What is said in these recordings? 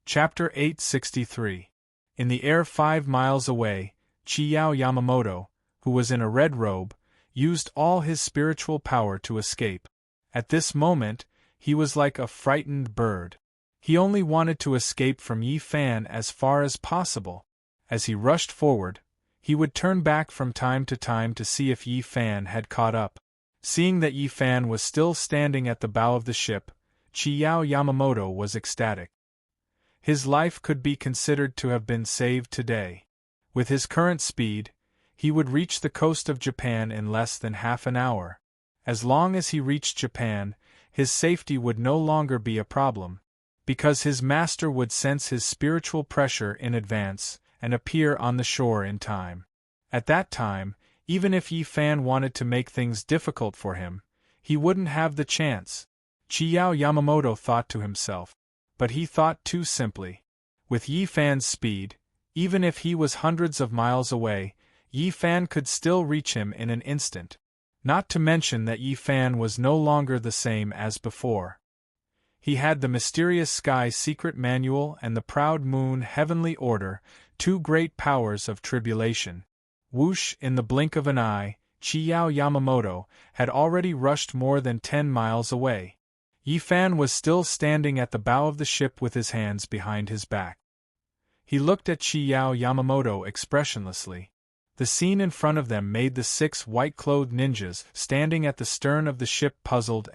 Chapter 863. In the air 5 miles away, Chiyao Yamamoto, who was in a red robe, used all his spiritual power to escape. At this moment, he was like a frightened bird. He only wanted to escape from Yi Fan as far as possible. As he rushed forward, he would turn back from time to see if Yi Fan had caught up. Seeing that Yi Fan was still standing at the bow of the ship, Chiyao Yamamoto was ecstatic. His life could be considered to have been saved today. With his current speed, he would reach the coast of Japan in less than half an hour. As long as he reached Japan, his safety would no longer be a problem, because his master would sense his spiritual pressure in advance and appear on the shore in time. At that time, even if Yi Fan wanted to make things difficult for him, he wouldn't have the chance. Chiyao Yamamoto thought to himself. But he thought too simply. With Yi Fan's speed, even if he was hundreds of miles away, Yi Fan could still reach him in an instant. Not to mention that Yi Fan was no longer the same as before. He had the mysterious sky secret manual and the proud moon heavenly order, two great powers of tribulation. Whoosh! In the blink of an eye, Chiyao Yamamoto had already rushed more than 10 miles away. Yi Fan was still standing at the bow of the ship with his hands behind his back. He looked at Chiyao Yamamoto expressionlessly. The scene in front of them made the 6 white-clothed ninjas standing at the stern of the ship puzzled.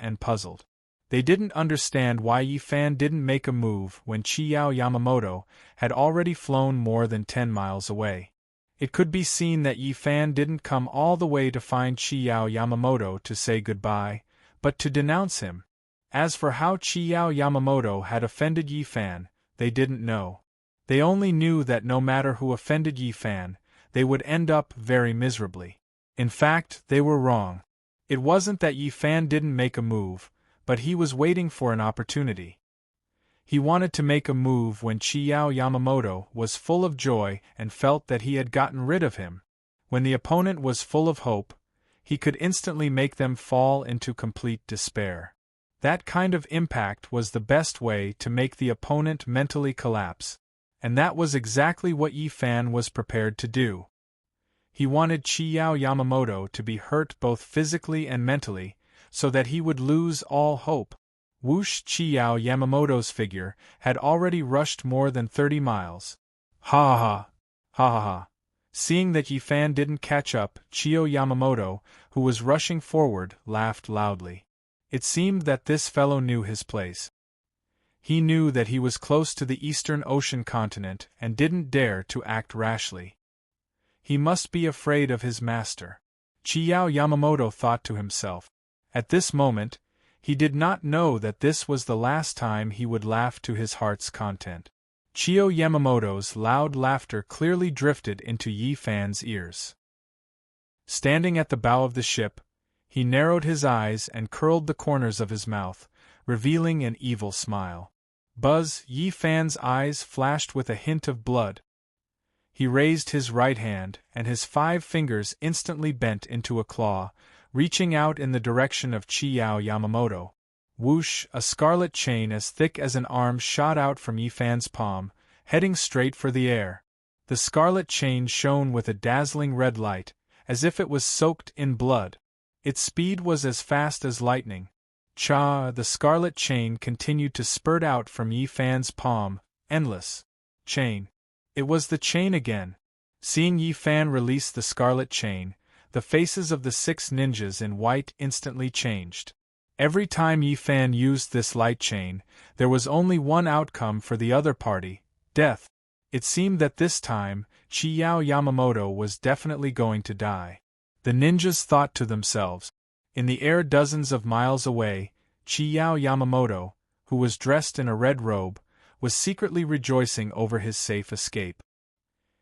They didn't understand why Yi Fan didn't make a move when Chiyao Yamamoto had already flown more than 10 miles away. It could be seen that Yi Fan didn't come all the way to find Chiyao Yamamoto to say goodbye, but to denounce him. As for how Chiyao Yamamoto had offended Yi Fan, they didn't know. They only knew that no matter who offended Yi Fan, they would end up very miserably. In fact, they were wrong. It wasn't that Yi Fan didn't make a move, but he was waiting for an opportunity. He wanted to make a move when Chiyao Yamamoto was full of joy and felt that he had gotten rid of him. When the opponent was full of hope, he could instantly make them fall into complete despair. That kind of impact was the best way to make the opponent mentally collapse, and that was exactly what Yi Fan was prepared to do. He wanted Chiyao Yamamoto to be hurt both physically and mentally, so that he would lose all hope. Whoosh! Chiyao Yamamoto's figure had already rushed more than 30 miles. Ha ha ha ha ha. Seeing that Yi Fan didn't catch up, Chiyao Yamamoto, who was rushing forward, laughed loudly. It seemed that this fellow knew his place. He knew that he was close to the Eastern Ocean continent and didn't dare to act rashly. He must be afraid of his master. Chiyao Yamamoto thought to himself. At this moment, he did not know that this was the last time he would laugh to his heart's content. Chiyao Yamamoto's loud laughter clearly drifted into Yi Fan's ears. Standing at the bow of the ship, he narrowed his eyes and curled the corners of his mouth, revealing an evil smile. Buzz! Yi Fan's eyes flashed with a hint of blood. He raised his right hand, and his 5 fingers instantly bent into a claw, reaching out in the direction of Chiyao Yamamoto. Whoosh! A scarlet chain as thick as an arm shot out from Yi Fan's palm, heading straight for the air. The scarlet chain shone with a dazzling red light, as if it was soaked in blood. Its speed was as fast as lightning. Cha! The scarlet chain continued to spurt out from Yi Fan's palm, endless. Chain. It was the chain again. Seeing Yi Fan release the scarlet chain, the faces of the 6 ninjas in white instantly changed. Every time Yi Fan used this light chain, there was only one outcome for the other party: death. It seemed that this time, Chiyao Yamamoto was definitely going to die. The ninjas thought to themselves. In the air dozens of miles away, Chiyao Yamamoto, who was dressed in a red robe, was secretly rejoicing over his safe escape.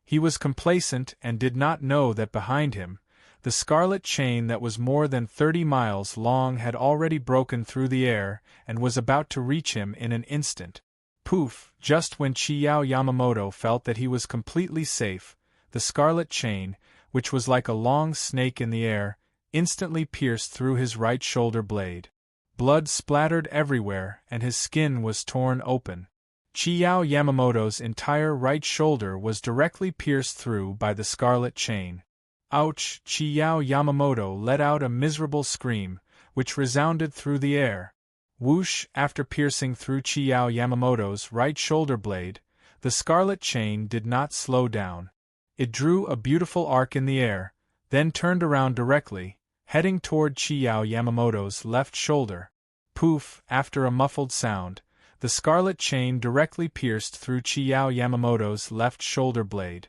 He was complacent and did not know that behind him, the scarlet chain that was more than 30 miles long had already broken through the air and was about to reach him in an instant. Poof! Just when Chiyao Yamamoto felt that he was completely safe, the scarlet chain, which was like a long snake in the air, instantly pierced through his right shoulder blade. Blood splattered everywhere and his skin was torn open. Chiao Yamamoto's entire right shoulder was directly pierced through by the scarlet chain. Ouch! Chiao Yamamoto let out a miserable scream, which resounded through the air. Whoosh! After piercing through Chiao Yamamoto's right shoulder blade, the scarlet chain did not slow down. It drew a beautiful arc in the air, then turned around directly, heading toward Chiao Yamamoto's left shoulder. Poof! After a muffled sound, the scarlet chain directly pierced through Chiao Yamamoto's left shoulder blade.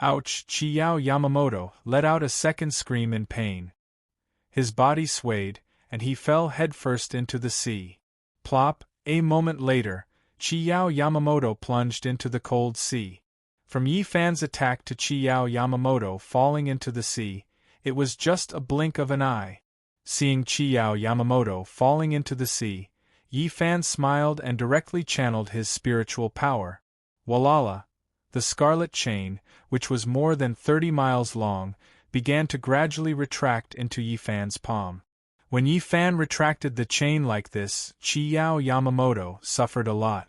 Ouch! Chiao Yamamoto let out a second scream in pain. His body swayed, and he fell headfirst into the sea. Plop! A moment later, Chiao Yamamoto plunged into the cold sea. From Yi Fan's attack to Chiao Yamamoto falling into the sea, it was just a blink of an eye. Seeing Chiao Yamamoto falling into the sea, Yi Fan smiled and directly channeled his spiritual power. Walala! The scarlet chain, which was more than 30 miles long, began to gradually retract into Yi Fan's palm. When Yi Fan retracted the chain like this, Chiao Yamamoto suffered a lot.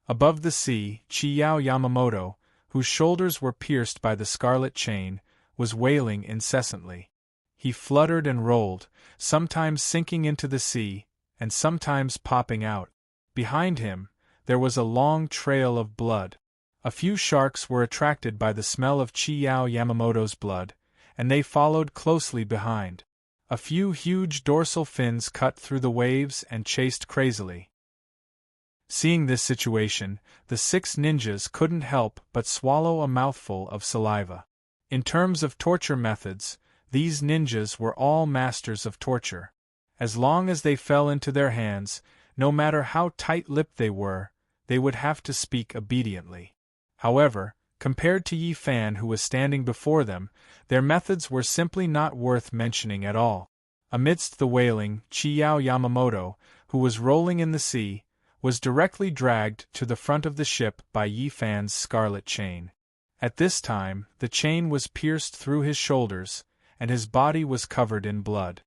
Above the sea, Chiao Yamamoto, whose shoulders were pierced by the scarlet chain, was wailing incessantly. He fluttered and rolled, sometimes sinking into the sea, and sometimes popping out. Behind him, there was a long trail of blood. A few sharks were attracted by the smell of Chiao Yamamoto's blood, and they followed closely behind. A few huge dorsal fins cut through the waves and chased crazily. Seeing this situation, the 6 ninjas couldn't help but swallow a mouthful of saliva. In terms of torture methods, these ninjas were all masters of torture. As long as they fell into their hands, no matter how tight-lipped they would have to speak obediently. However, compared to Yi Fan, who was standing before them, their methods were simply not worth mentioning at all. Amidst the wailing, Chiao Yamamoto, who was rolling in the sea, was directly dragged to the front of the ship by Yi Fan's scarlet chain. At this time, the chain was pierced through his shoulders, and his body was covered in blood.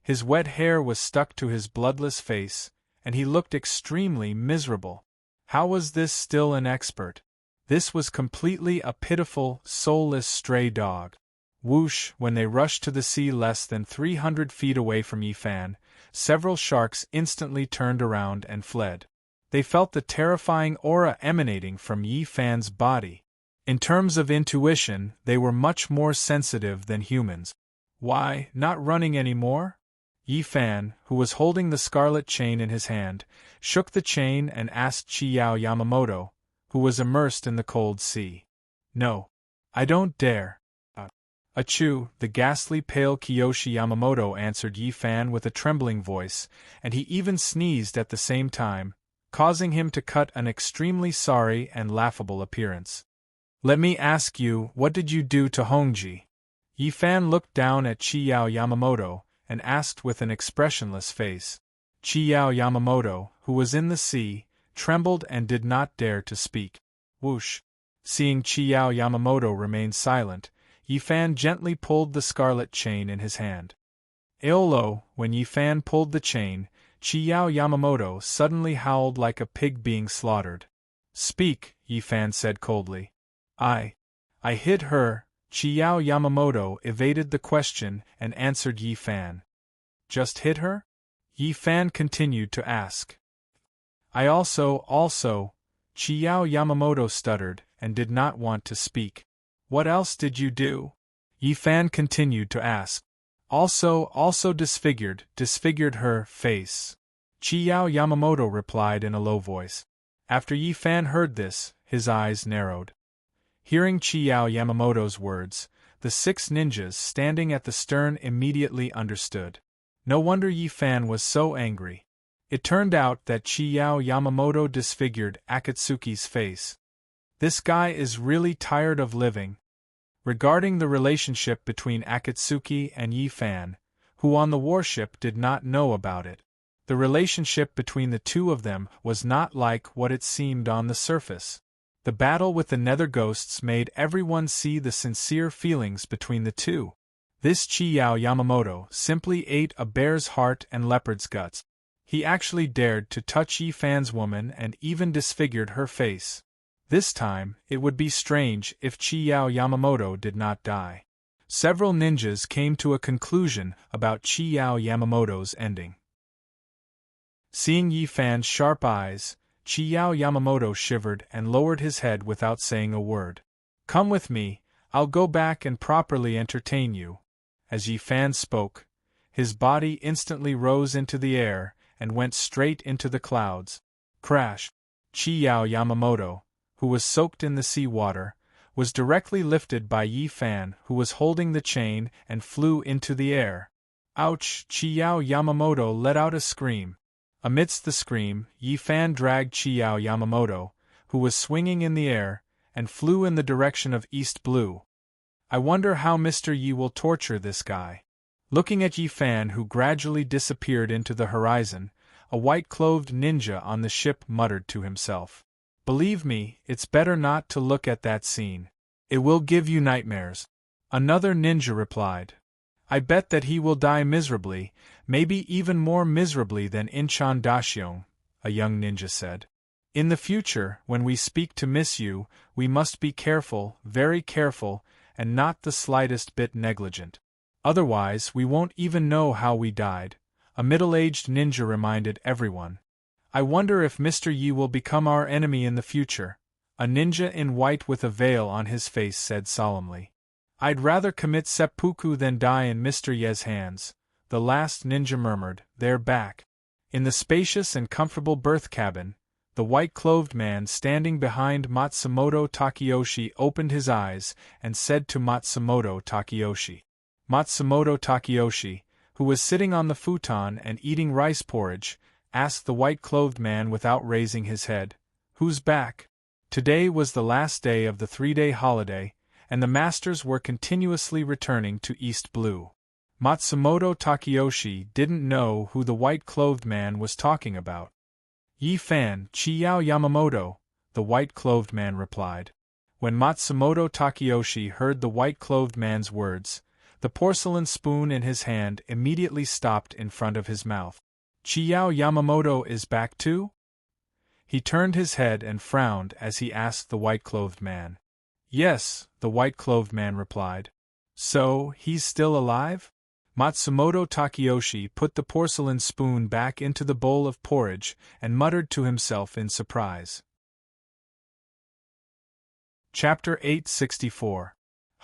His wet hair was stuck to his bloodless face, and he looked extremely miserable. How was this still an expert? This was completely a pitiful, soulless stray dog. Whoosh! When they rushed to the sea less than 300 feet away from Yi Fan, several sharks instantly turned around and fled. They felt the terrifying aura emanating from Yi Fan's body. In terms of intuition, they were much more sensitive than humans. Why, not running anymore? Yi Fan, who was holding the scarlet chain in his hand, shook the chain and asked Chiao Yamamoto, who was immersed in the cold sea. No. I don't dare. Achoo! The ghastly pale Kiyoshi Yamamoto answered Yi Fan with a trembling voice, and he even sneezed at the same time, causing him to cut an extremely sorry and laughable appearance. Let me ask you, what did you do to Hongji? Yi Fan looked down at Chiao Yamamoto and asked with an expressionless face. Chiao Yamamoto, who was in the sea, trembled and did not dare to speak. Whoosh! Seeing Chiao Yamamoto remain silent, Yi Fan gently pulled the scarlet chain in his hand. Aolo! When Yi Fan pulled the chain, Chiao Yamamoto suddenly howled like a pig being slaughtered. Speak, Yi Fan said coldly. I hit her. Chiao Yamamoto evaded the question and answered Yi Fan. Just hit her? Yi Fan continued to ask. I also, Chiao Yamamoto stuttered and did not want to speak. What else did you do? Yi Fan continued to ask. Also disfigured her face. Chiao Yamamoto replied in a low voice. After Yi Fan heard this, his eyes narrowed. Hearing Chiao Yamamoto's words, the 6 ninjas standing at the stern immediately understood. No wonder Yi Fan was so angry. It turned out that Chiao Yamamoto disfigured Akatsuki's face. This guy is really tired of living. Regarding the relationship between Akatsuki and Yi Fan, who on the warship did not know about it, the relationship between the two of them was not like what it seemed on the surface. The battle with the nether ghosts made everyone see the sincere feelings between the two. This Chiao Yamamoto simply ate a bear's heart and leopard's guts. He actually dared to touch Yi Fan's woman and even disfigured her face. This time, it would be strange if Chiao Yamamoto did not die. Several ninjas came to a conclusion about Chiao Yamamoto's ending. Seeing Yi Fan's sharp eyes, Chiao Yamamoto shivered and lowered his head without saying a word. "Come with me, I'll go back and properly entertain you." As Yi Fan spoke, his body instantly rose into the air and went straight into the clouds. Crash! Chiao Yamamoto, who was soaked in the sea water, was directly lifted by Yi Fan, who was holding the chain, and flew into the air. Ouch! Chiao Yamamoto let out a scream. Amidst the scream, Yi Fan dragged Chiao Yamamoto, who was swinging in the air, and flew in the direction of East Blue. "I wonder how Mr. Yi will torture this guy." Looking at Yi Fan, who gradually disappeared into the horizon, a white-clothed ninja on the ship muttered to himself. "Believe me, it's better not to look at that scene. It will give you nightmares." Another ninja replied. "I bet that he will die miserably, maybe even more miserably than Inchan Dashion," a young ninja said. "In the future, when we speak to Miss Yu, we must be careful, very careful, and not the slightest bit negligent. Otherwise, we won't even know how we died," a middle-aged ninja reminded everyone. "I wonder if Mr. Yi will become our enemy in the future," a ninja in white with a veil on his face said solemnly. "I'd rather commit seppuku than die in Mr. Ye's hands," the last ninja murmured. They're back. In the spacious and comfortable berth cabin, the white-clothed man standing behind Matsumoto Takeyoshi opened his eyes and said to Matsumoto Takeyoshi. Matsumoto Takeyoshi, who was sitting on the futon and eating rice porridge, asked the white-clothed man without raising his head, "Who's back?" Today was the last day of the 3-day holiday, and the masters were continuously returning to East Blue. Matsumoto Takeyoshi didn't know who the white-clothed man was talking about. "Yi Fan, Chiao Yamamoto," the white-clothed man replied. When Matsumoto Takeyoshi heard the white-clothed man's words, the porcelain spoon in his hand immediately stopped in front of his mouth. "Chiao Yamamoto is back too?" He turned his head and frowned as he asked the white-clothed man. "Yes," the white-clothed man replied. "So, he's still alive?" Matsumoto Takeyoshi put the porcelain spoon back into the bowl of porridge and muttered to himself in surprise. Chapter 864.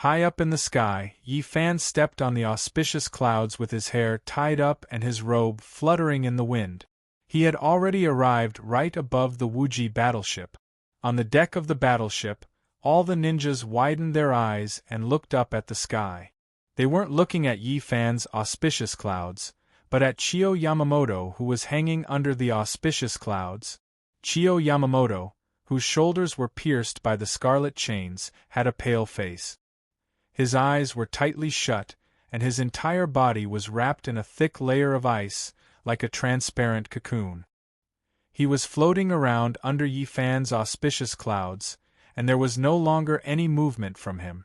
High up in the sky, Yi Fan stepped on the auspicious clouds with his hair tied up and his robe fluttering in the wind. He had already arrived right above the Wuji battleship. On the deck of the battleship, all the ninjas widened their eyes and looked up at the sky. They weren't looking at Yi Fan's auspicious clouds, but at Chiao Yamamoto, who was hanging under the auspicious clouds. Chiao Yamamoto, whose shoulders were pierced by the scarlet chains, had a pale face. His eyes were tightly shut, and his entire body was wrapped in a thick layer of ice, like a transparent cocoon. He was floating around under Yi Fan's auspicious clouds, and there was no longer any movement from him.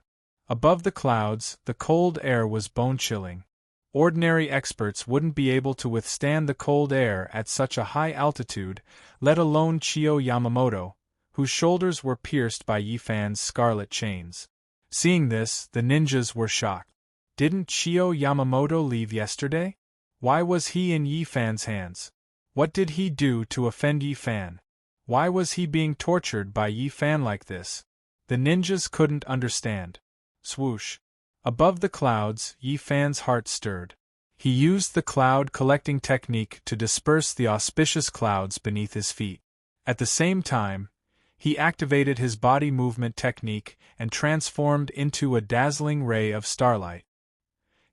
Above the clouds, the cold air was bone-chilling. Ordinary experts wouldn't be able to withstand the cold air at such a high altitude, let alone Chiao Yamamoto, whose shoulders were pierced by Yi Fan's scarlet chains. Seeing this, the ninjas were shocked. Didn't Chiao Yamamoto leave yesterday? Why was he in Yi Fan's hands? What did he do to offend Yi Fan? Why was he being tortured by Yi Fan like this? The ninjas couldn't understand. Swoosh! Above the clouds, Yi Fan's heart stirred. He used the cloud-collecting technique to disperse the auspicious clouds beneath his feet. At the same time, he activated his body movement technique and transformed into a dazzling ray of starlight.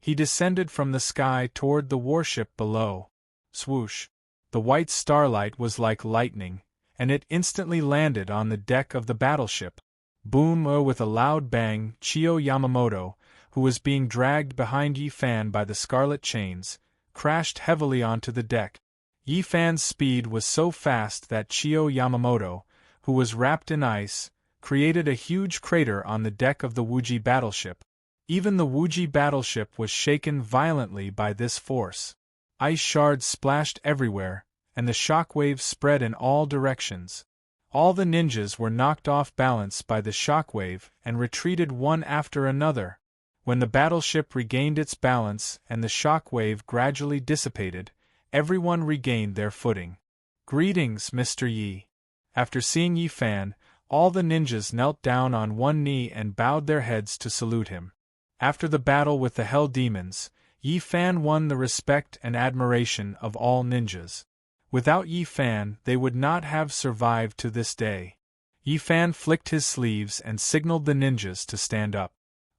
He descended from the sky toward the warship below. Swoosh! The white starlight was like lightning, and it instantly landed on the deck of the battleship. Boom! With a loud bang, Chiao Yamamoto, who was being dragged behind Yi Fan by the scarlet chains, crashed heavily onto the deck. Yi Fan's speed was so fast that Chiao Yamamoto, who was wrapped in ice, created a huge crater on the deck of the Wuji battleship. Even the Wuji battleship was shaken violently by this force. Ice shards splashed everywhere, and the shock waves spread in all directions. All the ninjas were knocked off balance by the shock wave and retreated one after another. When the battleship regained its balance and the shock wave gradually dissipated, everyone regained their footing. "Greetings, Mr. Yi." After seeing Yi Fan, all the ninjas knelt down on one knee and bowed their heads to salute him. After the battle with the Hell Demons, Yi Fan won the respect and admiration of all ninjas. Without Yi Fan, they would not have survived to this day. Yi Fan flicked his sleeves and signaled the ninjas to stand up.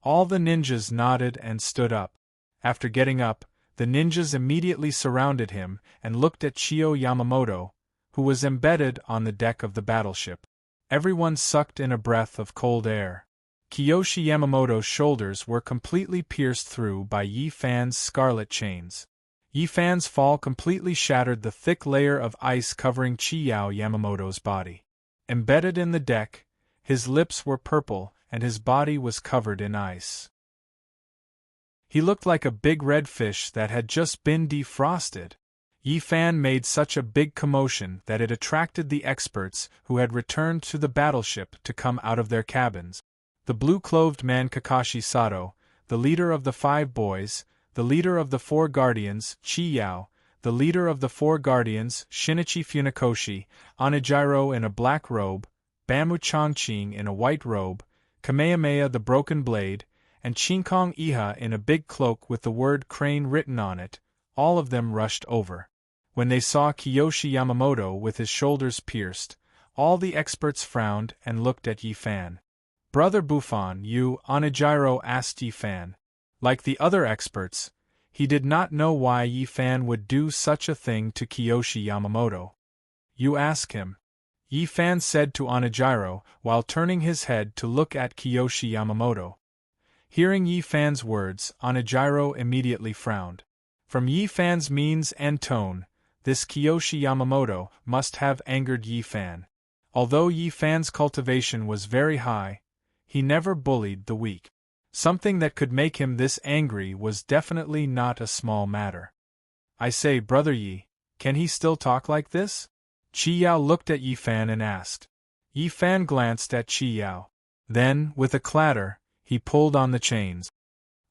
All the ninjas nodded and stood up. After getting up, the ninjas immediately surrounded him and looked at Chio Yamamoto, who was embedded on the deck of the battleship. Everyone sucked in a breath of cold air. Kiyoshi Yamamoto's shoulders were completely pierced through by Yi Fan's scarlet chains. Yi Fan's fall completely shattered the thick layer of ice covering Chiyao Yamamoto's body. Embedded in the deck, his lips were purple and his body was covered in ice. He looked like a big red fish that had just been defrosted. Yi Fan made such a big commotion that it attracted the experts who had returned to the battleship to come out of their cabins. The blue-clothed man Kakashi Sato, the leader of the 5 boys, the leader of the 4 guardians, Chiyao, the leader of the 4 guardians, Shinichi Funakoshi, Onijiro in a black robe, Bamu Changqing in a white robe, Kamehameha the broken blade, and Chinkong Iha in a big cloak with the word crane written on it, all of them rushed over. When they saw Kiyoshi Yamamoto with his shoulders pierced, all the experts frowned and looked at Yi Fan. "Brother Buffon, you," Onijiro asked Yi Fan. Like the other experts, he did not know why Yi Fan would do such a thing to Kiyoshi Yamamoto. "You ask him," Yi Fan said to Onijiro while turning his head to look at Kiyoshi Yamamoto. Hearing Yi Fan's words, Onijiro immediately frowned. From Yi Fan's means and tone, this Kiyoshi Yamamoto must have angered Yi Fan. Although Yi Fan's cultivation was very high, he never bullied the weak. Something that could make him this angry was definitely not a small matter. "I say, Brother Yi, can he still talk like this?" Chiyao looked at Yi Fan and asked. Yi Fan glanced at Chiyao. Then, with a clatter, he pulled on the chains.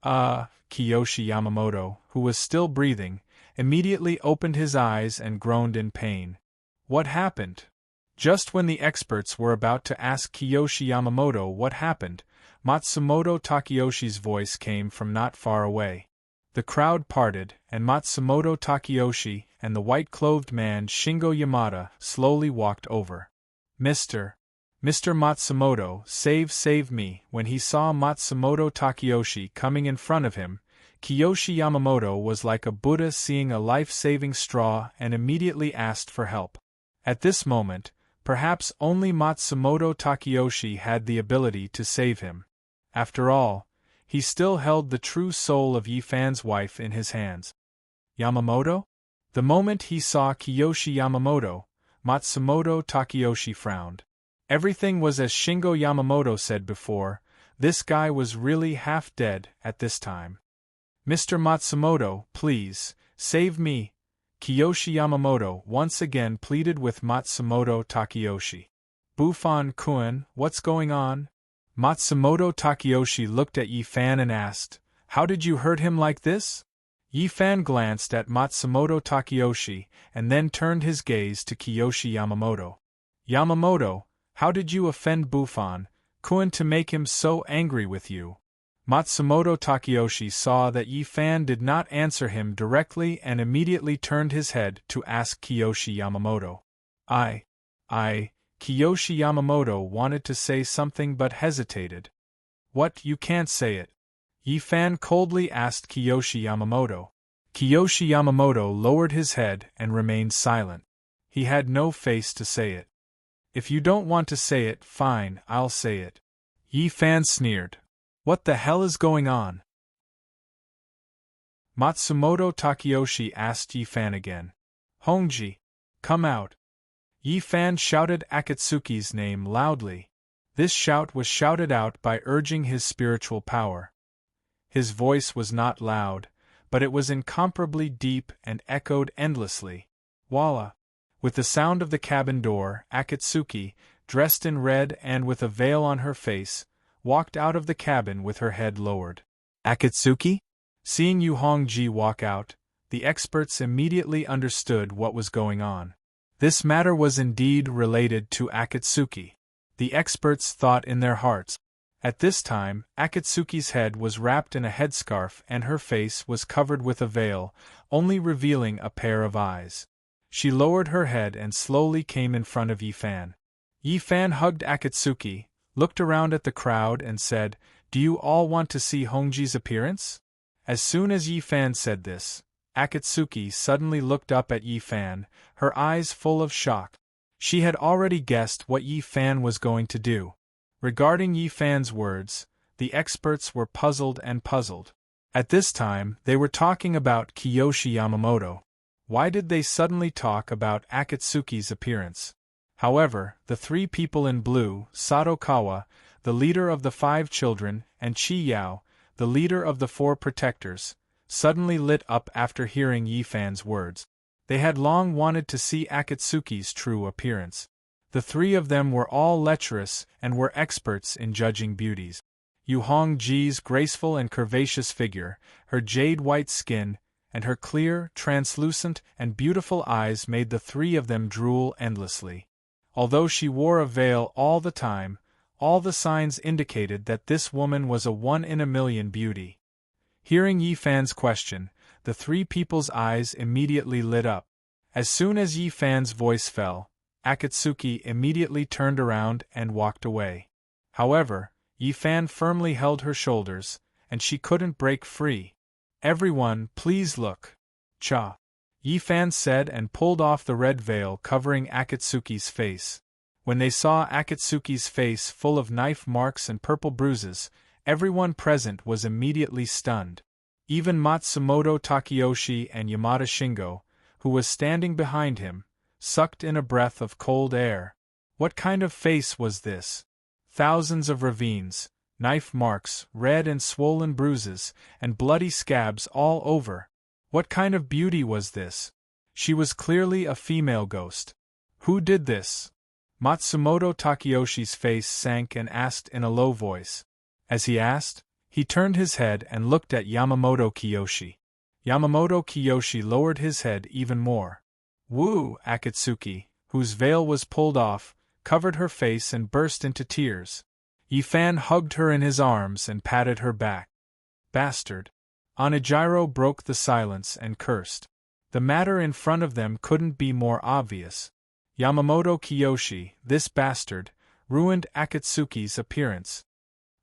Kiyoshi Yamamoto, who was still breathing, immediately opened his eyes and groaned in pain. What happened? Just when the experts were about to ask Kiyoshi Yamamoto what happened, Matsumoto Takeyoshi's voice came from not far away. The crowd parted, and Matsumoto Takeyoshi and the white-clothed man Shingo Yamada slowly walked over. Mr. Matsumoto, save me." When he saw Matsumoto Takeyoshi coming in front of him, Kiyoshi Yamamoto was like a Buddha seeing a life-saving straw and immediately asked for help. At this moment, perhaps only Matsumoto Takeyoshi had the ability to save him. After all, he still held the true soul of Yi Fan's wife in his hands. Yamamoto? The moment he saw Kiyoshi Yamamoto, Matsumoto Takeyoshi frowned. Everything was as Shingo Yamamoto said before, this guy was really half dead at this time. "Mr. Matsumoto, please, save me," Kiyoshi Yamamoto once again pleaded with Matsumoto Takeyoshi. "Buffon-kun, what's going on?" Matsumoto Takeyoshi looked at Yi Fan and asked, "How did you hurt him like this?" Yi Fan glanced at Matsumoto Takeyoshi and then turned his gaze to Kiyoshi Yamamoto. "Yamamoto, how did you offend Buffon-kun to make him so angry with you?" Matsumoto Takeyoshi saw that Yi Fan did not answer him directly and immediately turned his head to ask Kiyoshi Yamamoto. Kiyoshi Yamamoto wanted to say something but hesitated. "What, you can't say it?" Yi Fan coldly asked Kiyoshi Yamamoto. Kiyoshi Yamamoto lowered his head and remained silent. He had no face to say it. "If you don't want to say it, fine, I'll say it." Yi Fan sneered. "What the hell is going on?" Matsumoto Takeyoshi asked Yi Fan again. "Hongji, come out." Yi Fan shouted Akatsuki's name loudly. This shout was shouted out by urging his spiritual power. His voice was not loud, but it was incomparably deep and echoed endlessly. "Walla! With the sound of the cabin door, Akatsuki, dressed in red and with a veil on her face, walked out of the cabin with her head lowered. Akatsuki? Seeing Yu Hongji walk out, the experts immediately understood what was going on. This matter was indeed related to Akatsuki. The experts thought in their hearts. At this time, Akatsuki's head was wrapped in a headscarf and her face was covered with a veil, only revealing a pair of eyes. She lowered her head and slowly came in front of Yifan. Yifan hugged Akatsuki, looked around at the crowd and said, "Do you all want to see Hongji's appearance?" As soon as Yifan said this, Akatsuki suddenly looked up at Yifan, her eyes full of shock. She had already guessed what Yifan was going to do. Regarding Yifan's words, the experts were puzzled and puzzled. At this time, they were talking about Kiyoshi Yamamoto. Why did they suddenly talk about Akatsuki's appearance? However, the three people in blue, Satokawa, the leader of the 5 children, and Chi Yao, the leader of the 4 protectors, suddenly lit up after hearing Yifan's words. They had long wanted to see Akatsuki's true appearance. The 3 of them were all lecherous and were experts in judging beauties. Yu Hongji's graceful and curvaceous figure, her jade-white skin, and her clear, translucent, and beautiful eyes made the 3 of them drool endlessly. Although she wore a veil all the time, all the signs indicated that this woman was a 1-in-a-million beauty. Hearing Yifan's question, the 3 people's eyes immediately lit up. As soon as Yifan's voice fell, Akatsuki immediately turned around and walked away. However, Yifan firmly held her shoulders, and she couldn't break free. "Everyone, please look." "Cha!" Yifan said and pulled off the red veil covering Akatsuki's face. When they saw Akatsuki's face full of knife marks and purple bruises, everyone present was immediately stunned. Even Matsumoto Takeyoshi and Yamada Shingo, who was standing behind him, sucked in a breath of cold air. What kind of face was this? Thousands of ravines, knife marks, red and swollen bruises, and bloody scabs all over. What kind of beauty was this? She was clearly a female ghost. Who did this? Matsumoto Takeyoshi's face sank and asked in a low voice. As he asked, he turned his head and looked at Yamamoto Kiyoshi. Yamamoto Kiyoshi lowered his head even more. "Woo!" Akatsuki, whose veil was pulled off, covered her face and burst into tears. Yifan hugged her in his arms and patted her back. "Bastard!" Onijiro broke the silence and cursed. The matter in front of them couldn't be more obvious. Yamamoto Kiyoshi, this bastard, ruined Akatsuki's appearance.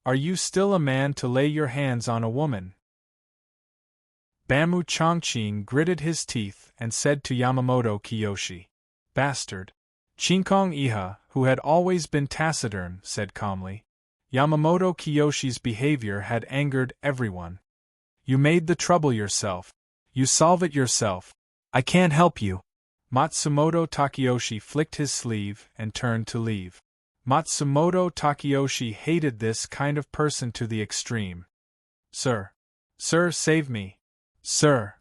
"Are you still a man to lay your hands on a woman?" Bamu Chongqing gritted his teeth and said to Yamamoto Kiyoshi. "Bastard." Chinkong Iha, who had always been taciturn, said calmly. Yamamoto Kiyoshi's behavior had angered everyone. "You made the trouble yourself. You solve it yourself. I can't help you." Matsumoto Takeyoshi flicked his sleeve and turned to leave. Matsumoto Takeyoshi hated this kind of person to the extreme. "Sir. Sir, save me. Sir."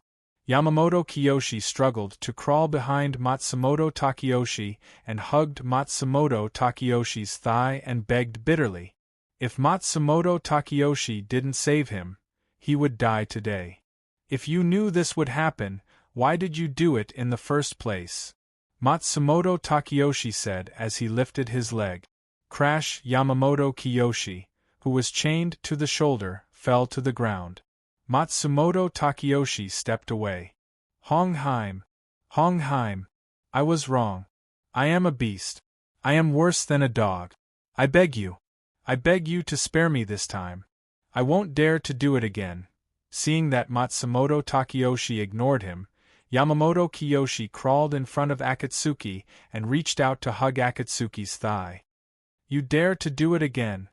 Yamamoto Kiyoshi struggled to crawl behind Matsumoto Takeyoshi and hugged Matsumoto Takeyoshi's thigh and begged bitterly. If Matsumoto Takeyoshi didn't save him, he would die today. "If you knew this would happen, why did you do it in the first place?" Matsumoto Takeyoshi said as he lifted his leg. Crash! Yamamoto Kiyoshi, who was chained to the shoulder, fell to the ground. Matsumoto Takeyoshi stepped away. Hongheim! Hongheim! I was wrong. I am a beast. I am worse than a dog. I beg you. I beg you to spare me this time. I won't dare to do it again. Seeing that Matsumoto Takeyoshi ignored him, Yamamoto Kiyoshi crawled in front of Akatsuki and reached out to hug Akatsuki's thigh. "You dare to do it again."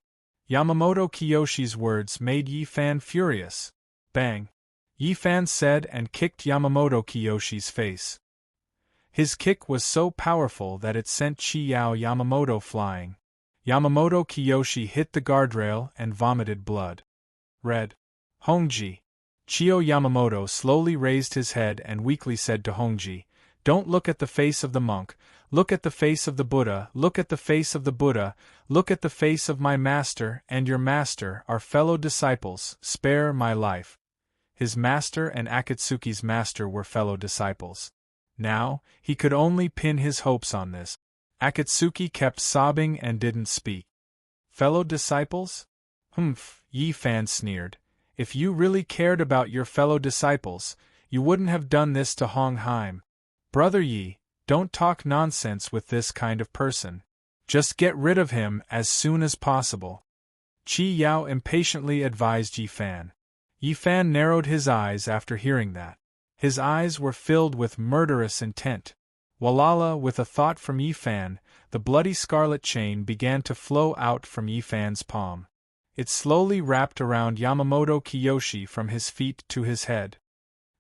Yamamoto Kiyoshi's words made Yifan furious. Bang! Yifan said and kicked Yamamoto Kiyoshi's face. His kick was so powerful that it sent Chiyao Yamamoto flying. Yamamoto Kiyoshi hit the guardrail and vomited blood. Red. Hongji. Chio Yamamoto slowly raised his head and weakly said to Hongji, Don't look at the face of the monk, look at the face of the Buddha, look at the face of the Buddha, look at the face of my master and your master, our fellow disciples, spare my life. His master and Akatsuki's master were fellow disciples. Now, he could only pin his hopes on this. Akatsuki kept sobbing and didn't speak. Fellow disciples? Humph, Yi Fan sneered. If you really cared about your fellow disciples, you wouldn't have done this to Hong Heim. Brother Yi, don't talk nonsense with this kind of person. Just get rid of him as soon as possible. Qi Yao impatiently advised Yi Fan. Yi Fan narrowed his eyes after hearing that. His eyes were filled with murderous intent. Walala, with a thought from Yi Fan, the bloody scarlet chain began to flow out from Yi Fan's palm. It slowly wrapped around Yamamoto Kiyoshi from his feet to his head.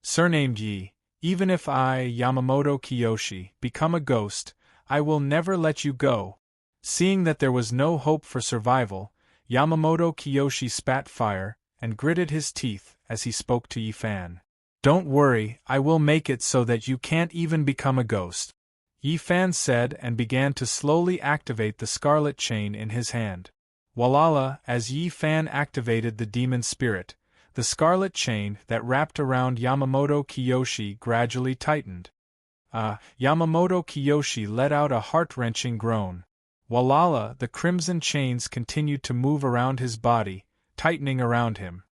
Surnamed Yi, even if I, Yamamoto Kiyoshi, become a ghost, I will never let you go. Seeing that there was no hope for survival, Yamamoto Kiyoshi spat fire and gritted his teeth as he spoke to Yi Fan. Don't worry, I will make it so that you can't even become a ghost. Yi Fan said and began to slowly activate the scarlet chain in his hand. Walala, as Yi Fan activated the demon spirit, the scarlet chain that wrapped around Yamamoto Kiyoshi gradually tightened. Yamamoto Kiyoshi let out a heart-wrenching groan. Walala, the crimson chains continued to move around his body, tightening around him.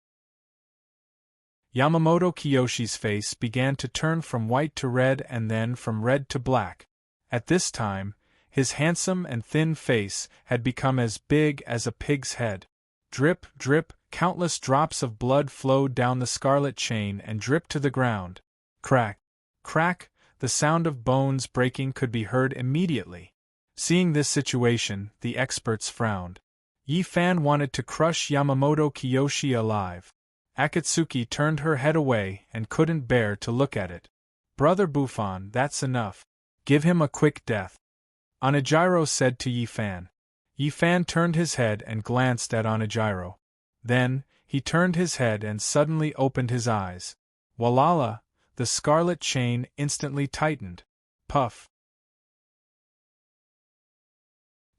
Yamamoto Kiyoshi's face began to turn from white to red and then from red to black. At this time, his handsome and thin face had become as big as a pig's head. Drip, drip, countless drops of blood flowed down the scarlet chain and dripped to the ground. Crack, crack, the sound of bones breaking could be heard immediately. Seeing this situation, the experts frowned. Yi Fan wanted to crush Yamamoto Kiyoshi alive. Akatsuki turned her head away and couldn't bear to look at it. Brother Buffon, that's enough. Give him a quick death. Onijiro said to Yi Fan. Yi Fan turned his head and glanced at Onijiro. Then, he turned his head and suddenly opened his eyes. Walala, the scarlet chain instantly tightened. Puff.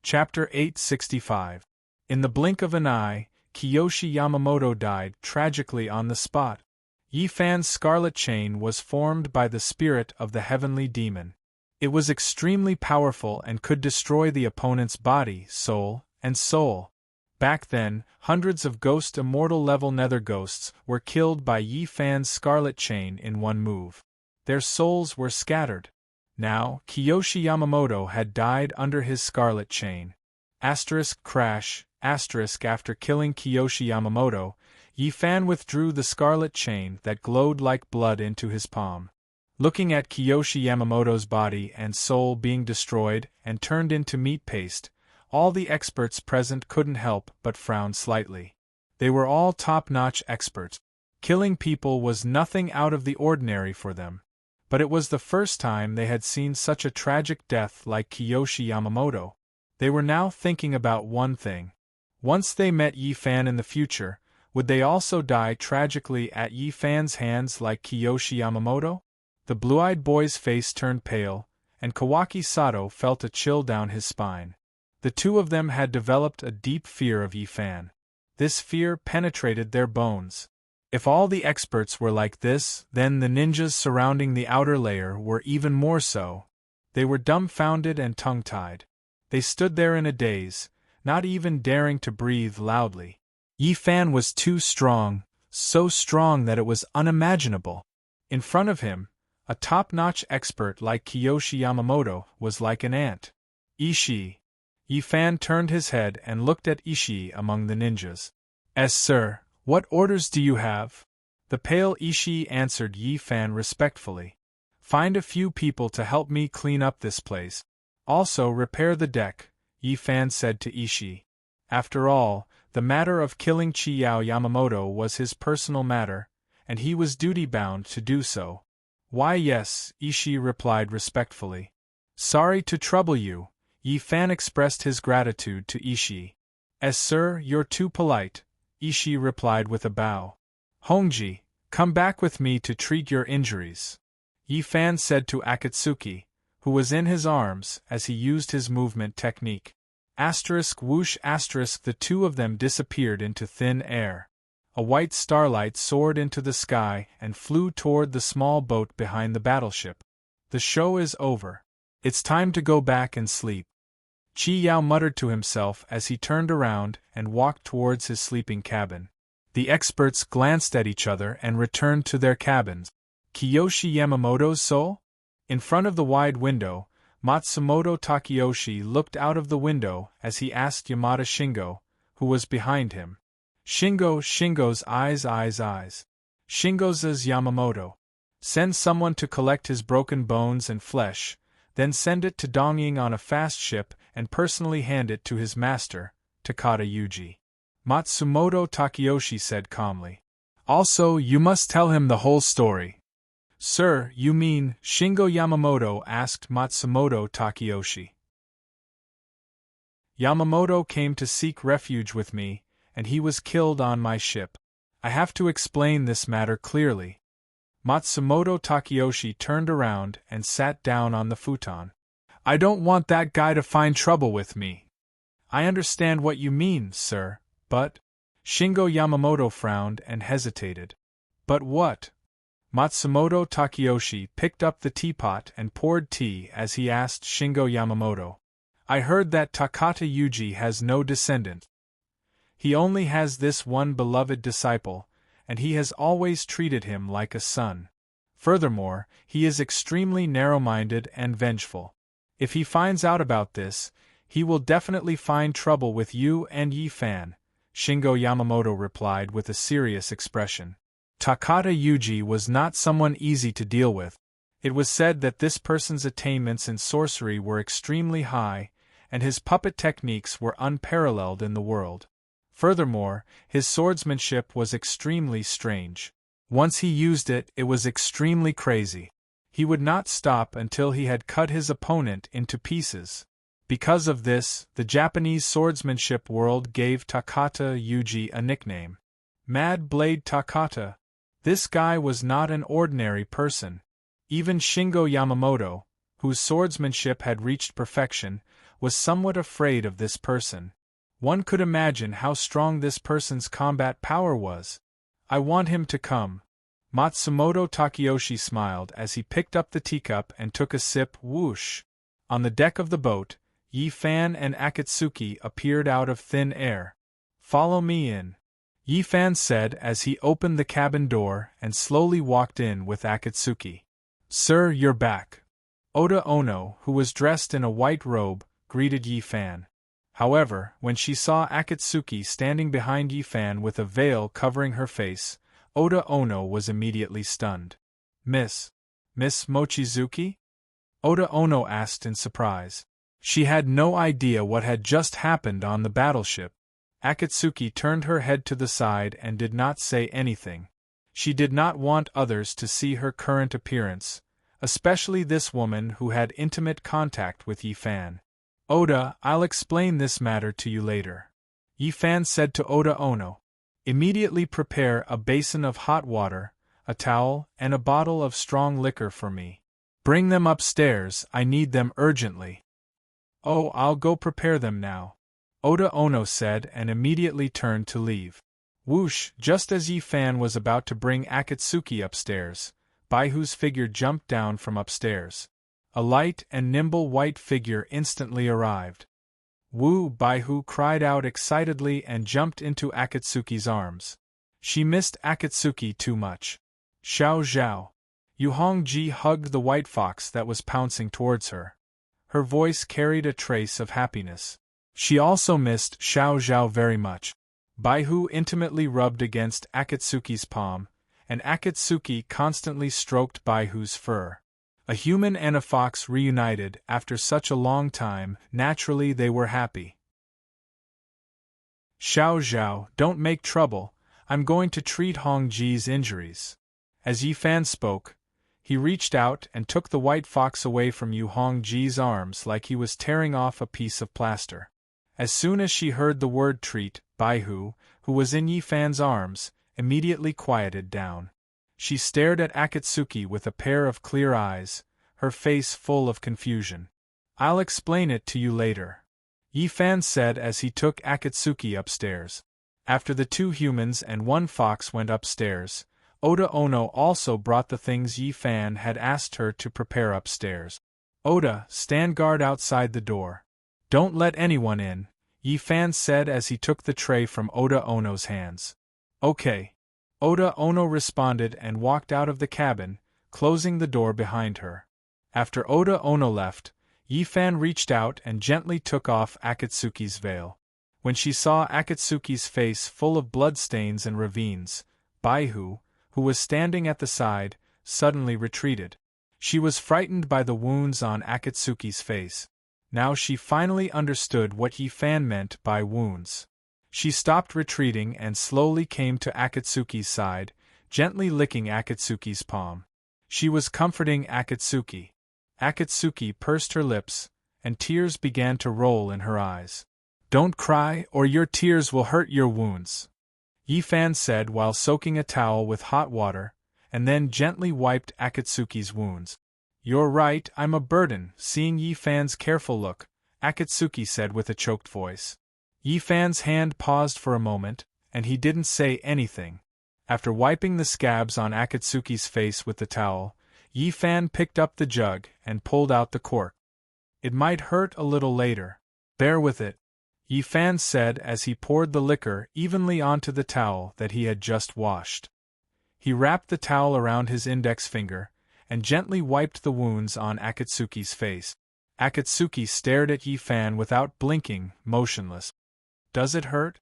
Chapter 865. In the blink of an eye, Kiyoshi Yamamoto died tragically on the spot. Yi Fan's scarlet chain was formed by the spirit of the heavenly demon. It was extremely powerful and could destroy the opponent's body, soul, and soul. Back then, hundreds of ghost immortal level nether ghosts were killed by Yi Fan's scarlet chain in one move. Their souls were scattered. Now, Kiyoshi Yamamoto had died under his scarlet chain. Crash, after killing Kiyoshi Yamamoto, Yi Fan withdrew the scarlet chain that glowed like blood into his palm. Looking at Kiyoshi Yamamoto's body and soul being destroyed and turned into meat paste, all the experts present couldn't help but frown slightly. They were all top-notch experts. Killing people was nothing out of the ordinary for them. But it was the first time they had seen such a tragic death like Kiyoshi Yamamoto. They were now thinking about one thing. Once they met Yi Fan in the future, would they also die tragically at Yi Fan's hands like Kiyoshi Yamamoto? The blue-eyed boy's face turned pale, and Kawaki Sato felt a chill down his spine. The two of them had developed a deep fear of Yi Fan. This fear penetrated their bones. If all the experts were like this, then the ninjas surrounding the outer layer were even more so. They were dumbfounded and tongue-tied. They stood there in a daze, not even daring to breathe loudly. Yi Fan was too strong, so strong that it was unimaginable. In front of him, a top-notch expert like Kiyoshi Yamamoto was like an ant. Ishii. Yi Fan turned his head and looked at Ishii among the ninjas. Sir, what orders do you have? The pale Ishii answered Yi Fan respectfully. Find a few people to help me clean up this place. Also repair the deck, Yi Fan said to Ishii. After all, the matter of killing Chiyao Yamamoto was his personal matter, and he was duty-bound to do so. Why yes, Ishii replied respectfully. Sorry to trouble you, Yi Fan expressed his gratitude to Ishii. Sir, you're too polite, Ishii replied with a bow. Hongji, come back with me to treat your injuries. Yi Fan said to Akatsuki, who was in his arms, as he used his movement technique. Whoosh the two of them disappeared into thin air. A white starlight soared into the sky and flew toward the small boat behind the battleship. The show is over. It's time to go back and sleep. Chi Yao muttered to himself as he turned around and walked towards his sleeping cabin. The experts glanced at each other and returned to their cabins. Kiyoshi Yamamoto's soul? In front of the wide window, Matsumoto Takeyoshi looked out of the window as he asked Yamada Shingo, who was behind him. Shingo's eyes. Shingo's Yamamoto. Send someone to collect his broken bones and flesh, then send it to Dongying on a fast ship and personally hand it to his master, Takata Yuji. Matsumoto Takeyoshi said calmly. Also, you must tell him the whole story. Sir, you mean, Shingo Yamamoto asked Matsumoto Takeyoshi. Yamamoto came to seek refuge with me, and he was killed on my ship. I have to explain this matter clearly. Matsumoto Takeyoshi turned around and sat down on the futon. I don't want that guy to find trouble with me. I understand what you mean, sir, but… Shingo Yamamoto frowned and hesitated. But what? Matsumoto Takeyoshi picked up the teapot and poured tea as he asked Shingo Yamamoto. I heard that Takata Yuji has no descendant. He only has this one beloved disciple, and he has always treated him like a son. Furthermore, he is extremely narrow-minded and vengeful. If he finds out about this, he will definitely find trouble with you and Yi Fan, Shingo Yamamoto replied with a serious expression. Takata Yuji was not someone easy to deal with. It was said that this person's attainments in sorcery were extremely high, and his puppet techniques were unparalleled in the world. Furthermore, his swordsmanship was extremely strange. Once he used it, it was extremely crazy. He would not stop until he had cut his opponent into pieces. Because of this, the Japanese swordsmanship world gave Takata Yuji a nickname. Mad Blade Takata. This guy was not an ordinary person. Even Shingo Yamamoto, whose swordsmanship had reached perfection, was somewhat afraid of this person. One could imagine how strong this person's combat power was. I want him to come. Matsumoto Takeyoshi smiled as he picked up the teacup and took a sip. Whoosh! On the deck of the boat, Yi Fan and Akatsuki appeared out of thin air. Follow me in, Yi Fan said as he opened the cabin door and slowly walked in with Akatsuki. Sir, you're back. Oda Ono, who was dressed in a white robe, greeted Yi Fan. However, when she saw Akatsuki standing behind Yi Fan with a veil covering her face, Oda Ono was immediately stunned. Miss Mochizuki? Oda Ono asked in surprise. She had no idea what had just happened on the battleship. Akatsuki turned her head to the side and did not say anything. She did not want others to see her current appearance, especially this woman who had intimate contact with Yi Fan. Oda, I'll explain this matter to you later. Yi Fan said to Oda Ono. Immediately prepare a basin of hot water, a towel, and a bottle of strong liquor for me. Bring them upstairs, I need them urgently. Oh, I'll go prepare them now, Oda Ono said and immediately turned to leave. Whoosh! Just as Yi Fan was about to bring Akatsuki upstairs, Baihu's figure jumped down from upstairs. A light and nimble white figure instantly arrived. Woo! Baihu cried out excitedly and jumped into Akatsuki's arms. She missed Akatsuki too much. Xiao Zhao. Yu Hongji hugged the white fox that was pouncing towards her. Her voice carried a trace of happiness. She also missed Xiao Zhao very much. Baihu intimately rubbed against Akatsuki's palm, and Akatsuki constantly stroked Baihu's fur. A human and a fox reunited after such a long time, naturally they were happy. Xiao Zhao, don't make trouble, I'm going to treat Hongji's injuries. As Yi Fan spoke, he reached out and took the white fox away from Yu Hongji's arms like he was tearing off a piece of plaster. As soon as she heard the word treat, Baihu, who was in Yi Fan's arms, immediately quieted down. She stared at Akatsuki with a pair of clear eyes, her face full of confusion. "I'll explain it to you later," Yi-fan said as he took Akatsuki upstairs. After the 2 humans and 1 fox went upstairs, Oda Ono also brought the things Yi-fan had asked her to prepare upstairs. "Oda, stand guard outside the door. Don't let anyone in," Yi-fan said as he took the tray from Oda Ono's hands. "Okay." Oda Ono responded and walked out of the cabin, closing the door behind her. After Oda Ono left, Yi-fan reached out and gently took off Akatsuki's veil. When she saw Akatsuki's face full of bloodstains and ravines, Baihu, who was standing at the side, suddenly retreated. She was frightened by the wounds on Akatsuki's face. Now she finally understood what Yi-fan meant by wounds. She stopped retreating and slowly came to Akatsuki's side, gently licking Akatsuki's palm. She was comforting Akatsuki. Akatsuki pursed her lips, and tears began to roll in her eyes. "Don't cry, or your tears will hurt your wounds," Yi-fan said while soaking a towel with hot water, and then gently wiped Akatsuki's wounds. "You're right, I'm a burden." Seeing Yi-fan's careful look, Akatsuki said with a choked voice. Yi-fan's hand paused for a moment, and he didn't say anything. After wiping the scabs on Akatsuki's face with the towel, Yi-fan picked up the jug and pulled out the cork. "It might hurt a little later. Bear with it," Yi-fan said as he poured the liquor evenly onto the towel that he had just washed. He wrapped the towel around his index finger, and gently wiped the wounds on Akatsuki's face. Akatsuki stared at Yi-fan without blinking, motionless. "Does it hurt?"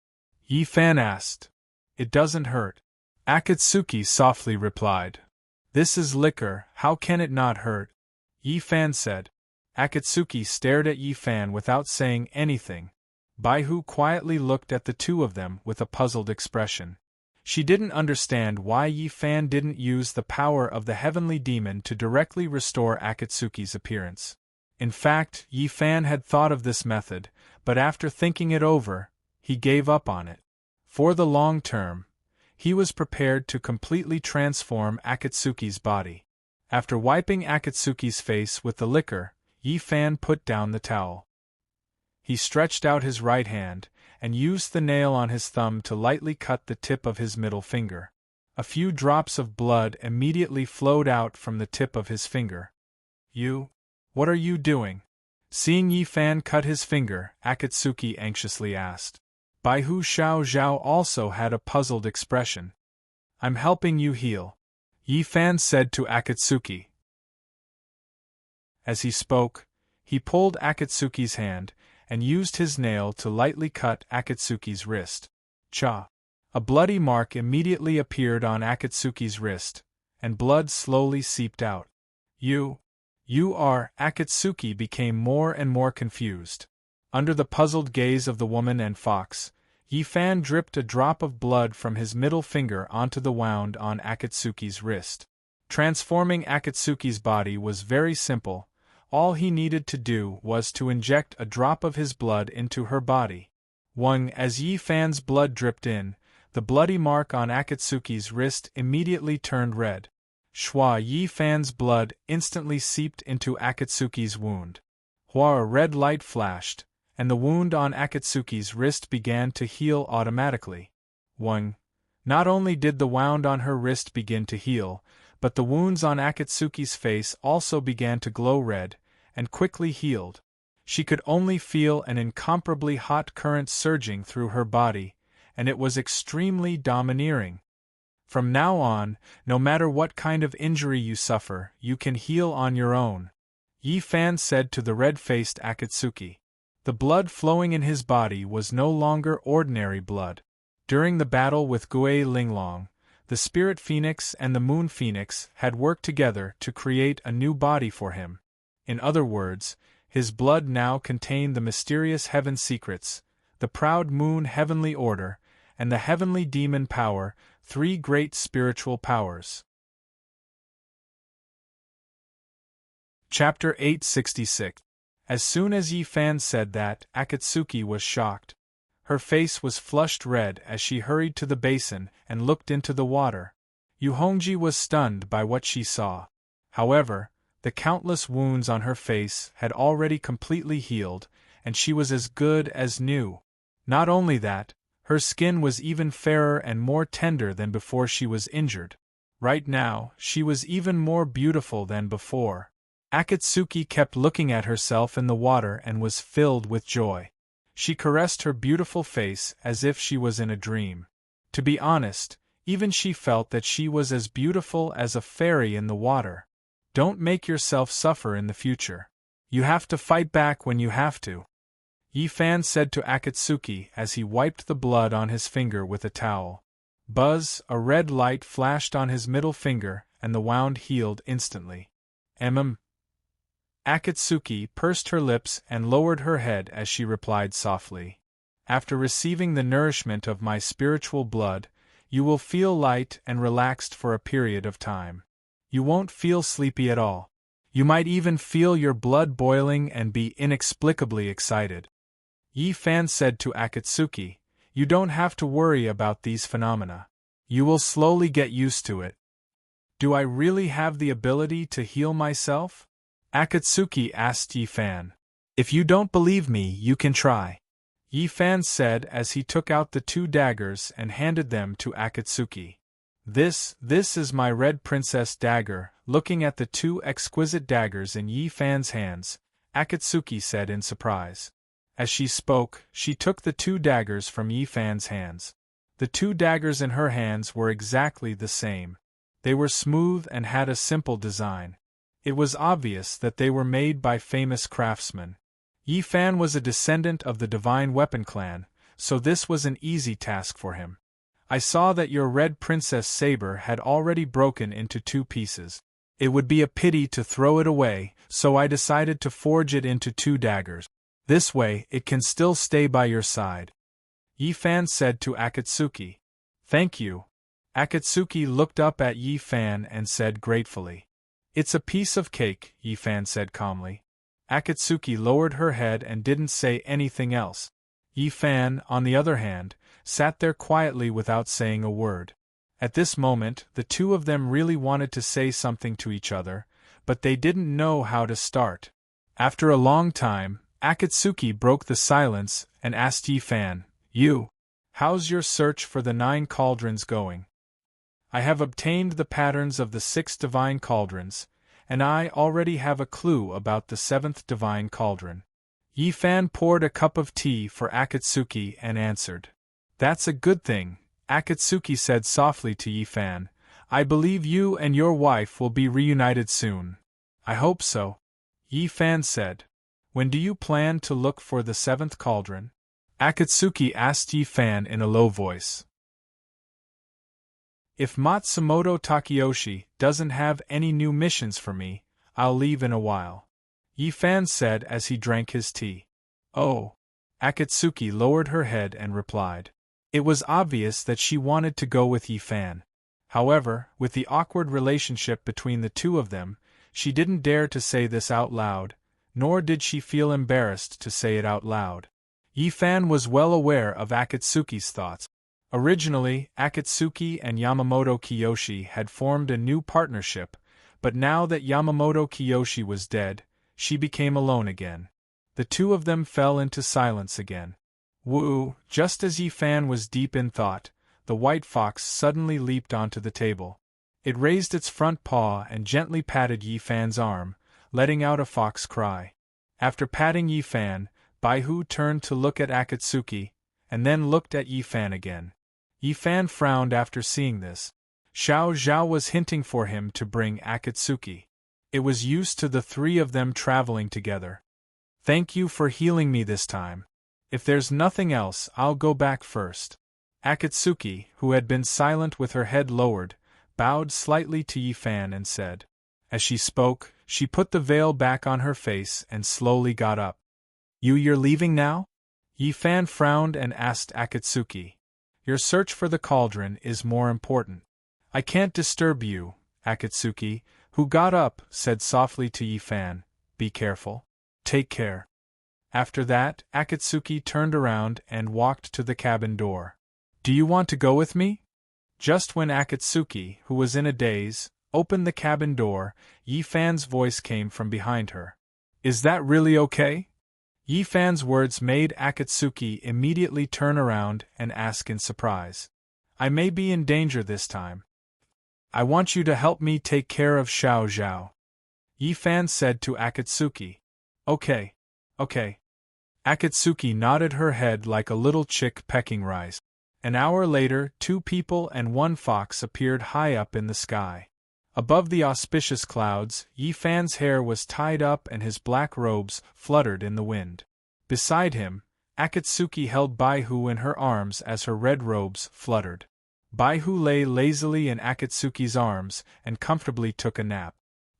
Yi-fan asked. "It doesn't hurt," Akatsuki softly replied. "This is liquor, how can it not hurt?" Yi-fan said. Akatsuki stared at Yi-fan without saying anything. Baihu quietly looked at the 2 of them with a puzzled expression. She didn't understand why Yi-fan didn't use the power of the heavenly demon to directly restore Akatsuki's appearance. In fact, Yi-fan had thought of this method, but after thinking it over, he gave up on it. For the long term, he was prepared to completely transform Akatsuki's body. After wiping Akatsuki's face with the liquor, Yi-fan put down the towel. He stretched out his right hand, and used the nail on his thumb to lightly cut the tip of his middle finger. A few drops of blood immediately flowed out from the tip of his finger. What are you doing?" Seeing Yi-fan cut his finger, Akatsuki anxiously asked. Baihu Xiao Zhao also had a puzzled expression. "I'm helping you heal," Yi-fan said to Akatsuki. As he spoke, he pulled Akatsuki's hand, and used his nail to lightly cut Akatsuki's wrist. Cha! A bloody mark immediately appeared on Akatsuki's wrist, and blood slowly seeped out. You are. Akatsuki became more and more confused. Under the puzzled gaze of the woman and fox, Yi-fan dripped a drop of blood from his middle finger onto the wound on Akatsuki's wrist. Transforming Akatsuki's body was very simple. All he needed to do was to inject a drop of his blood into her body. As Yi-fan's blood dripped in, the bloody mark on Akatsuki's wrist immediately turned red. Yi-fan's blood instantly seeped into Akatsuki's wound. A red light flashed, and the wound on Akatsuki's wrist began to heal automatically. Not only did the wound on her wrist begin to heal, but the wounds on Akatsuki's face also began to glow red, and quickly healed. She could only feel an incomparably hot current surging through her body, and it was extremely domineering. From now on, no matter what kind of injury you suffer, you can heal on your own, Yi-fan said to the red-faced Akatsuki. The blood flowing in his body was no longer ordinary blood. During the battle with Gui Linglong, the Spirit Phoenix and the Moon Phoenix had worked together to create a new body for him. In other words, his blood now contained the mysterious heaven secrets, the proud moon heavenly order, and the heavenly demon power, 3 great spiritual powers. Chapter 866. As soon as Yi-fan said that, Akatsuki was shocked. Her face was flushed red as she hurried to the basin and looked into the water. Yuhongji was stunned by what she saw. However, the countless wounds on her face had already completely healed, and she was as good as new. Not only that, her skin was even fairer and more tender than before she was injured. Right now, she was even more beautiful than before. Akatsuki kept looking at herself in the water and was filled with joy. She caressed her beautiful face as if she was in a dream. To be honest, even she felt that she was as beautiful as a fairy in the water. Don't make yourself suffer in the future. You have to fight back when you have to. Yi Fan said to Akatsuki as he wiped the blood on his finger with a towel. Buzz, a red light flashed on his middle finger, and the wound healed instantly. Akatsuki pursed her lips and lowered her head as she replied softly. After receiving the nourishment of my spiritual blood, you will feel light and relaxed for a period of time. You won't feel sleepy at all. You might even feel your blood boiling and be inexplicably excited. Yi Fan said to Akatsuki, you don't have to worry about these phenomena. You will slowly get used to it. Do I really have the ability to heal myself? Akatsuki asked Yi Fan. If you don't believe me, you can try. Yi Fan said as he took out the 2 daggers and handed them to Akatsuki. This is my Red Princess dagger. Looking at the 2 exquisite daggers in Yi Fan's hands, Akatsuki said in surprise. As she spoke, she took the 2 daggers from Yi Fan's hands. The 2 daggers in her hands were exactly the same. They were smooth and had a simple design. It was obvious that they were made by famous craftsmen. Yi Fan was a descendant of the Divine Weapon clan, so this was an easy task for him. I saw that your Red Princess saber had already broken into 2 pieces. It would be a pity to throw it away, so I decided to forge it into 2 daggers. This way, it can still stay by your side. Yi Fan said to Akatsuki. Thank you. Akatsuki looked up at Yi Fan and said gratefully. It's a piece of cake, Yi Fan said calmly. Akatsuki lowered her head and didn't say anything else. Yi Fan, on the other hand, sat there quietly without saying a word. At this moment, the 2 of them really wanted to say something to each other, but they didn't know how to start. After a long time, Akatsuki broke the silence and asked Yi Fan, how's your search for the 9 cauldrons going? I have obtained the patterns of the 6 divine cauldrons, and I already have a clue about the 7th divine cauldron. Yi Fan poured a cup of tea for Akatsuki and answered. That's a good thing, Akatsuki said softly to Yi Fan. I believe you and your wife will be reunited soon. I hope so. Yi Fan said. When do you plan to look for the 7th cauldron? Akatsuki asked Yi Fan in a low voice. If Matsumoto Takeyoshi doesn't have any new missions for me, I'll leave in a while. Yi Fan said as he drank his tea. Oh. Akatsuki lowered her head and replied. It was obvious that she wanted to go with Yi Fan. However, with the awkward relationship between the 2 of them, she didn't dare to say this out loud, nor did she feel embarrassed to say it out loud. Yi Fan was well aware of Akatsuki's thoughts. Originally, Akatsuki and Yamamoto Kiyoshi had formed a new partnership, but now that Yamamoto Kiyoshi was dead, she became alone again. The 2 of them fell into silence again. Woo! Just as Yi Fan was deep in thought, the white fox suddenly leaped onto the table. It raised its front paw and gently patted Yi Fan's arm, letting out a fox cry. After patting Yi Fan, Baihu turned to look at Akatsuki, and then looked at Yi Fan again. Yi Fan frowned after seeing this. Xiao Zhao was hinting for him to bring Akatsuki. It was used to the 3 of them traveling together. Thank you for healing me this time. If there's nothing else, I'll go back first. Akatsuki, who had been silent with her head lowered, bowed slightly to Yi Fan and said. As she spoke, she put the veil back on her face and slowly got up. You're leaving now? Yi Fan frowned and asked Akatsuki. Your search for the cauldron is more important. I can't disturb you, Akatsuki, who got up, said softly to Yi Fan. Be careful. Take care. After that, Akatsuki turned around and walked to the cabin door. Do you want to go with me? Just when Akatsuki, who was in a daze, opened the cabin door, Yi Fan's voice came from behind her. Is that really okay? Yi Fan's words made Akatsuki immediately turn around and ask in surprise. I may be in danger this time. I want you to help me take care of Xiao Zhao. Yi Fan said to Akatsuki. Okay. Akatsuki nodded her head like a little chick pecking rice. An hour later, 2 people and 1 fox appeared high up in the sky. Above the auspicious clouds, Yi Fan's hair was tied up and his black robes fluttered in the wind. Beside him, Akatsuki held Baihu in her arms as her red robes fluttered. Baihu lay lazily in Akatsuki's arms and comfortably took a nap.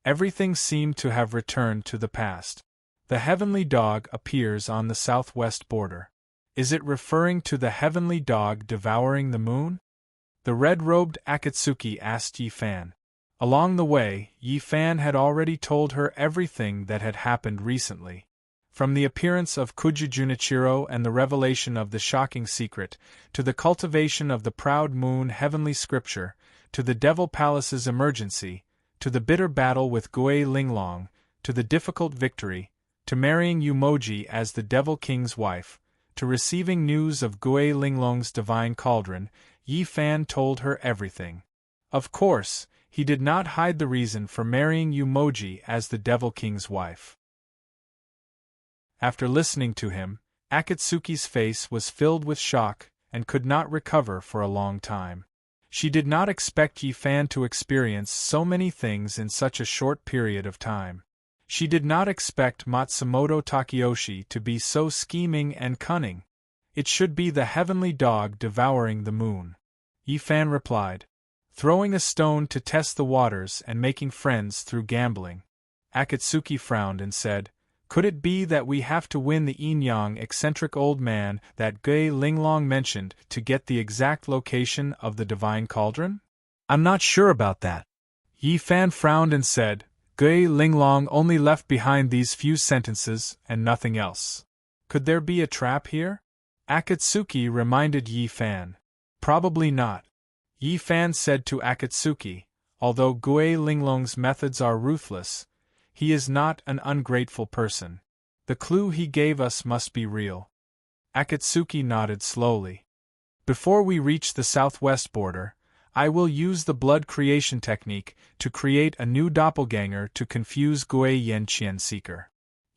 Everything seemed to have returned to the past. The heavenly dog appears on the southwest border. Is it referring to the heavenly dog devouring the moon? The red-robed Akatsuki asked Yi Fan. Along the way, Yi Fan had already told her everything that had happened recently. From the appearance of Kuji Junichiro and the revelation of the shocking secret, to the cultivation of the proud moon heavenly scripture, to the Devil Palace's emergency, to the bitter battle with Gui Linglong, to the difficult victory, to marrying Yumoji as the Devil King's wife, to receiving news of Gui Linglong's divine cauldron, Yi Fan told her everything. Of course, he did not hide the reason for marrying Yumoji as the Devil King's wife. After listening to him, Akatsuki's face was filled with shock and could not recover for a long time. She did not expect Yi Fan to experience so many things in such a short period of time. She did not expect Matsumoto Takeyoshi to be so scheming and cunning. It should be the heavenly dog devouring the moon. Yi Fan replied. Throwing a stone to test the waters and making friends through gambling. Akatsuki frowned and said, Could it be that we have to win the yin-yang eccentric old man that Gui Linglong mentioned to get the exact location of the divine cauldron? I'm not sure about that. Yi Fan frowned and said, Gui Linglong only left behind these few sentences and nothing else. Could there be a trap here? Akatsuki reminded Yi Fan. Probably not. Yi Fan said to Akatsuki, although Gui Linglong's methods are ruthless, he is not an ungrateful person. The clue he gave us must be real. Akatsuki nodded slowly. Before we reach the southwest border, I will use the blood creation technique to create a new doppelganger to confuse Gui Yanqian Seeker.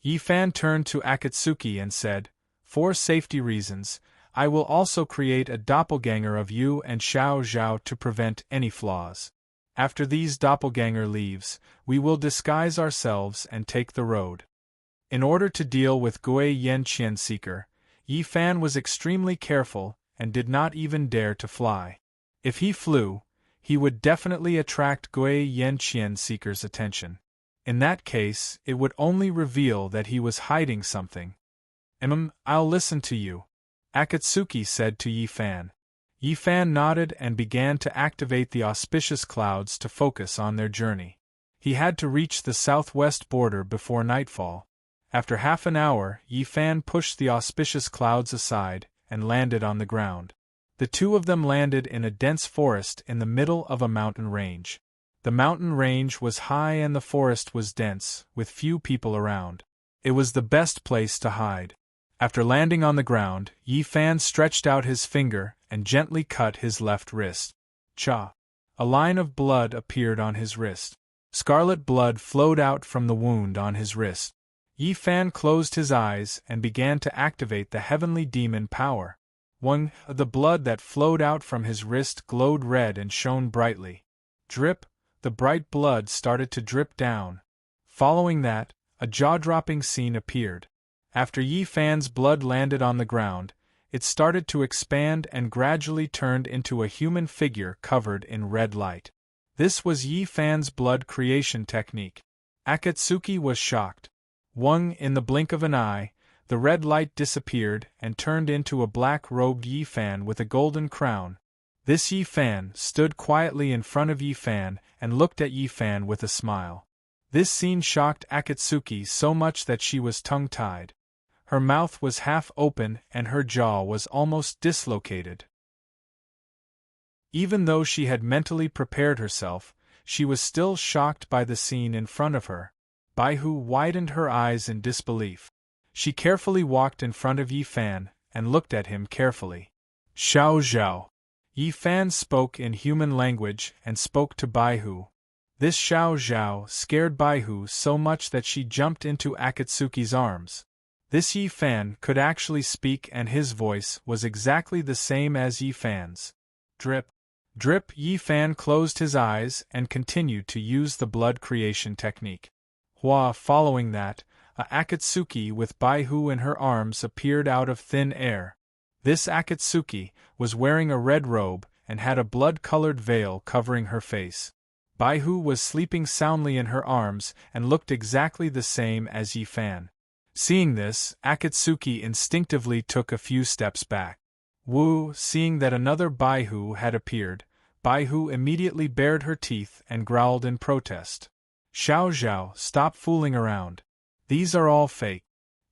Yi Fan turned to Akatsuki and said, For safety reasons, I will also create a doppelganger of you and Xiao Zhao to prevent any flaws. After these doppelganger leaves, we will disguise ourselves and take the road. In order to deal with Gui Yanqian Seeker, Yi Fan was extremely careful and did not even dare to fly. If he flew, he would definitely attract Gui Yanqian Seeker's attention. In that case, it would only reveal that he was hiding something. I'll listen to you, Akatsuki said to Yi Fan. Yi Fan nodded and began to activate the auspicious clouds to focus on their journey. He had to reach the southwest border before nightfall. After half an hour, Yi Fan pushed the auspicious clouds aside and landed on the ground. The two of them landed in a dense forest in the middle of a mountain range. The mountain range was high and the forest was dense, with few people around. It was the best place to hide. After landing on the ground, Yi Fan stretched out his finger and gently cut his left wrist. Cha! A line of blood appeared on his wrist. Scarlet blood flowed out from the wound on his wrist. Yi Fan closed his eyes and began to activate the heavenly demon power. The blood that flowed out from his wrist glowed red and shone brightly. Drip, the bright blood started to drip down. Following that, a jaw-dropping scene appeared. After Yi Fan's blood landed on the ground, it started to expand and gradually turned into a human figure covered in red light. This was Yi Fan's blood creation technique. Akatsuki was shocked. In the blink of an eye, the red light disappeared and turned into a black-robed Yi Fan with a golden crown. This Yi Fan stood quietly in front of Yi Fan and looked at Yi Fan with a smile. This scene shocked Akatsuki so much that she was tongue-tied. Her mouth was half open and her jaw was almost dislocated. Even though she had mentally prepared herself, she was still shocked by the scene in front of her. Baihu widened her eyes in disbelief. She carefully walked in front of Yi Fan, and looked at him carefully. Xiao Zhao. Yi Fan spoke in human language and spoke to Baihu. This Xiao Zhao scared Baihu so much that she jumped into Akatsuki's arms. This Yi Fan could actually speak, and his voice was exactly the same as Yi Fan's. Drip. Drip. Yi Fan closed his eyes and continued to use the blood creation technique. Following that, a Akatsuki with Baihu in her arms appeared out of thin air. This Akatsuki was wearing a red robe and had a blood-colored veil covering her face. Baihu was sleeping soundly in her arms and looked exactly the same as Yi Fan. Seeing this, Akatsuki instinctively took a few steps back. Seeing that another Baihu had appeared, Baihu immediately bared her teeth and growled in protest. Xiao Zhao, stop fooling around. These are all fake.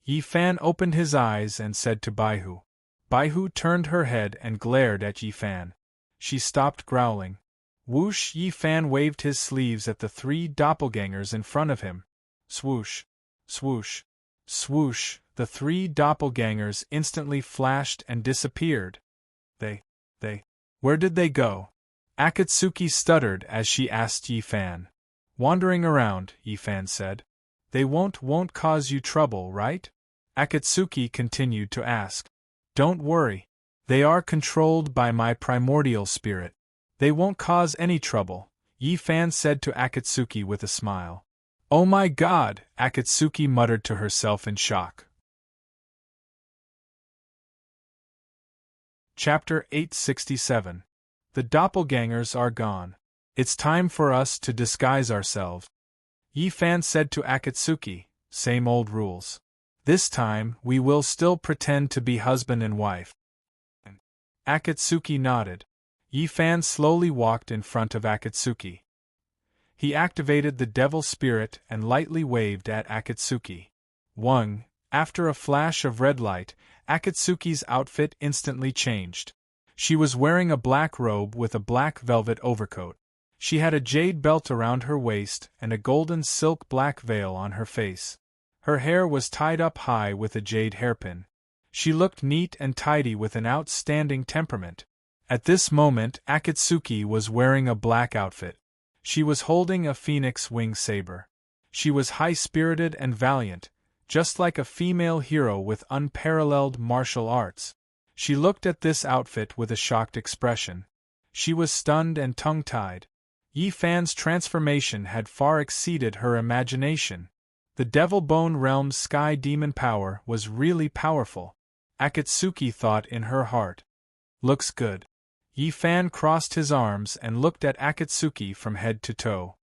Yi Fan opened his eyes and said to Baihu. Baihu turned her head and glared at Yi Fan. She stopped growling. Whoosh! Yi Fan waved his sleeves at the three doppelgangers in front of him. Swoosh! Swoosh! Swoosh! The three doppelgangers instantly flashed and disappeared. Where did they go? Akatsuki stuttered as she asked Yi Fan. Wandering around, Yi Fan said. They won't cause you trouble, right? Akatsuki continued to ask. Don't worry. They are controlled by my primordial spirit. They won't cause any trouble, Yi Fan said to Akatsuki with a smile. Oh my God, Akatsuki muttered to herself in shock. Chapter 867. The doppelgangers are gone. It's time for us to disguise ourselves. Yi Fan said to Akatsuki, same old rules. This time, we will still pretend to be husband and wife. Akatsuki nodded. Yi Fan slowly walked in front of Akatsuki. He activated the devil spirit and lightly waved at Akatsuki. After a flash of red light, Akatsuki's outfit instantly changed. She was wearing a black robe with a black velvet overcoat. She had a jade belt around her waist and a golden silk black veil on her face. Her hair was tied up high with a jade hairpin. She looked neat and tidy with an outstanding temperament. At this moment, Akatsuki was wearing a black outfit. She was holding a phoenix wing saber. She was high-spirited and valiant, just like a female hero with unparalleled martial arts. She looked at this outfit with a shocked expression. She was stunned and tongue-tied. Yi Fan's transformation had far exceeded her imagination. The Devil Bone Realm's Sky Demon power was really powerful. Akatsuki thought in her heart. Looks good. Yi Fan crossed his arms and looked at Akatsuki from head to toe.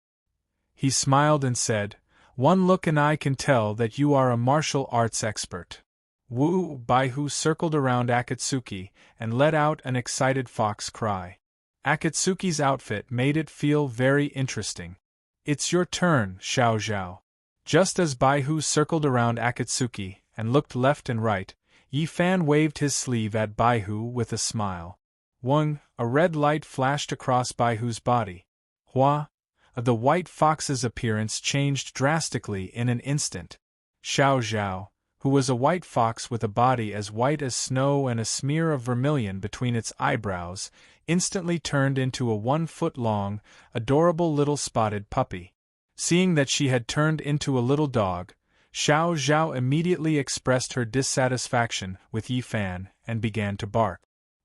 He smiled and said, One look and I can tell that you are a martial arts expert. Baihu circled around Akatsuki and let out an excited fox cry. Akatsuki's outfit made it feel very interesting. It's your turn, Xiao Zhao. Just as Baihu circled around Akatsuki and looked left and right, Yi Fan waved his sleeve at Baihu with a smile. A red light flashed across Baihu's body. The white fox's appearance changed drastically in an instant. Xiao Zhao, who was a white fox with a body as white as snow and a smear of vermilion between its eyebrows, instantly turned into a 1-foot-long, adorable little spotted puppy. Seeing that she had turned into a little dog, Xiao Zhao immediately expressed her dissatisfaction with Yi Fan and began to bark.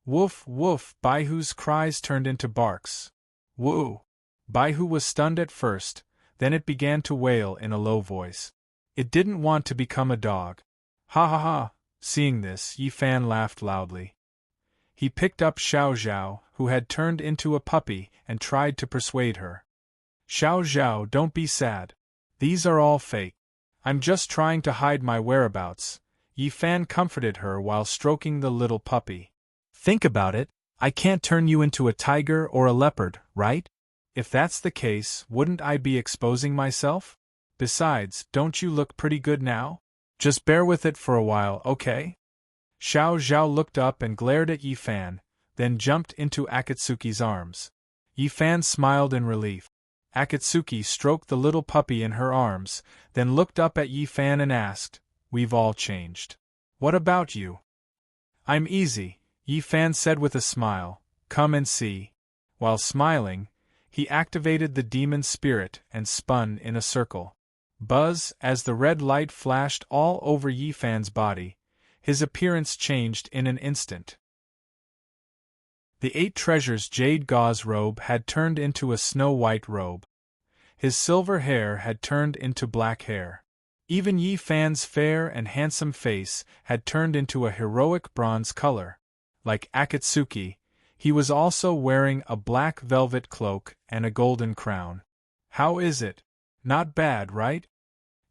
Woof, woof! Baihu's cries turned into barks. Woo! Baihu was stunned at first, then it began to wail in a low voice. It didn't want to become a dog. Ha ha ha! Seeing this, Yi Fan laughed loudly. He picked up Xiao Zhao, who had turned into a puppy, and tried to persuade her. Xiao Zhao, don't be sad. These are all fake. I'm just trying to hide my whereabouts. Yi Fan comforted her while stroking the little puppy. Think about it, I can't turn you into a tiger or a leopard, right? If that's the case, wouldn't I be exposing myself? Besides, don't you look pretty good now? Just bear with it for a while, okay? Xiao Zhao looked up and glared at Yi Fan, then jumped into Akatsuki's arms. Yi Fan smiled in relief. Akatsuki stroked the little puppy in her arms, then looked up at Yi Fan and asked, "We've all changed. What about you?" "I'm easy," Yi Fan said with a smile. "Come and see." While smiling, he activated the demon spirit and spun in a circle. Buzz, as the red light flashed all over Yi Fan's body, his appearance changed in an instant. The 8 treasures' jade gauze robe had turned into a snow-white robe. His silver hair had turned into black hair. Even Yi Fan's fair and handsome face had turned into a heroic bronze color. Like Akatsuki, he was also wearing a black velvet cloak and a golden crown. "How is it? Not bad, right?"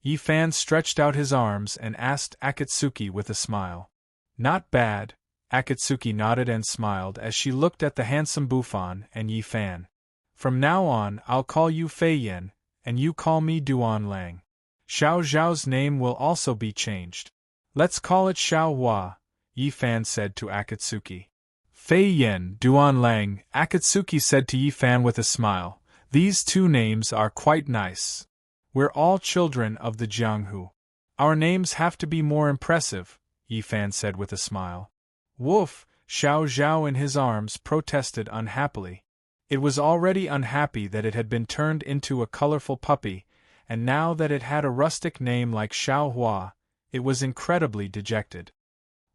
Yi Fan stretched out his arms and asked Akatsuki with a smile. "Not bad," Akatsuki nodded and smiled as she looked at the handsome Bufon and Yi Fan. "From now on I'll call you Fei Yen, and you call me Duan Lang. Xiao Zhao's name will also be changed. Let's call it Xiao Hua," Yi Fan said to Akatsuki. "Fei Yen, Duan Lang," Akatsuki said to Yi Fan with a smile. "These 2 names are quite nice. We're all children of the Jianghu. Our names have to be more impressive," Yi Fan said with a smile. "Woof," Xiao Zhao in his arms protested unhappily. It was already unhappy that it had been turned into a colorful puppy, and now that it had a rustic name like Xiao Hua, it was incredibly dejected.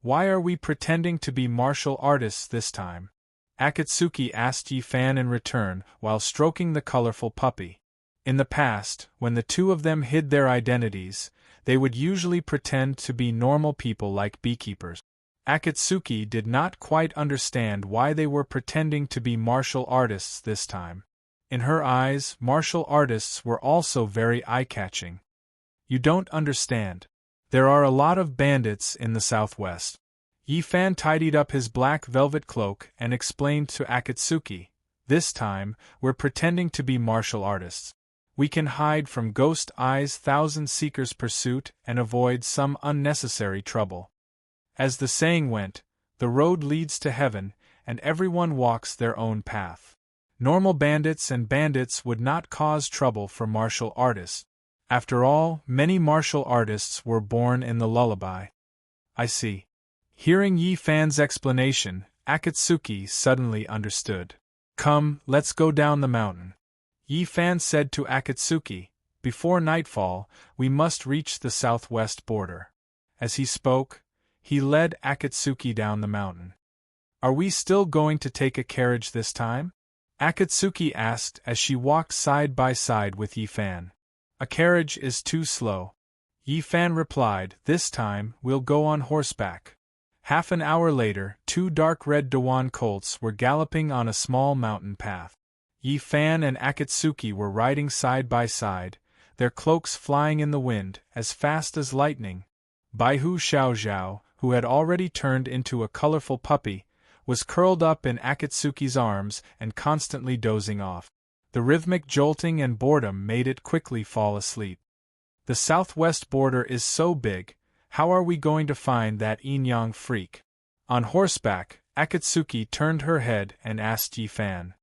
"Why are we pretending to be martial artists this time?" Akatsuki asked Yi Fan in return while stroking the colorful puppy. In the past, when the 2 of them hid their identities, they would usually pretend to be normal people like beekeepers. Akatsuki did not quite understand why they were pretending to be martial artists this time. In her eyes, martial artists were also very eye-catching. "You don't understand. There are a lot of bandits in the southwest." Yi Fan tidied up his black velvet cloak and explained to Akatsuki, "This time, we're pretending to be martial artists. We can hide from Ghost Eye's 1,000 Seekers' pursuit and avoid some unnecessary trouble. As the saying went, the road leads to heaven, and everyone walks their own path. Normal bandits and bandits would not cause trouble for martial artists. After all, many martial artists were born in the lullaby." "I see." Hearing Yi Fan's explanation, Akatsuki suddenly understood. "Come, let's go down the mountain," Yi Fan said to Akatsuki. "Before nightfall, we must reach the southwest border." As he spoke, he led Akatsuki down the mountain. "Are we still going to take a carriage this time?" Akatsuki asked as she walked side by side with Yi Fan. "A carriage is too slow," Yi Fan replied. "This time, we'll go on horseback." Half an hour later, 2 dark red Dewan colts were galloping on a small mountain path. Yi Fan and Akatsuki were riding side by side, their cloaks flying in the wind, as fast as lightning. Baihu Xiaozhao, who had already turned into a colorful puppy, was curled up in Akatsuki's arms and constantly dozing off. The rhythmic jolting and boredom made it quickly fall asleep. "The southwest border is so big, how are we going to find that Yin-Yang freak?" On horseback, Akatsuki turned her head and asked Yi Fan.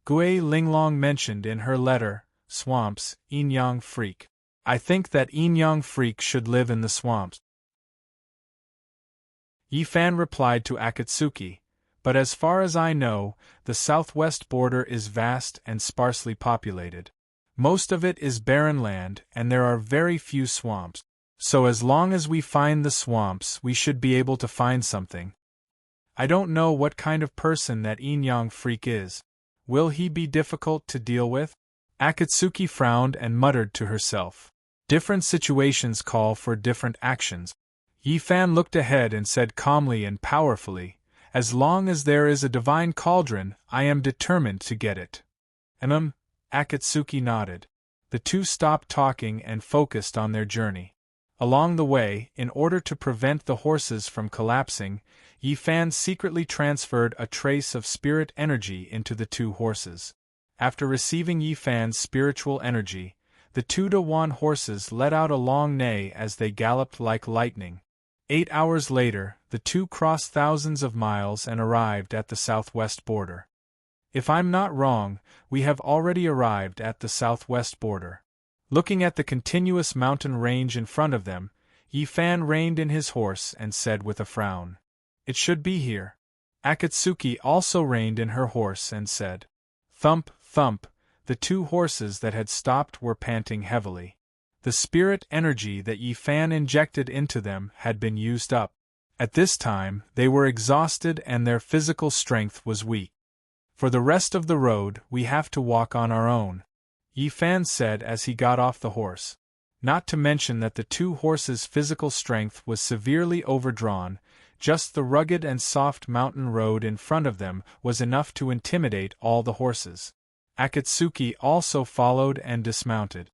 "Gui Linglong mentioned in her letter, swamps, Yin-Yang freak. I think that Yin-Yang freak should live in the swamps." Yi Fan replied to Akatsuki, "But as far as I know, the southwest border is vast and sparsely populated. Most of it is barren land and there are very few swamps. So as long as we find the swamps, we should be able to find something. I don't know what kind of person that Yin-Yang freak is. Will he be difficult to deal with?" Akatsuki frowned and muttered to herself. Different situations call for different actions. Yi Fan looked ahead and said calmly and powerfully, "As long as there is a divine cauldron, I am determined to get it." Akatsuki nodded. The 2 stopped talking and focused on their journey. Along the way, in order to prevent the horses from collapsing, Yi Fan secretly transferred a trace of spirit energy into the 2 horses. After receiving Yi Fan's spiritual energy, the 2 Dewan horses let out a long neigh as they galloped like lightning. 8 hours later, the two crossed thousands of miles and arrived at the southwest border. If I'm not wrong, we have already arrived at the southwest border. Looking at the continuous mountain range in front of them, Yi Fan reined in his horse and said with a frown, "It should be here." Akatsuki also reined in her horse and said, "Thump, thump." The two horses that had stopped were panting heavily. The spirit energy that Yi Fan injected into them had been used up. At this time, they were exhausted and their physical strength was weak. "For the rest of the road, we have to walk on our own," Yi Fan said as he got off the horse. Not to mention that the two horses' physical strength was severely overdrawn, just the rugged and soft mountain road in front of them was enough to intimidate all the horses. Akatsuki also followed and dismounted.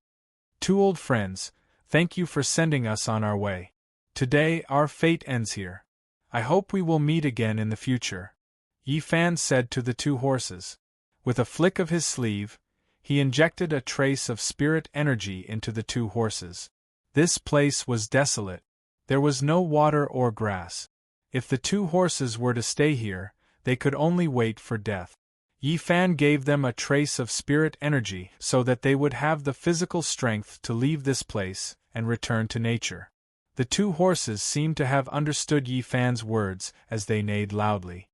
"Two old friends, thank you for sending us on our way. Today our fate ends here. I hope we will meet again in the future," Yi Fan said to the two horses. With a flick of his sleeve, he injected a trace of spirit energy into the two horses. This place was desolate. There was no water or grass. If the two horses were to stay here, they could only wait for death. Yi Fan gave them a trace of spirit energy so that they would have the physical strength to leave this place and return to nature. The two horses seemed to have understood Yi Fan's words as they neighed loudly.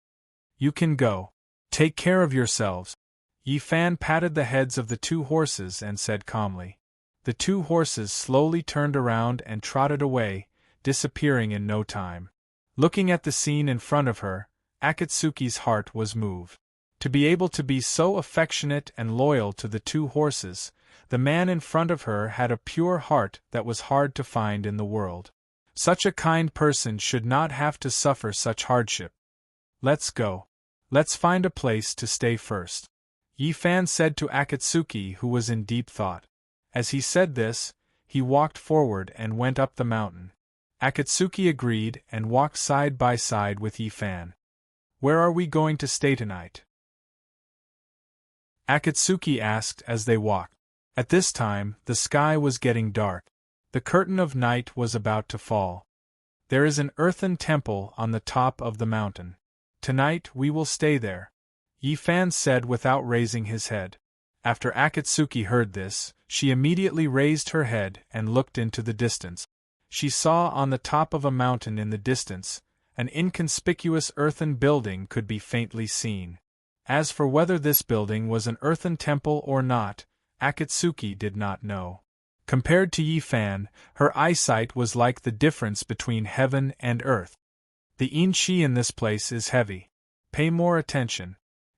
"You can go. Take care of yourselves." Yi Fan patted the heads of the two horses and said calmly. The two horses slowly turned around and trotted away, disappearing in no time. Looking at the scene in front of her, Akatsuki's heart was moved. To be able to be so affectionate and loyal to the two horses, the man in front of her had a pure heart that was hard to find in the world. Such a kind person should not have to suffer such hardship. "Let's go. Let's find a place to stay first," Yi Fan said to Akatsuki, who was in deep thought. As he said this, he walked forward and went up the mountain. Akatsuki agreed and walked side by side with Yi Fan. "Where are we going to stay tonight?" Akatsuki asked as they walked. At this time, the sky was getting dark. The curtain of night was about to fall. "There is an earthen temple on the top of the mountain. Tonight we will stay there," Yi Fan said without raising his head. After Akatsuki heard this, she immediately raised her head and looked into the distance. She saw on the top of a mountain in the distance, an inconspicuous earthen building could be faintly seen. As for whether this building was an earthen temple or not, Akatsuki did not know. Compared to Yi Fan, her eyesight was like the difference between heaven and earth. "The inchi in this place is heavy. Pay more attention."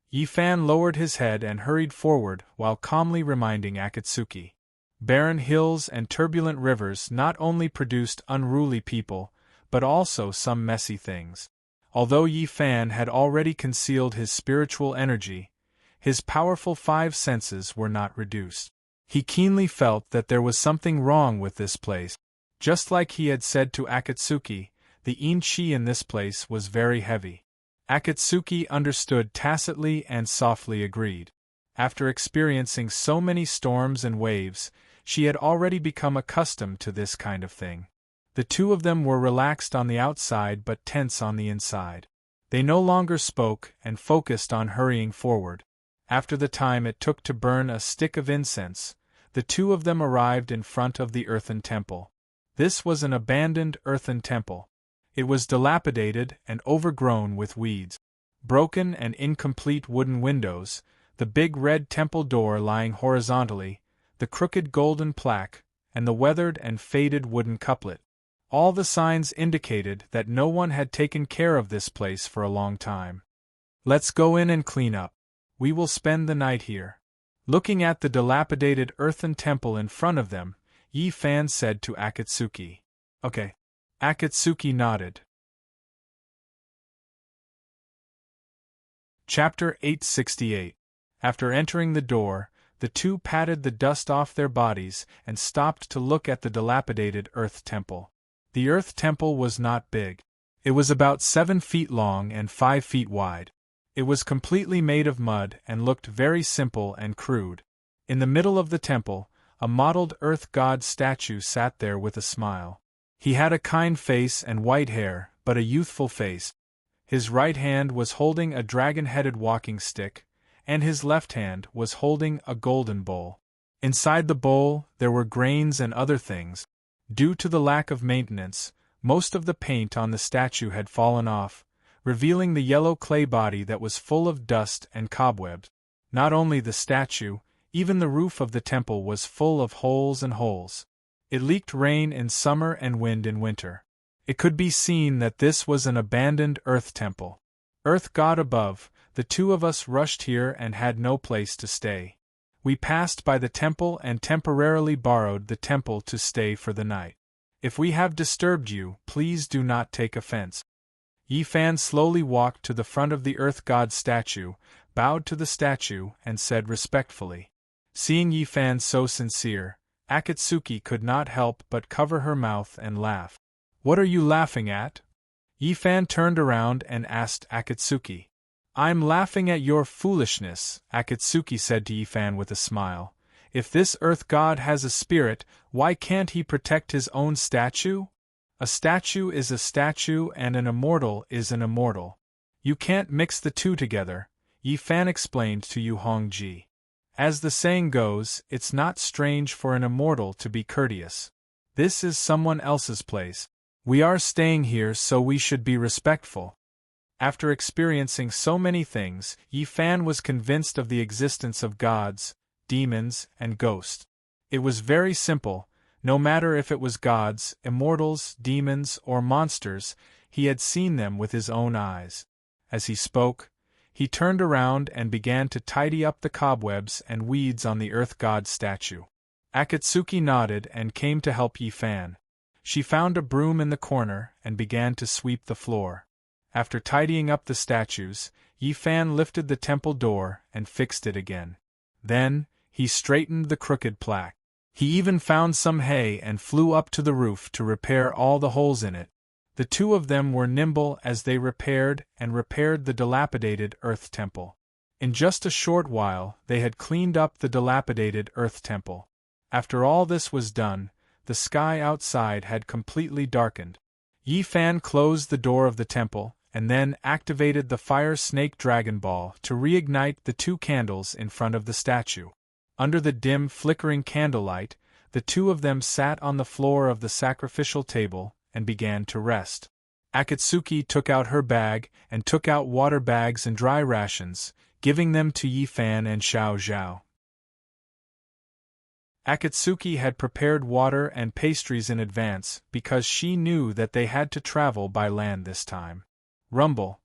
Yi Fan lowered his head and hurried forward while calmly reminding Akatsuki. Barren hills and turbulent rivers not only produced unruly people, but also some messy things. Although Yi Fan had already concealed his spiritual energy, his powerful five senses were not reduced. He keenly felt that there was something wrong with this place. Just like he had said to Akatsuki, the inchi in this place was very heavy. Akatsuki understood tacitly and softly agreed. After experiencing so many storms and waves, she had already become accustomed to this kind of thing. The two of them were relaxed on the outside but tense on the inside. They no longer spoke and focused on hurrying forward. After the time it took to burn a stick of incense, the two of them arrived in front of the earthen temple. This was an abandoned earthen temple. It was dilapidated and overgrown with weeds. Broken and incomplete wooden windows, the big red temple door lying horizontally, the crooked golden plaque, and the weathered and faded wooden couplet. All the signs indicated that no one had taken care of this place for a long time. "Let's go in and clean up. We will spend the night here." Looking at the dilapidated earthen temple in front of them, Yi Fan said to Akatsuki. "Okay." Akatsuki nodded. Chapter 868. After entering the door, the two patted the dust off their bodies and stopped to look at the dilapidated earth temple. The earth temple was not big. It was about 7 feet long and 5 feet wide. It was completely made of mud and looked very simple and crude. In the middle of the temple, a modeled earth god statue sat there with a smile. He had a kind face and white hair, but a youthful face. His right hand was holding a dragon-headed walking stick, and his left hand was holding a golden bowl. Inside the bowl, there were grains and other things. Due to the lack of maintenance, most of the paint on the statue had fallen off, revealing the yellow clay body that was full of dust and cobwebs. Not only the statue, even the roof of the temple was full of holes and holes. It leaked rain in summer and wind in winter. It could be seen that this was an abandoned earth temple. Earth God above, the two of us rushed here and had no place to stay. We passed by the temple and temporarily borrowed the temple to stay for the night. If we have disturbed you, please do not take offense. Yi Fan slowly walked to the front of the earth god statue, bowed to the statue, and said respectfully. Seeing Yi Fan so sincere, Akatsuki could not help but cover her mouth and laugh. What are you laughing at? Yi Fan turned around and asked Akatsuki. I'm laughing at your foolishness, Akatsuki said to Yi Fan with a smile. If this earth god has a spirit, why can't he protect his own statue? A statue is a statue and an immortal is an immortal. You can't mix the two together, Yi Fan explained to Yu Hongji. As the saying goes, it's not strange for an immortal to be courteous. This is someone else's place. We are staying here, so we should be respectful. After experiencing so many things, Yi Fan was convinced of the existence of gods, demons, and ghosts. It was very simple. No matter if it was gods, immortals, demons, or monsters, he had seen them with his own eyes. As he spoke, he turned around and began to tidy up the cobwebs and weeds on the earth god statue. Akatsuki nodded and came to help Yi Fan. She found a broom in the corner and began to sweep the floor. After tidying up the statues, Yi Fan lifted the temple door and fixed it again. Then, he straightened the crooked plaque. He even found some hay and flew up to the roof to repair all the holes in it. The two of them were nimble as they repaired the dilapidated earth temple. In just a short while, they had cleaned up the dilapidated earth temple. After all this was done, the sky outside had completely darkened. Yi Fan closed the door of the temple, and then activated the fire snake dragon ball to reignite the two candles in front of the statue. Under the dim, flickering candlelight, the two of them sat on the floor of the sacrificial table and began to rest. Akatsuki took out her bag and took out water bags and dry rations, giving them to Yi Fan and Xiao Zhao. Akatsuki had prepared water and pastries in advance because she knew that they had to travel by land this time. Rumble.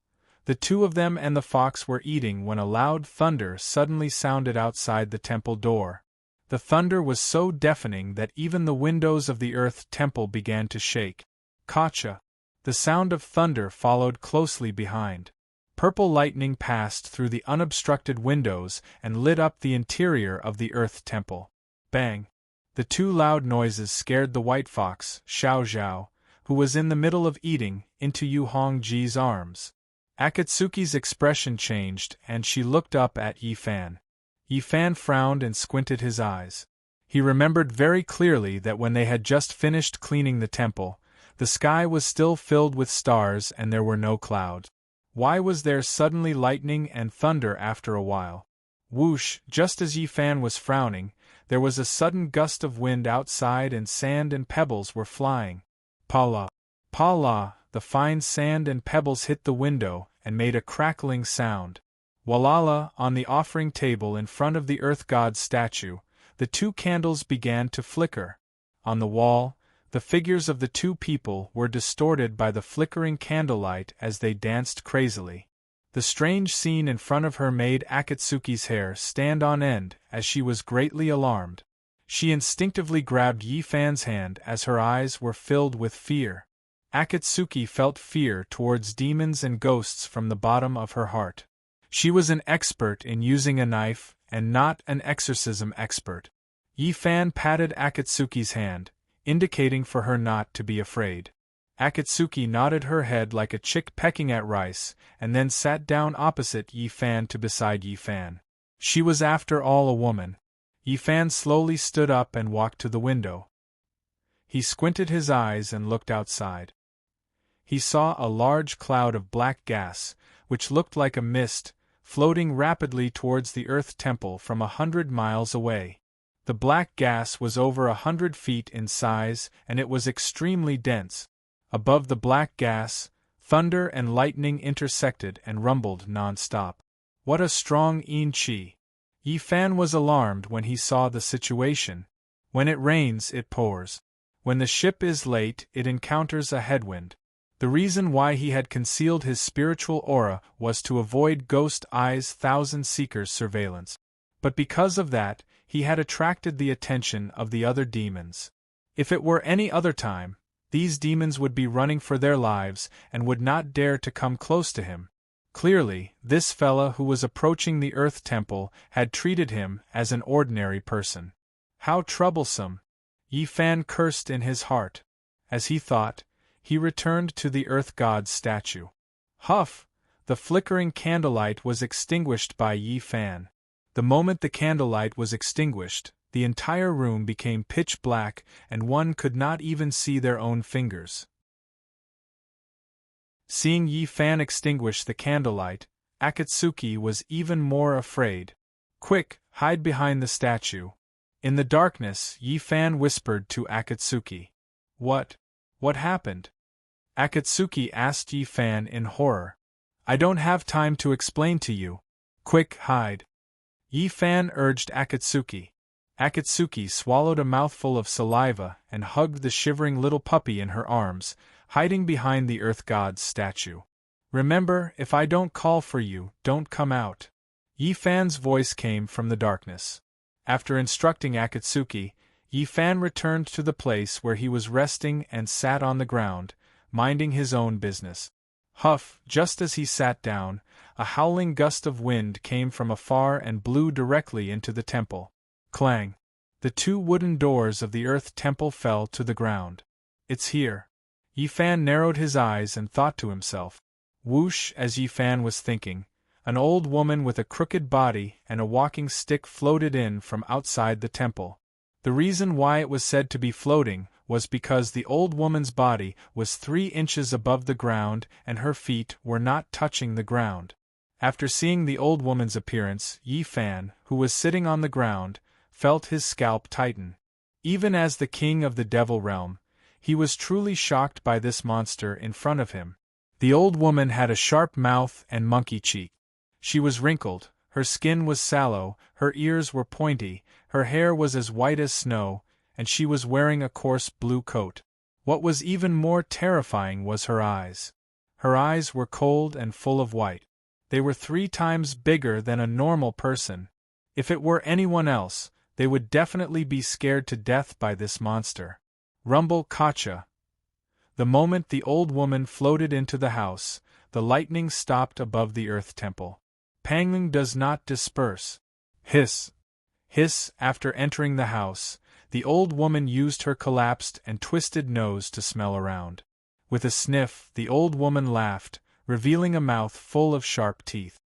The two of them and the fox were eating when a loud thunder suddenly sounded outside the temple door. The thunder was so deafening that even the windows of the earth temple began to shake. Kacha. The sound of thunder followed closely behind. Purple lightning passed through the unobstructed windows and lit up the interior of the earth temple. Bang. The two loud noises scared the white fox, Xiao Zhao, who was in the middle of eating, into Yu Hongji's arms. Akatsuki's expression changed and she looked up at Yi Fan. Yi Fan frowned and squinted his eyes. He remembered very clearly that when they had just finished cleaning the temple, the sky was still filled with stars and there were no clouds. Why was there suddenly lightning and thunder after a while? Whoosh! Just as Yi Fan was frowning, there was a sudden gust of wind outside and sand and pebbles were flying. Pala! Pala! The fine sand and pebbles hit the window and made a crackling sound. Walala! On the offering table in front of the earth god's statue, the two candles began to flicker. On the wall, the figures of the two people were distorted by the flickering candlelight as they danced crazily. The strange scene in front of her made Akatsuki's hair stand on end as she was greatly alarmed. She instinctively grabbed Yi Fan's hand as her eyes were filled with fear. Akatsuki felt fear towards demons and ghosts from the bottom of her heart. She was an expert in using a knife and not an exorcism expert. Yi Fan patted Akatsuki's hand, indicating for her not to be afraid. Akatsuki nodded her head like a chick pecking at rice, and then sat down opposite Yi Fan to beside Yi Fan. She was after all a woman. Yi Fan slowly stood up and walked to the window. He squinted his eyes and looked outside. He saw a large cloud of black gas, which looked like a mist, floating rapidly towards the Earth Temple from 100 miles away. The black gas was over 100 feet in size, and it was extremely dense. Above the black gas, thunder and lightning intersected and rumbled non-stop. What a strong Qi! Yi Fan was alarmed when he saw the situation. When it rains, it pours. When the ship is late, it encounters a headwind. The reason why he had concealed his spiritual aura was to avoid Ghost Eye's Thousand Seekers' surveillance. But because of that, he had attracted the attention of the other demons. If it were any other time, these demons would be running for their lives and would not dare to come close to him. Clearly, this fella who was approaching the Earth Temple had treated him as an ordinary person. How troublesome! Yi Fan cursed in his heart. As he thought, he returned to the Earth God's statue. Huff! The flickering candlelight was extinguished by Yi Fan. The moment the candlelight was extinguished, the entire room became pitch black and one could not even see their own fingers. Seeing Yi Fan extinguish the candlelight, Akatsuki was even more afraid. Quick, hide behind the statue. In the darkness, Yi Fan whispered to Akatsuki. What happened? Akatsuki asked Yi Fan in horror. I don't have time to explain to you. Quick, hide. Yi Fan urged Akatsuki. Akatsuki swallowed a mouthful of saliva and hugged the shivering little puppy in her arms, hiding behind the Earth God's statue. Remember, if I don't call for you, don't come out. Yi Fan's voice came from the darkness. After instructing Akatsuki, Yi Fan returned to the place where he was resting and sat on the ground, minding his own business. Huff! Just as he sat down, a howling gust of wind came from afar and blew directly into the temple. Clang! The 2 wooden doors of the Earth Temple fell to the ground. It's here. Yi Fan narrowed his eyes and thought to himself. Whoosh! As Yi Fan was thinking, an old woman with a crooked body and a walking stick floated in from outside the temple. The reason why it was said to be floating was because the old woman's body was 3 inches above the ground and her feet were not touching the ground. After seeing the old woman's appearance, Yi Fan, who was sitting on the ground, felt his scalp tighten. Even as the king of the devil realm, he was truly shocked by this monster in front of him. The old woman had a sharp mouth and monkey cheek. She was wrinkled, her skin was sallow, her ears were pointy, her hair was as white as snow, and she was wearing a coarse blue coat. What was even more terrifying was her eyes. Her eyes were cold and full of white. They were 3 times bigger than a normal person. If it were anyone else, they would definitely be scared to death by this monster. Rumble Kacha. The moment the old woman floated into the house, the lightning stopped above the Earth Temple. Pangling does not disperse. Hiss! Hiss! After entering the house, the old woman used her collapsed and twisted nose to smell around. With a sniff, the old woman laughed, revealing a mouth full of sharp teeth.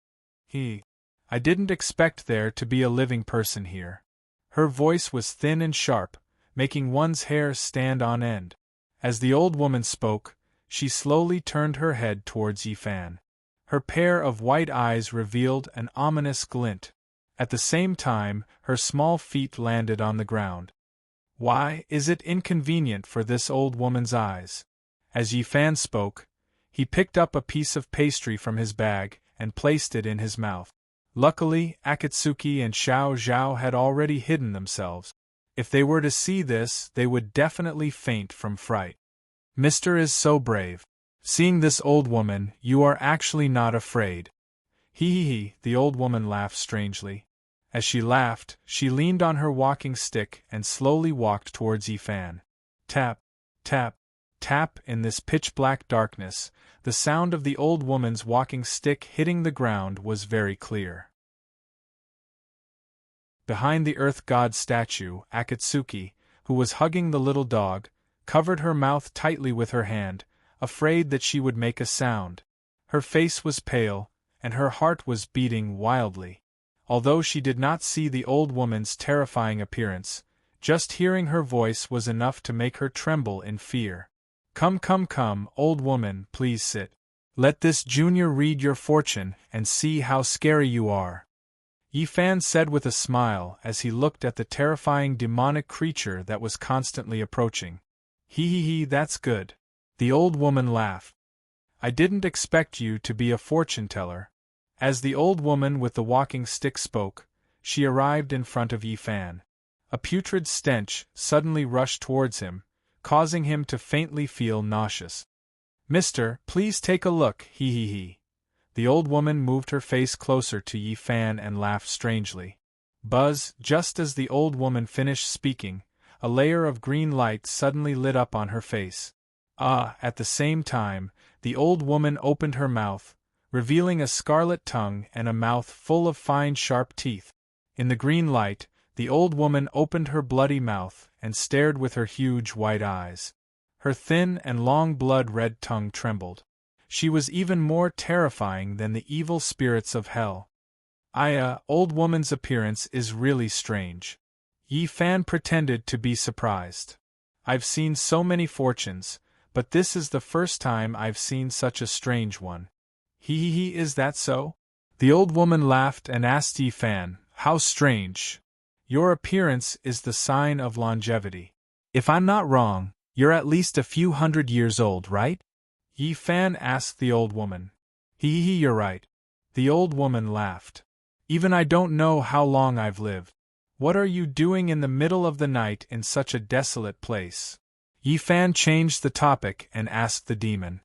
I didn't expect there to be a living person here. Her voice was thin and sharp, making one's hair stand on end. As the old woman spoke, she slowly turned her head towards Yi Fan. Her pair of white eyes revealed an ominous glint. At the same time, her small feet landed on the ground. Why is it inconvenient for this old woman's eyes? As Yi Fan spoke, he picked up a piece of pastry from his bag and placed it in his mouth. Luckily, Akatsuki and Xiao Zhao had already hidden themselves. If they were to see this, they would definitely faint from fright. Mr. is so brave. Seeing this old woman, you are actually not afraid. Hee, the old woman laughed strangely. As she laughed, she leaned on her walking stick and slowly walked towards Yi Fan. Tap, tap, tap. In this pitch-black darkness, the sound of the old woman's walking stick hitting the ground was very clear. Behind the Earth God statue, Akatsuki, who was hugging the little dog, covered her mouth tightly with her hand, afraid that she would make a sound. Her face was pale, and her heart was beating wildly. Although she did not see the old woman's terrifying appearance, Just hearing her voice was enough to make her tremble in fear. Come, come, come, old woman, please sit. Let this junior read your fortune and see how scary you are. Yi Fan said with a smile as he looked at the terrifying demonic creature that was constantly approaching. Hee, that's good. The old woman laughed. I didn't expect you to be a fortune-teller. As the old woman with the walking stick spoke, she arrived in front of Yi Fan. A putrid stench suddenly rushed towards him, causing him to faintly feel nauseous. Mister, please take a look, hee. The old woman moved her face closer to Yi Fan and laughed strangely. Buzz, just as the old woman finished speaking, a layer of green light suddenly lit up on her face. At the same time, the old woman opened her mouth, revealing a scarlet tongue and a mouth full of fine sharp teeth. In the green light, the old woman opened her bloody mouth and stared with her huge white eyes. Her thin and long blood-red tongue trembled. She was even more terrifying than the evil spirits of hell. Old woman's appearance is really strange. Yi Fan pretended to be surprised. I've seen so many fortunes, but this is the first time I've seen such a strange one. Hee, is that so? The old woman laughed and asked Yi Fan, how strange? Your appearance is the sign of longevity. If I'm not wrong, you're at least a few 100 years old, right? Yi Fan asked the old woman. Hee, you're right. The old woman laughed. Even I don't know how long I've lived. What are you doing in the middle of the night in such a desolate place? Yi Fan changed the topic and asked the demon.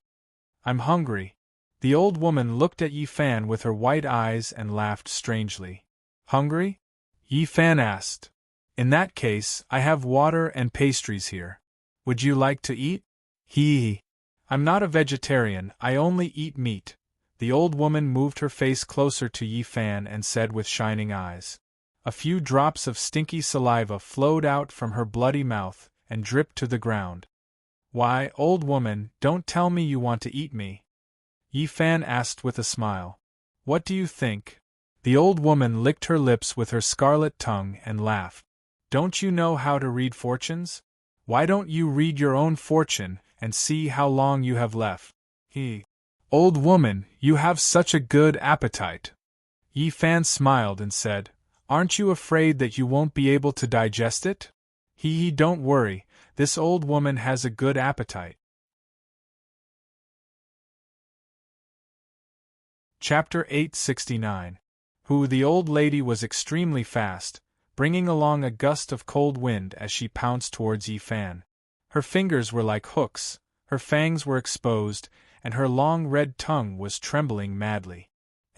I'm hungry. The old woman looked at Yi Fan with her white eyes and laughed strangely. Hungry? Yi Fan asked. In that case, I have water and pastries here. Would you like to eat? Hee. I'm not a vegetarian, I only eat meat. The old woman moved her face closer to Yi Fan and said with shining eyes. A few drops of stinky saliva flowed out from her bloody mouth and dripped to the ground. Why, old woman, don't tell me you want to eat me. Yi Fan asked with a smile. What do you think? The old woman licked her lips with her scarlet tongue and laughed. Don't you know how to read fortunes? Why don't you read your own fortune and see how long you have left? Old woman, you have such a good appetite. Yi Fan smiled and said, Aren't you afraid that you won't be able to digest it? Don't worry, this old woman has a good appetite. Chapter 869. The old lady was extremely fast, bringing along a gust of cold wind as she pounced towards Yi Fan. Her fingers were like hooks, her fangs were exposed, and her long red tongue was trembling madly.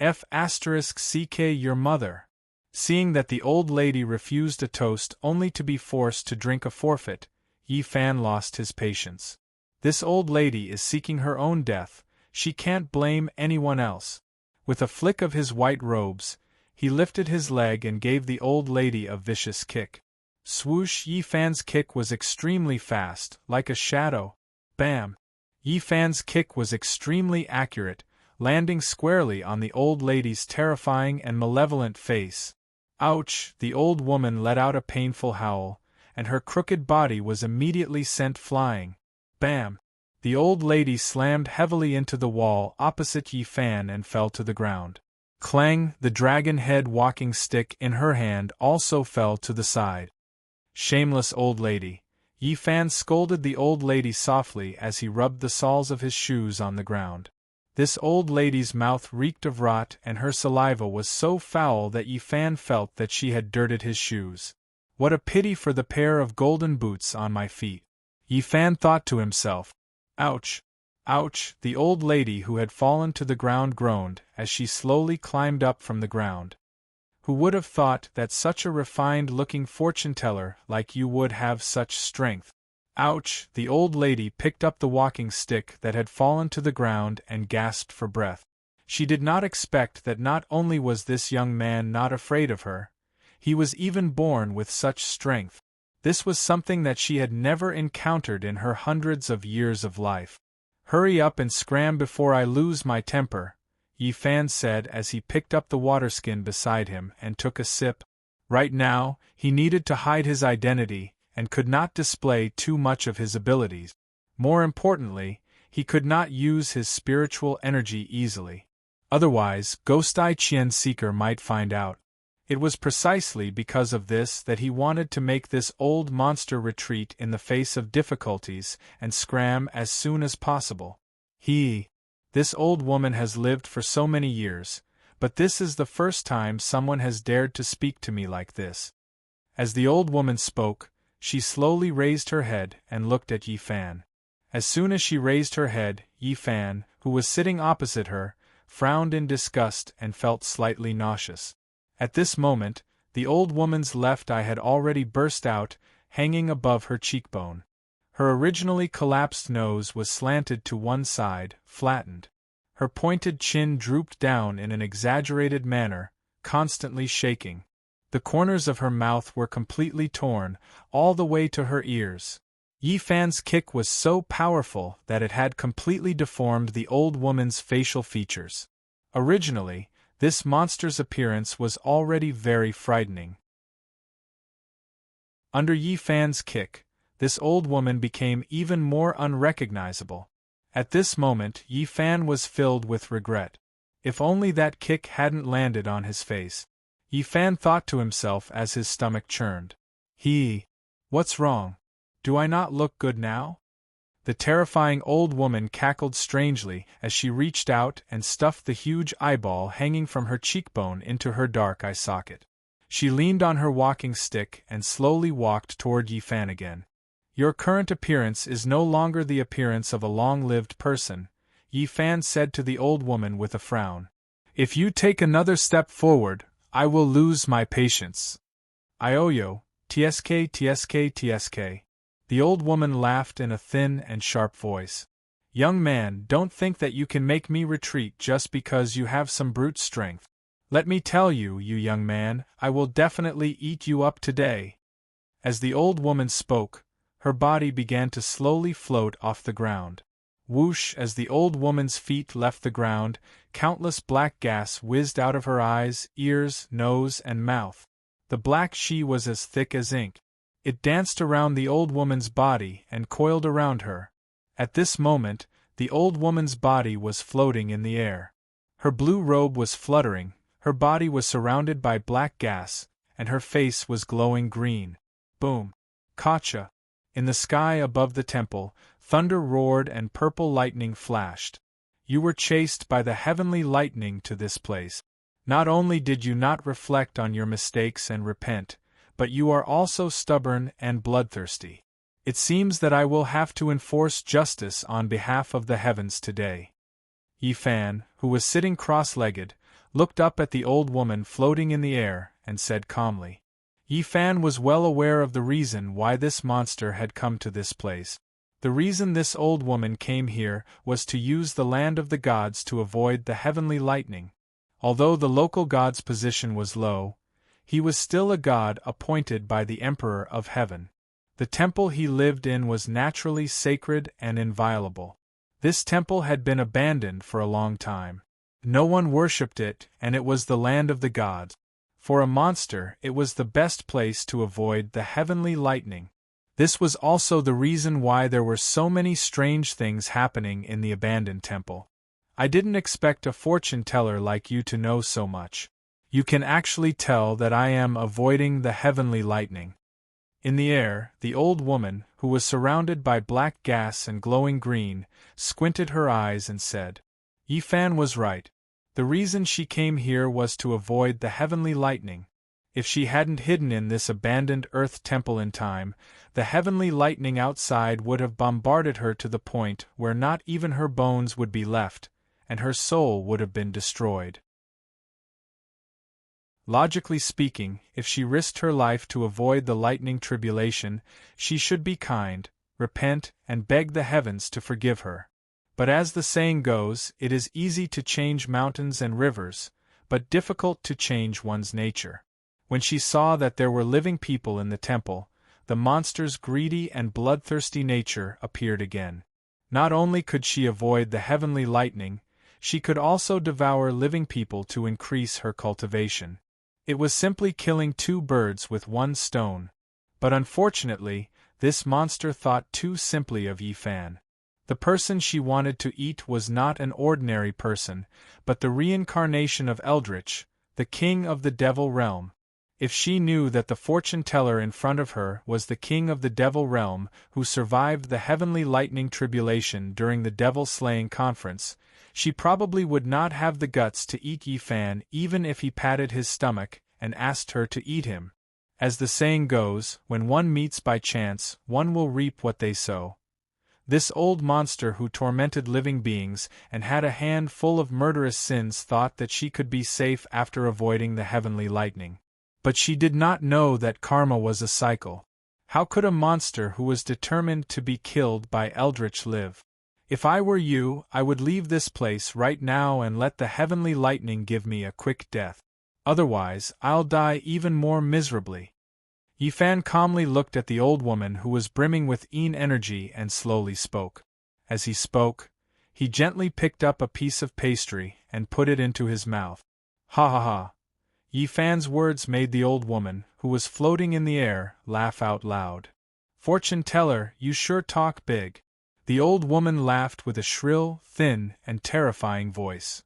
*CK your mother. Seeing that the old lady refused a toast only to be forced to drink a forfeit, Yi Fan lost his patience. This old lady is seeking her own death, she can't blame anyone else. With a flick of his white robes, he lifted his leg and gave the old lady a vicious kick. Swoosh! Yi Fan's kick was extremely fast, like a shadow. Bam! Yi Fan's kick was extremely accurate, landing squarely on the old lady's terrifying and malevolent face. Ouch! The old woman let out a painful howl, and her crooked body was immediately sent flying. Bam! The old lady slammed heavily into the wall opposite Yi Fan and fell to the ground. Clang! The dragon head walking stick in her hand also fell to the side. Shameless old lady! Yi Fan scolded the old lady softly as he rubbed the soles of his shoes on the ground. This old lady's mouth reeked of rot and her saliva was so foul that Yi Fan felt that she had dirted his shoes. What a pity for the pair of golden boots on my feet. Yi Fan thought to himself. Ouch! Ouch! The old lady who had fallen to the ground groaned as she slowly climbed up from the ground. Who would have thought that such a refined-looking fortune-teller like you would have such strength? Ouch! The old lady picked up the walking stick that had fallen to the ground and gasped for breath. She did not expect that not only was this young man not afraid of her, he was even born with such strength. This was something that she had never encountered in her hundreds of years of life. Hurry up and scram before I lose my temper, Yi Fan said as he picked up the waterskin beside him and took a sip. Right now, he needed to hide his identity and could not display too much of his abilities. More importantly, he could not use his spiritual energy easily. Otherwise, Ghost Eye Qian Seeker might find out. It was precisely because of this that he wanted to make this old monster retreat in the face of difficulties and scram as soon as possible. This old woman has lived for so many years, but this is the first time someone has dared to speak to me like this. As the old woman spoke, she slowly raised her head and looked at Yi Fan. As soon as she raised her head, Yi Fan, who was sitting opposite her, frowned in disgust and felt slightly nauseous. At this moment, the old woman's left eye had already burst out, hanging above her cheekbone. Her originally collapsed nose was slanted to one side, flattened. Her pointed chin drooped down in an exaggerated manner, constantly shaking. The corners of her mouth were completely torn, all the way to her ears. Yi Fan's kick was so powerful that it had completely deformed the old woman's facial features. Originally, this monster's appearance was already very frightening. Under Yi Fan's kick, this old woman became even more unrecognizable. At this moment, Yi Fan was filled with regret. If only that kick hadn't landed on his face. Yi Fan thought to himself as his stomach churned. What's wrong? Do I not look good now? The terrifying old woman cackled strangely as she reached out and stuffed the huge eyeball hanging from her cheekbone into her dark eye socket. She leaned on her walking stick and slowly walked toward Yi Fan again. Your current appearance is no longer the appearance of a long-lived person, Yi Fan said to the old woman with a frown. If you take another step forward, I will lose my patience. Ioyo, tsk. The old woman laughed in a thin and sharp voice. Young man, don't think that you can make me retreat just because you have some brute strength. Let me tell you, you young man, I will definitely eat you up today. As the old woman spoke, her body began to slowly float off the ground. Whoosh! As the old woman's feet left the ground, countless black gas whizzed out of her eyes, ears, nose, and mouth. The black she was as thick as ink. It danced around the old woman's body and coiled around her. At this moment, the old woman's body was floating in the air. Her blue robe was fluttering, her body was surrounded by black gas, and her face was glowing green. Boom! Kacha! In the sky above the temple, thunder roared and purple lightning flashed. You were chased by the heavenly lightning to this place. Not only did you not reflect on your mistakes and repent, but you are also stubborn and bloodthirsty. It seems that I will have to enforce justice on behalf of the heavens today. Yi Fan, who was sitting cross-legged, looked up at the old woman floating in the air and said calmly. Yi Fan was well aware of the reason why this monster had come to this place. The reason this old woman came here was to use the land of the gods to avoid the heavenly lightning. Although the local god's position was low, he was still a god appointed by the Emperor of Heaven. The temple he lived in was naturally sacred and inviolable. This temple had been abandoned for a long time. No one worshipped it, and it was the land of the gods. For a monster, it was the best place to avoid the heavenly lightning. This was also the reason why there were so many strange things happening in the abandoned temple. I didn't expect a fortune-teller like you to know so much. You can actually tell that I am avoiding the heavenly lightning. In the air, the old woman, who was surrounded by black gas and glowing green, squinted her eyes and said, Yi Fan was right. The reason she came here was to avoid the heavenly lightning. If she hadn't hidden in this abandoned earth temple in time, the heavenly lightning outside would have bombarded her to the point where not even her bones would be left, and her soul would have been destroyed. Logically speaking, if she risked her life to avoid the lightning tribulation, she should be kind, repent, and beg the heavens to forgive her. But as the saying goes, it is easy to change mountains and rivers, but difficult to change one's nature. When she saw that there were living people in the temple, the monster's greedy and bloodthirsty nature appeared again. Not only could she avoid the heavenly lightning, she could also devour living people to increase her cultivation. It was simply killing two birds with one stone. But unfortunately, this monster thought too simply of Yi Fan. The person she wanted to eat was not an ordinary person, but the reincarnation of Eldritch, the king of the devil realm. If she knew that the fortune-teller in front of her was the king of the devil realm who survived the heavenly lightning tribulation during the devil-slaying conference, she probably would not have the guts to eat Yi Fan even if he patted his stomach and asked her to eat him. As the saying goes, when one meets by chance, one will reap what they sow. This old monster who tormented living beings and had a hand full of murderous sins thought that she could be safe after avoiding the heavenly lightning. But she did not know that karma was a cycle. How could a monster who was determined to be killed by Eldritch live? If I were you, I would leave this place right now and let the heavenly lightning give me a quick death. Otherwise, I'll die even more miserably. Yi Fan calmly looked at the old woman who was brimming with energy and slowly spoke. As he spoke, he gently picked up a piece of pastry and put it into his mouth. Ha ha ha. Yi Fan's words made the old woman, who was floating in the air, laugh out loud. Fortune teller, you sure talk big. The old woman laughed with a shrill, thin, and terrifying voice.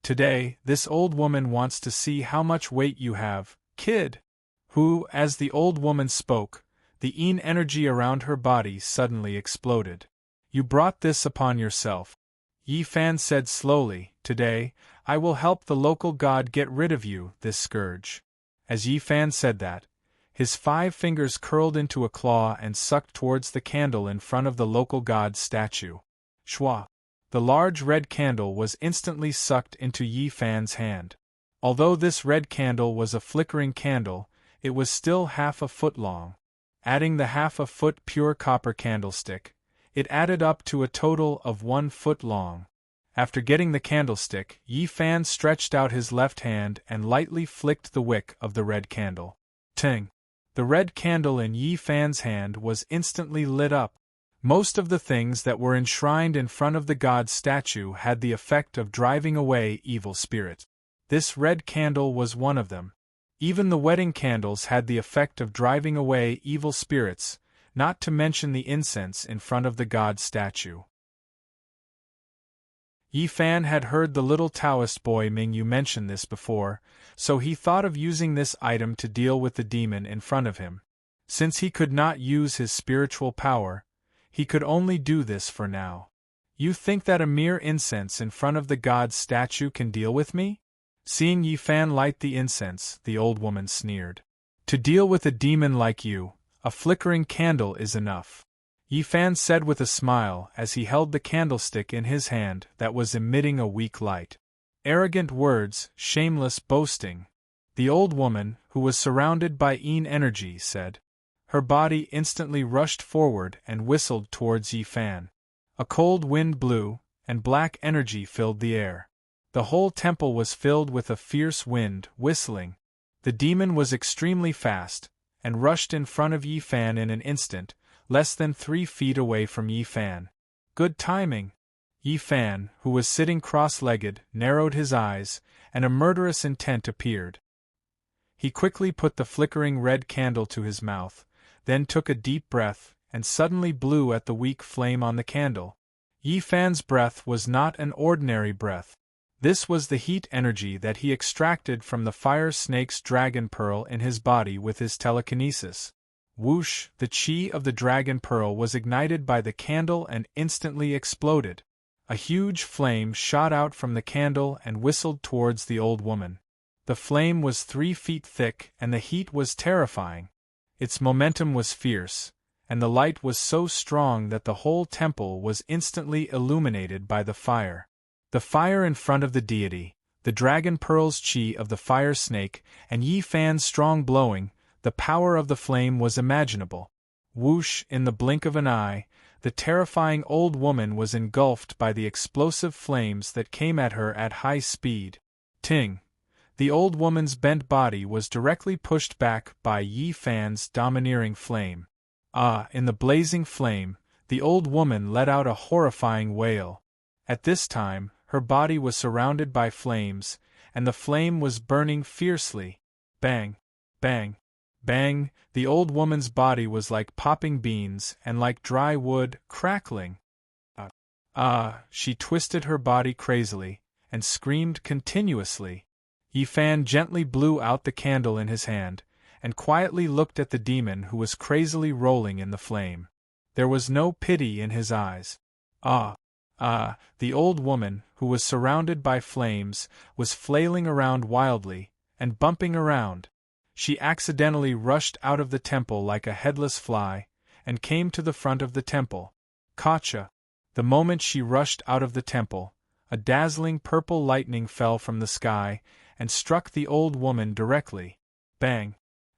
Today, this old woman wants to see how much weight you have, kid. Who, as the old woman spoke, the energy around her body suddenly exploded. You brought this upon yourself. Yi Fan said slowly, today, I will help the local god get rid of you, this scourge. As Yi Fan said that, his 5 fingers curled into a claw and sucked towards the candle in front of the local god's statue. Shwa! The large red candle was instantly sucked into Yi Fan's hand. Although this red candle was a flickering candle, it was still half a foot long. Adding the half-a-foot pure copper candlestick, it added up to a total of 1 foot long. After getting the candlestick, Yi Fan stretched out his left hand and lightly flicked the wick of the red candle. Ting! The red candle in Yi Fan's hand was instantly lit up. Most of the things that were enshrined in front of the god's statue had the effect of driving away evil spirits. This red candle was one of them. Even the wedding candles had the effect of driving away evil spirits, not to mention the incense in front of the god's statue. Yi Fan had heard the little Taoist boy Mingyu mention this before, so he thought of using this item to deal with the demon in front of him. Since he could not use his spiritual power, he could only do this for now. You think that a mere incense in front of the god's statue can deal with me? Seeing Yi Fan light the incense, the old woman sneered. To deal with a demon like you, a flickering candle is enough. Yi Fan said with a smile as he held the candlestick in his hand that was emitting a weak light. Arrogant words, shameless boasting. The old woman, who was surrounded by energy, said. Her body instantly rushed forward and whistled towards Yi Fan. A cold wind blew, and black energy filled the air. The whole temple was filled with a fierce wind, whistling. The demon was extremely fast, and rushed in front of Yi Fan in an instant, less than 3 feet away from Yi Fan. Good timing! Yi Fan, who was sitting cross-legged, narrowed his eyes, and a murderous intent appeared. He quickly put the flickering red candle to his mouth, then took a deep breath, and suddenly blew at the weak flame on the candle. Yi Fan's breath was not an ordinary breath. This was the heat energy that he extracted from the fire snake's dragon pearl in his body with his telekinesis. Whoosh! The chi of the dragon pearl was ignited by the candle and instantly exploded. A huge flame shot out from the candle and whistled towards the old woman. The flame was 3 feet thick and the heat was terrifying. Its momentum was fierce, and the light was so strong that the whole temple was instantly illuminated by the fire. The fire in front of the deity, the dragon pearl's chi of the fire snake, and Yi Fan's strong blowing, the power of the flame was imaginable. Whoosh! In the blink of an eye, the terrifying old woman was engulfed by the explosive flames that came at her at high speed. Ting! The old woman's bent body was directly pushed back by Yi Fan's domineering flame. Ah! In the blazing flame, the old woman let out a horrifying wail. At this time, her body was surrounded by flames, and the flame was burning fiercely. Bang! Bang! Bang! The old woman's body was like popping beans and like dry wood, crackling. She twisted her body crazily, and screamed continuously. Yi Fan gently blew out the candle in his hand, and quietly looked at the demon who was crazily rolling in the flame. There was no pity in his eyes. The old woman, who was surrounded by flames, was flailing around wildly, and bumping around. She accidentally rushed out of the temple like a headless fly, and came to the front of the temple. Gotcha! The moment she rushed out of the temple, a dazzling purple lightning fell from the sky, and struck the old woman directly. Bang!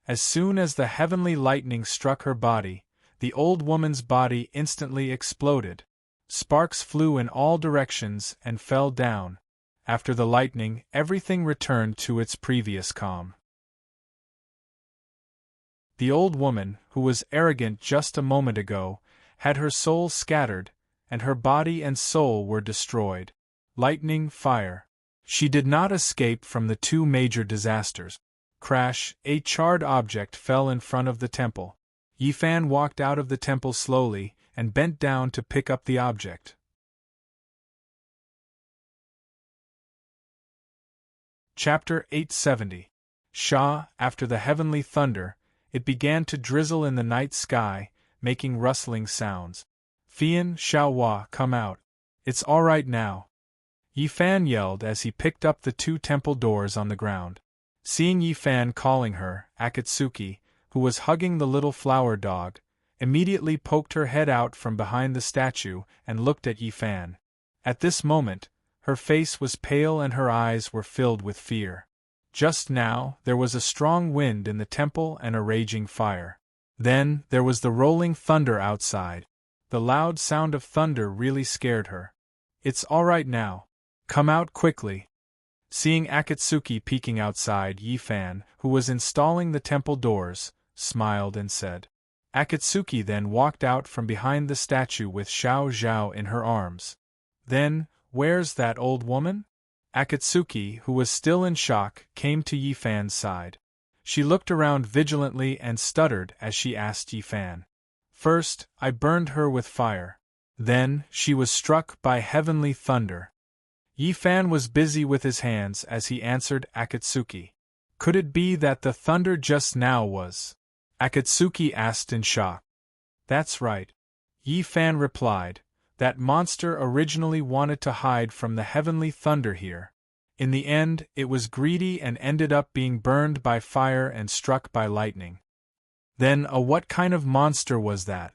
As soon as the heavenly lightning struck her body, the old woman's body instantly exploded. Sparks flew in all directions and fell down. After the lightning, everything returned to its previous calm. The old woman, who was arrogant just a moment ago, had her soul scattered, and her body and soul were destroyed. Lightning, fire. She did not escape from the two major disasters. Crash! A charred object fell in front of the temple. Yi Fan walked out of the temple slowly, and bent down to pick up the object. Chapter 870. Sha, after the heavenly thunder, it began to drizzle in the night sky, making rustling sounds. Fian, Xiaohua, come out. It's all right now. Yi Fan yelled as he picked up the two temple doors on the ground. Seeing Yi Fan calling her, Akatsuki, who was hugging the little flower dog, immediately poked her head out from behind the statue and looked at Yi Fan. At this moment, her face was pale and her eyes were filled with fear. Just now, there was a strong wind in the temple and a raging fire. Then, there was the rolling thunder outside. The loud sound of thunder really scared her. It's all right now. Come out quickly. Seeing Akatsuki peeking outside, Yi Fan, who was installing the temple doors, smiled and said. Akatsuki then walked out from behind the statue with Xiao Zhao in her arms. Then, where's that old woman? Akatsuki, who was still in shock, came to Yi Fan's side. She looked around vigilantly and stuttered as she asked Yi Fan. First, I burned her with fire. Then, she was struck by heavenly thunder. Yi Fan was busy with his hands as he answered Akatsuki. Could it be that the thunder just now was? Akatsuki asked in shock. That's right. Yi Fan replied. That monster originally wanted to hide from the heavenly thunder here. In the end, it was greedy and ended up being burned by fire and struck by lightning. Then what kind of monster was that?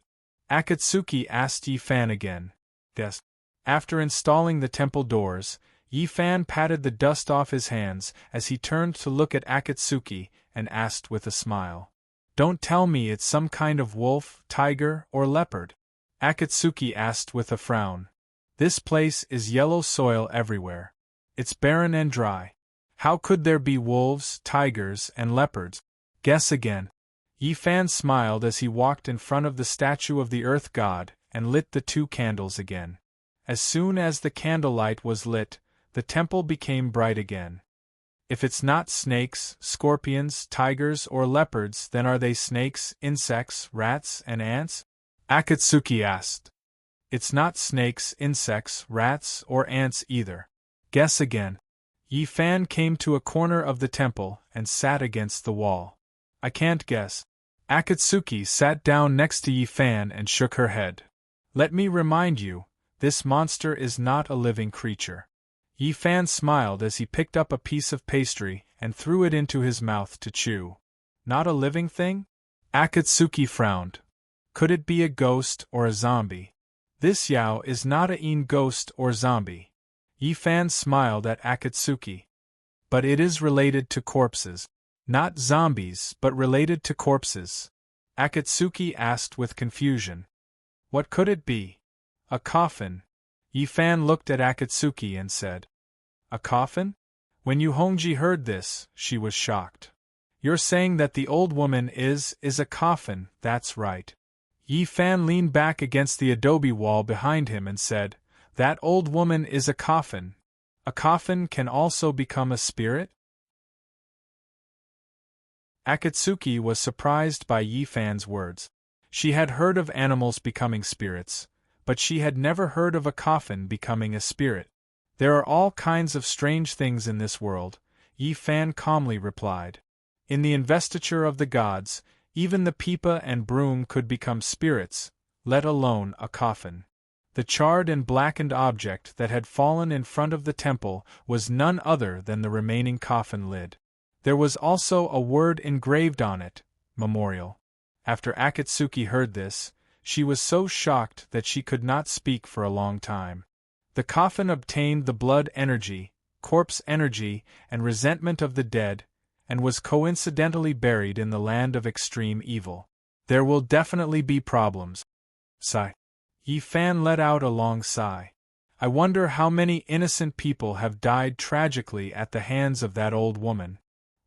Akatsuki asked Yi Fan again. Yes. After installing the temple doors, Yi Fan patted the dust off his hands as he turned to look at Akatsuki and asked with a smile. Don't tell me it's some kind of wolf, tiger, or leopard. Akatsuki asked with a frown. This place is yellow soil everywhere. It's barren and dry. How could there be wolves, tigers, and leopards? Guess again. Yi Fan smiled as he walked in front of the statue of the earth god and lit the two candles again. As soon as the candlelight was lit, the temple became bright again. If it's not snakes, scorpions, tigers, or leopards, then are they snakes, insects, rats, and ants? Akatsuki asked. It's not snakes, insects, rats, or ants either. Guess again. Yi Fan came to a corner of the temple and sat against the wall. I can't guess. Akatsuki sat down next to Yi Fan and shook her head. Let me remind you, this monster is not a living creature. Yi Fan smiled as he picked up a piece of pastry and threw it into his mouth to chew. Not a living thing? Akatsuki frowned. Could it be a ghost or a zombie? This Yao is not a ghost or zombie. Yi Fan smiled at Akatsuki. But it is related to corpses. Not zombies, but related to corpses. Akatsuki asked with confusion. What could it be? A coffin. Yi Fan looked at Akatsuki and said. A coffin? When Yu Hongji heard this, she was shocked. You're saying that the old woman is a coffin, that's right. Yi Fan leaned back against the adobe wall behind him and said, That old woman is a coffin. A coffin can also become a spirit? Akatsuki was surprised by Yi Fan's words. She had heard of animals becoming spirits, but she had never heard of a coffin becoming a spirit. There are all kinds of strange things in this world, Yi Fan calmly replied. In the investiture of the gods, even the pipa and broom could become spirits, let alone a coffin. The charred and blackened object that had fallen in front of the temple was none other than the remaining coffin lid. There was also a word engraved on it, memorial. After Akatsuki heard this, she was so shocked that she could not speak for a long time. The coffin obtained the blood energy, corpse energy, and resentment of the dead, and was coincidentally buried in the land of extreme evil. There will definitely be problems. Sigh. Yi Fan let out a long sigh. I wonder how many innocent people have died tragically at the hands of that old woman.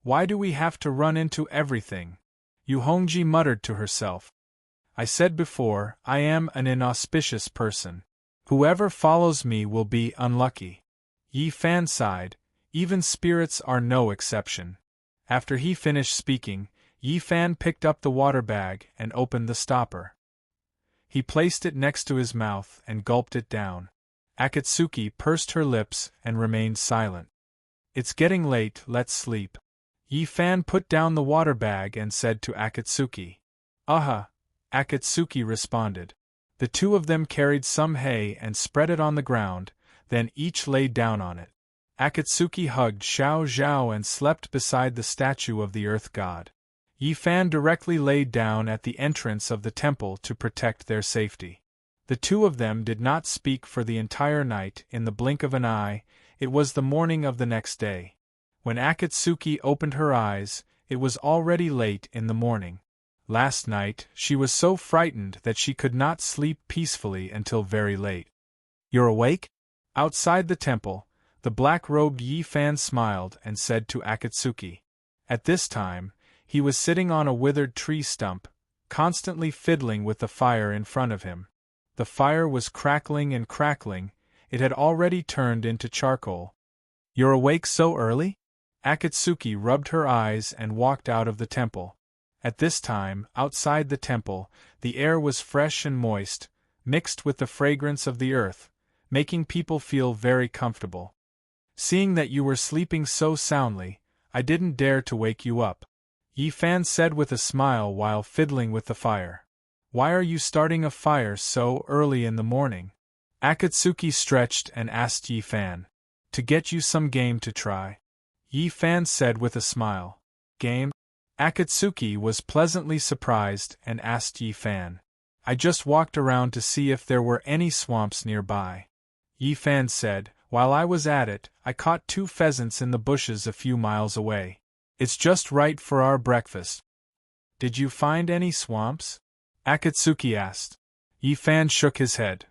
Why do we have to run into everything? Yu Hongji muttered to herself. I said before, I am an inauspicious person. Whoever follows me will be unlucky. Yi Fan sighed. Even spirits are no exception. After he finished speaking, Yi Fan picked up the water bag and opened the stopper. He placed it next to his mouth and gulped it down. Akatsuki pursed her lips and remained silent. It's getting late, let's sleep. Yi Fan put down the water bag and said to Akatsuki. Akatsuki responded. The two of them carried some hay and spread it on the ground, then each lay down on it. Akatsuki hugged Xiao Zhao and slept beside the statue of the earth god. Yi Fan directly laid down at the entrance of the temple to protect their safety. The two of them did not speak for the entire night. In the blink of an eye, it was the morning of the next day. When Akatsuki opened her eyes, it was already late in the morning. Last night, she was so frightened that she could not sleep peacefully until very late. You're awake? Outside the temple, the black-robed Yi Fan smiled and said to Akatsuki. At this time, he was sitting on a withered tree stump, constantly fiddling with the fire in front of him. The fire was crackling and crackling, it had already turned into charcoal. You're awake so early? Akatsuki rubbed her eyes and walked out of the temple. At this time, outside the temple, the air was fresh and moist, mixed with the fragrance of the earth, making people feel very comfortable. Seeing that you were sleeping so soundly, I didn't dare to wake you up. Yi Fan said with a smile while fiddling with the fire. Why are you starting a fire so early in the morning? Akatsuki stretched and asked Yi Fan. To get you some game to try. Yi Fan said with a smile. Game? Akatsuki was pleasantly surprised and asked Yi Fan. I just walked around to see if there were any swamps nearby. Yi Fan said, while I was at it, I caught 2 pheasants in the bushes a few miles away. It's just right for our breakfast. Did you find any swamps? Akatsuki asked. Yi Fan shook his head.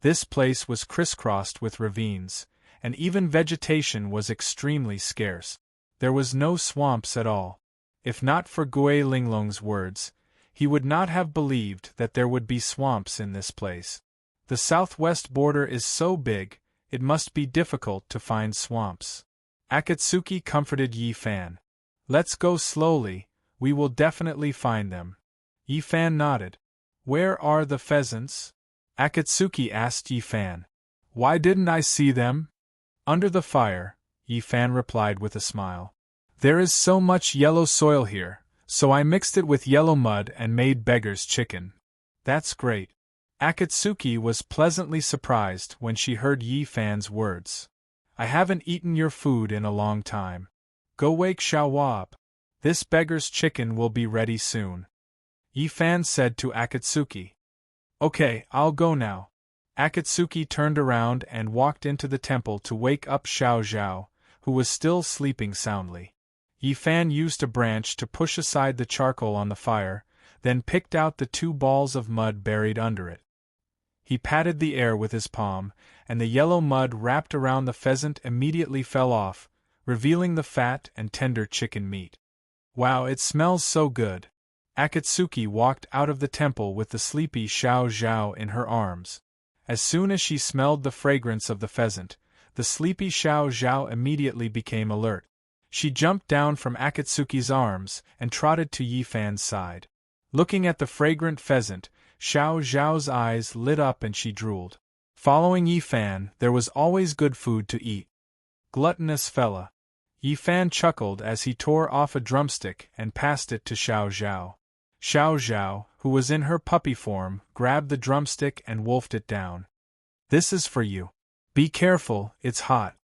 This place was crisscrossed with ravines, and even vegetation was extremely scarce. There was no swamps at all. If not for Gui Linglong's words, he would not have believed that there would be swamps in this place. The southwest border is so big, it must be difficult to find swamps. Akatsuki comforted Yi Fan. Let's go slowly, we will definitely find them. Yi Fan nodded. Where are the pheasants? Akatsuki asked Yi Fan. Why didn't I see them? Under the fire, Yi Fan replied with a smile. There is so much yellow soil here, so I mixed it with yellow mud and made beggar's chicken. That's great. Akatsuki was pleasantly surprised when she heard Yi Fan's words. I haven't eaten your food in a long time. Go wake Xiaohua up. This beggar's chicken will be ready soon. Yi Fan said to Akatsuki. Okay, I'll go now. Akatsuki turned around and walked into the temple to wake up Xiao Zhao, who was still sleeping soundly. Yi Fan used a branch to push aside the charcoal on the fire, then picked out the 2 balls of mud buried under it. He patted the air with his palm, and the yellow mud wrapped around the pheasant immediately fell off, revealing the fat and tender chicken meat. Wow, it smells so good. Akatsuki walked out of the temple with the sleepy Xiao Zhao in her arms. As soon as she smelled the fragrance of the pheasant, the sleepy Xiao Zhao immediately became alert. She jumped down from Akatsuki's arms and trotted to Yi Fan's side. Looking at the fragrant pheasant, Xiao Zhao's eyes lit up and she drooled. Following Yi Fan, there was always good food to eat. Gluttonous fella. Yi Fan chuckled as he tore off a drumstick and passed it to Xiao Zhao. Xiao Zhao, who was in her puppy form, grabbed the drumstick and wolfed it down. This is for you. Be careful, it's hot.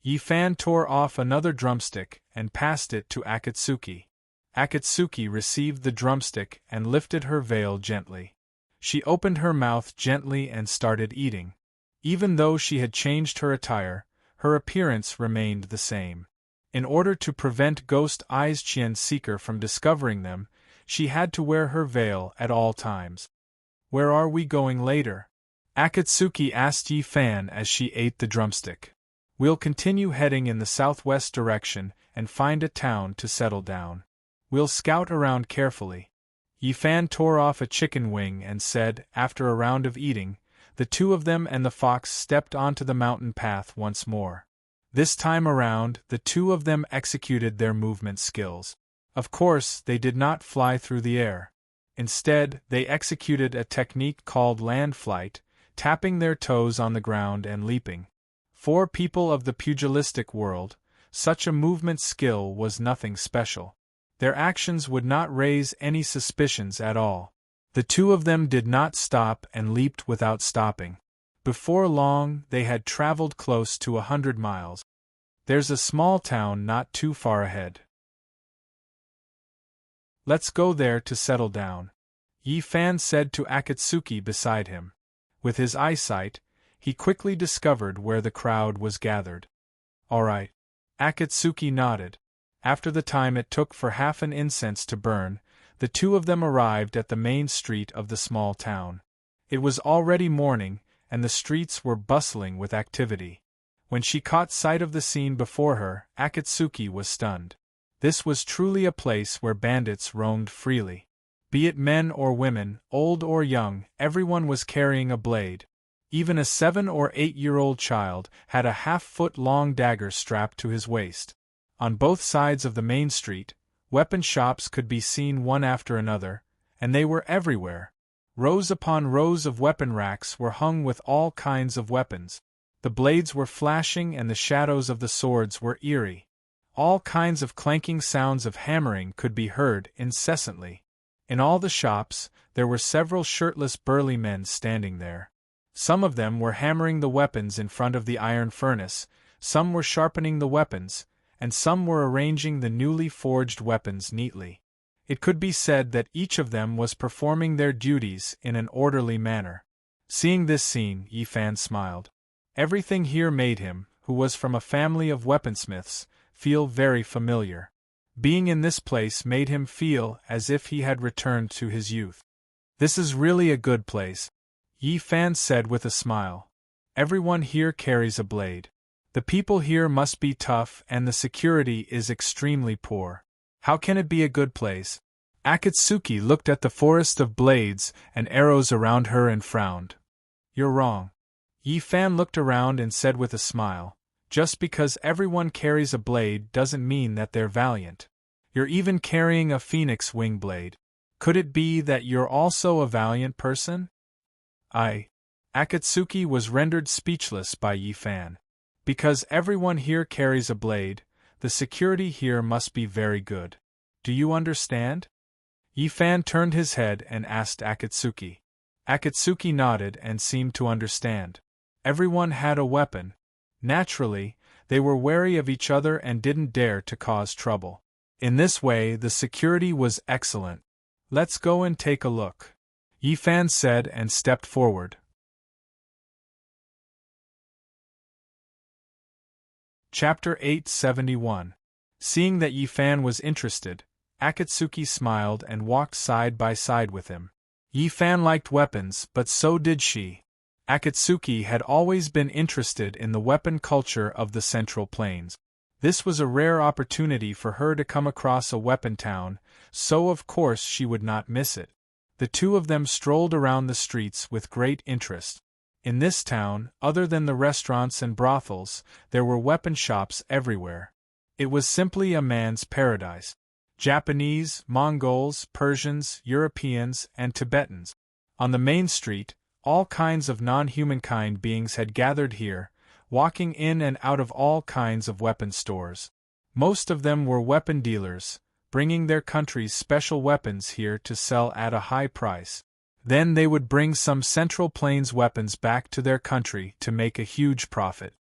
Yi Fan tore off another drumstick and passed it to Akatsuki. Akatsuki received the drumstick and lifted her veil gently. She opened her mouth gently and started eating. Even though she had changed her attire, her appearance remained the same. In order to prevent Ghost Eyes Qian Seeker from discovering them, she had to wear her veil at all times. Where are we going later? Akatsuki asked Yi Fan as she ate the drumstick. We'll continue heading in the southwest direction and find a town to settle down. We'll scout around carefully. Yi Fan tore off a chicken wing and said, after a round of eating, the two of them and the fox stepped onto the mountain path once more. This time around, the two of them executed their movement skills. Of course, they did not fly through the air. Instead, they executed a technique called land flight, tapping their toes on the ground and leaping. For people of the pugilistic world, such a movement skill was nothing special. Their actions would not raise any suspicions at all. The two of them did not stop and leaped without stopping. Before long, they had traveled close to 100 miles. There's a small town not too far ahead. Let's go there to settle down, Yi Fan said to Akatsuki beside him. With his eyesight, he quickly discovered where the crowd was gathered. All right. Akatsuki nodded. After the time it took for half an incense to burn, the two of them arrived at the main street of the small town. It was already morning, and the streets were bustling with activity. When she caught sight of the scene before her, Akatsuki was stunned. This was truly a place where bandits roamed freely. Be it men or women, old or young, everyone was carrying a blade. Even a 7- or 8-year-old child had a half-foot-long dagger strapped to his waist. On both sides of the main street, weapon shops could be seen one after another, and they were everywhere. Rows upon rows of weapon racks were hung with all kinds of weapons. The blades were flashing and the shadows of the swords were eerie. All kinds of clanking sounds of hammering could be heard incessantly. In all the shops, there were several shirtless burly men standing there. Some of them were hammering the weapons in front of the iron furnace, some were sharpening the weapons, and some were arranging the newly forged weapons neatly. It could be said that each of them was performing their duties in an orderly manner. Seeing this scene, Yi Fan smiled. Everything here made him, who was from a family of weaponsmiths, feel very familiar. Being in this place made him feel as if he had returned to his youth. This is really a good place, Yi Fan said with a smile. Everyone here carries a blade. The people here must be tough and the security is extremely poor. How can it be a good place? Akatsuki looked at the forest of blades and arrows around her and frowned. You're wrong. Yi Fan looked around and said with a smile, just because everyone carries a blade doesn't mean that they're valiant. You're even carrying a phoenix wing blade. Could it be that you're also a valiant person? Akatsuki was rendered speechless by Yi Fan. Because everyone here carries a blade, the security here must be very good. Do you understand? Yi Fan turned his head and asked Akatsuki. Akatsuki nodded and seemed to understand. Everyone had a weapon. Naturally, they were wary of each other and didn't dare to cause trouble. In this way, the security was excellent. Let's go and take a look, Yi Fan said and stepped forward. Chapter 871. Seeing that Yi Fan was interested, Akatsuki smiled and walked side by side with him. Yi Fan liked weapons, but so did she. Akatsuki had always been interested in the weapon culture of the Central Plains. This was a rare opportunity for her to come across a weapon town, so of course she would not miss it. The two of them strolled around the streets with great interest. In this town, other than the restaurants and brothels, there were weapon shops everywhere. It was simply a man's paradise. Japanese, Mongols, Persians, Europeans, and Tibetans. On the main street, all kinds of non-humankind beings had gathered here, walking in and out of all kinds of weapon stores. Most of them were weapon dealers, bringing their country's special weapons here to sell at a high price. Then they would bring some Central Plains weapons back to their country to make a huge profit.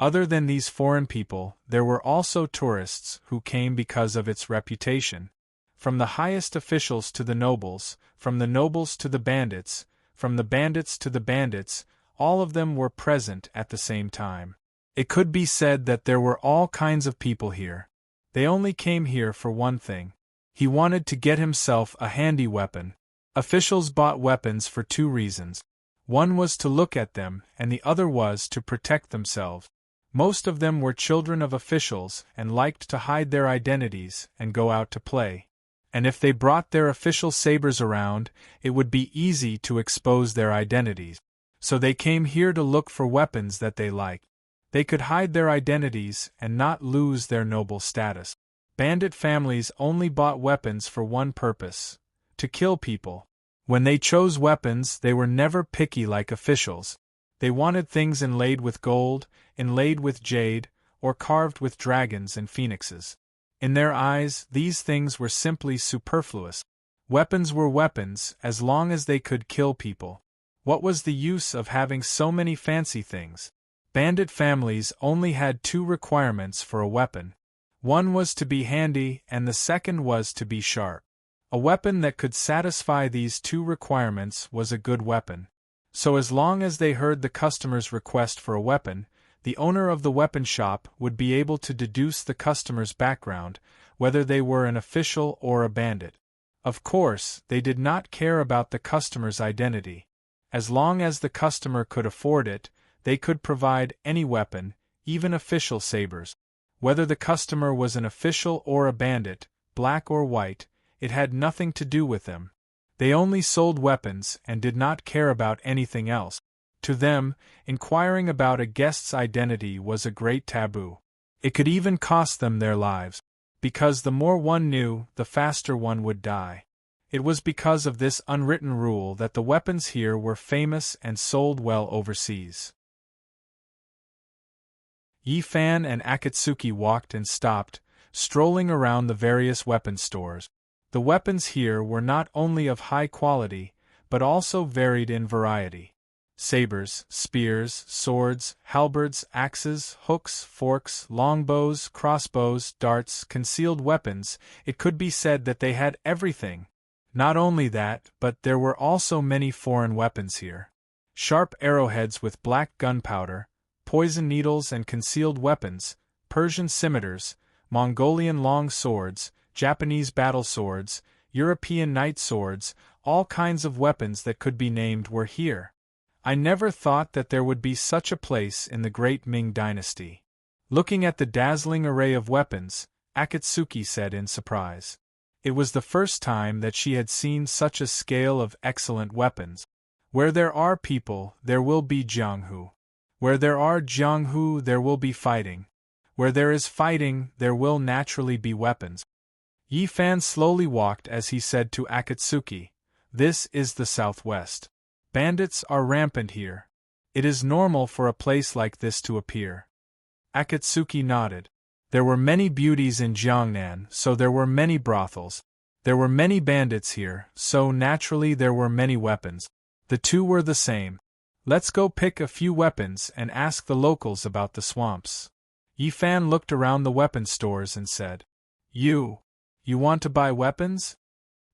Other than these foreign people, there were also tourists who came because of its reputation. From the highest officials to the nobles, from the nobles to the bandits, from the bandits to the bandits, all of them were present at the same time. It could be said that there were all kinds of people here. They only came here for one thing. He wanted to get himself a handy weapon. Officials bought weapons for two reasons. One was to look at them, and the other was to protect themselves. Most of them were children of officials and liked to hide their identities and go out to play. And if they brought their official sabers around, it would be easy to expose their identities. So they came here to look for weapons that they liked. They could hide their identities and not lose their noble status. Bandit families only bought weapons for one purpose: to kill people. When they chose weapons, they were never picky like officials. They wanted things inlaid with gold, inlaid with jade, or carved with dragons and phoenixes. In their eyes, these things were simply superfluous. Weapons were weapons as long as they could kill people. What was the use of having so many fancy things? Bandit families only had two requirements for a weapon. One was to be handy and the second was to be sharp. A weapon that could satisfy these two requirements was a good weapon. So as long as they heard the customer's request for a weapon, the owner of the weapon shop would be able to deduce the customer's background, whether they were an official or a bandit. Of course, they did not care about the customer's identity. As long as the customer could afford it, they could provide any weapon, even official sabers. Whether the customer was an official or a bandit, black or white, it had nothing to do with them. They only sold weapons and did not care about anything else. To them, inquiring about a guest's identity was a great taboo. It could even cost them their lives, because the more one knew, the faster one would die. It was because of this unwritten rule that the weapons here were famous and sold well overseas. Yi-fan and Akatsuki walked and stopped, strolling around the various weapon stores. The weapons here were not only of high quality, but also varied in variety. Sabers, spears, swords, halberds, axes, hooks, forks, longbows, crossbows, darts, concealed weapons, it could be said that they had everything. Not only that, but there were also many foreign weapons here. Sharp arrowheads with black gunpowder, poison needles and concealed weapons, Persian scimitars, Mongolian long swords, Japanese battle swords, European knight swords, all kinds of weapons that could be named were here. I never thought that there would be such a place in the great Ming dynasty. Looking at the dazzling array of weapons, Akatsuki said in surprise. It was the first time that she had seen such a scale of excellent weapons. Where there are people, there will be Jianghu. Where there are Jianghu, there will be fighting. Where there is fighting, there will naturally be weapons. Yi-fan slowly walked as he said to Akatsuki, "This is the Southwest. Bandits are rampant here. It is normal for a place like this to appear." Akatsuki nodded. There were many beauties in Jiangnan, so there were many brothels. There were many bandits here, so naturally there were many weapons. The two were the same. Let's go pick a few weapons and ask the locals about the swamps. Yi-fan looked around the weapon stores and said, You want to buy weapons?"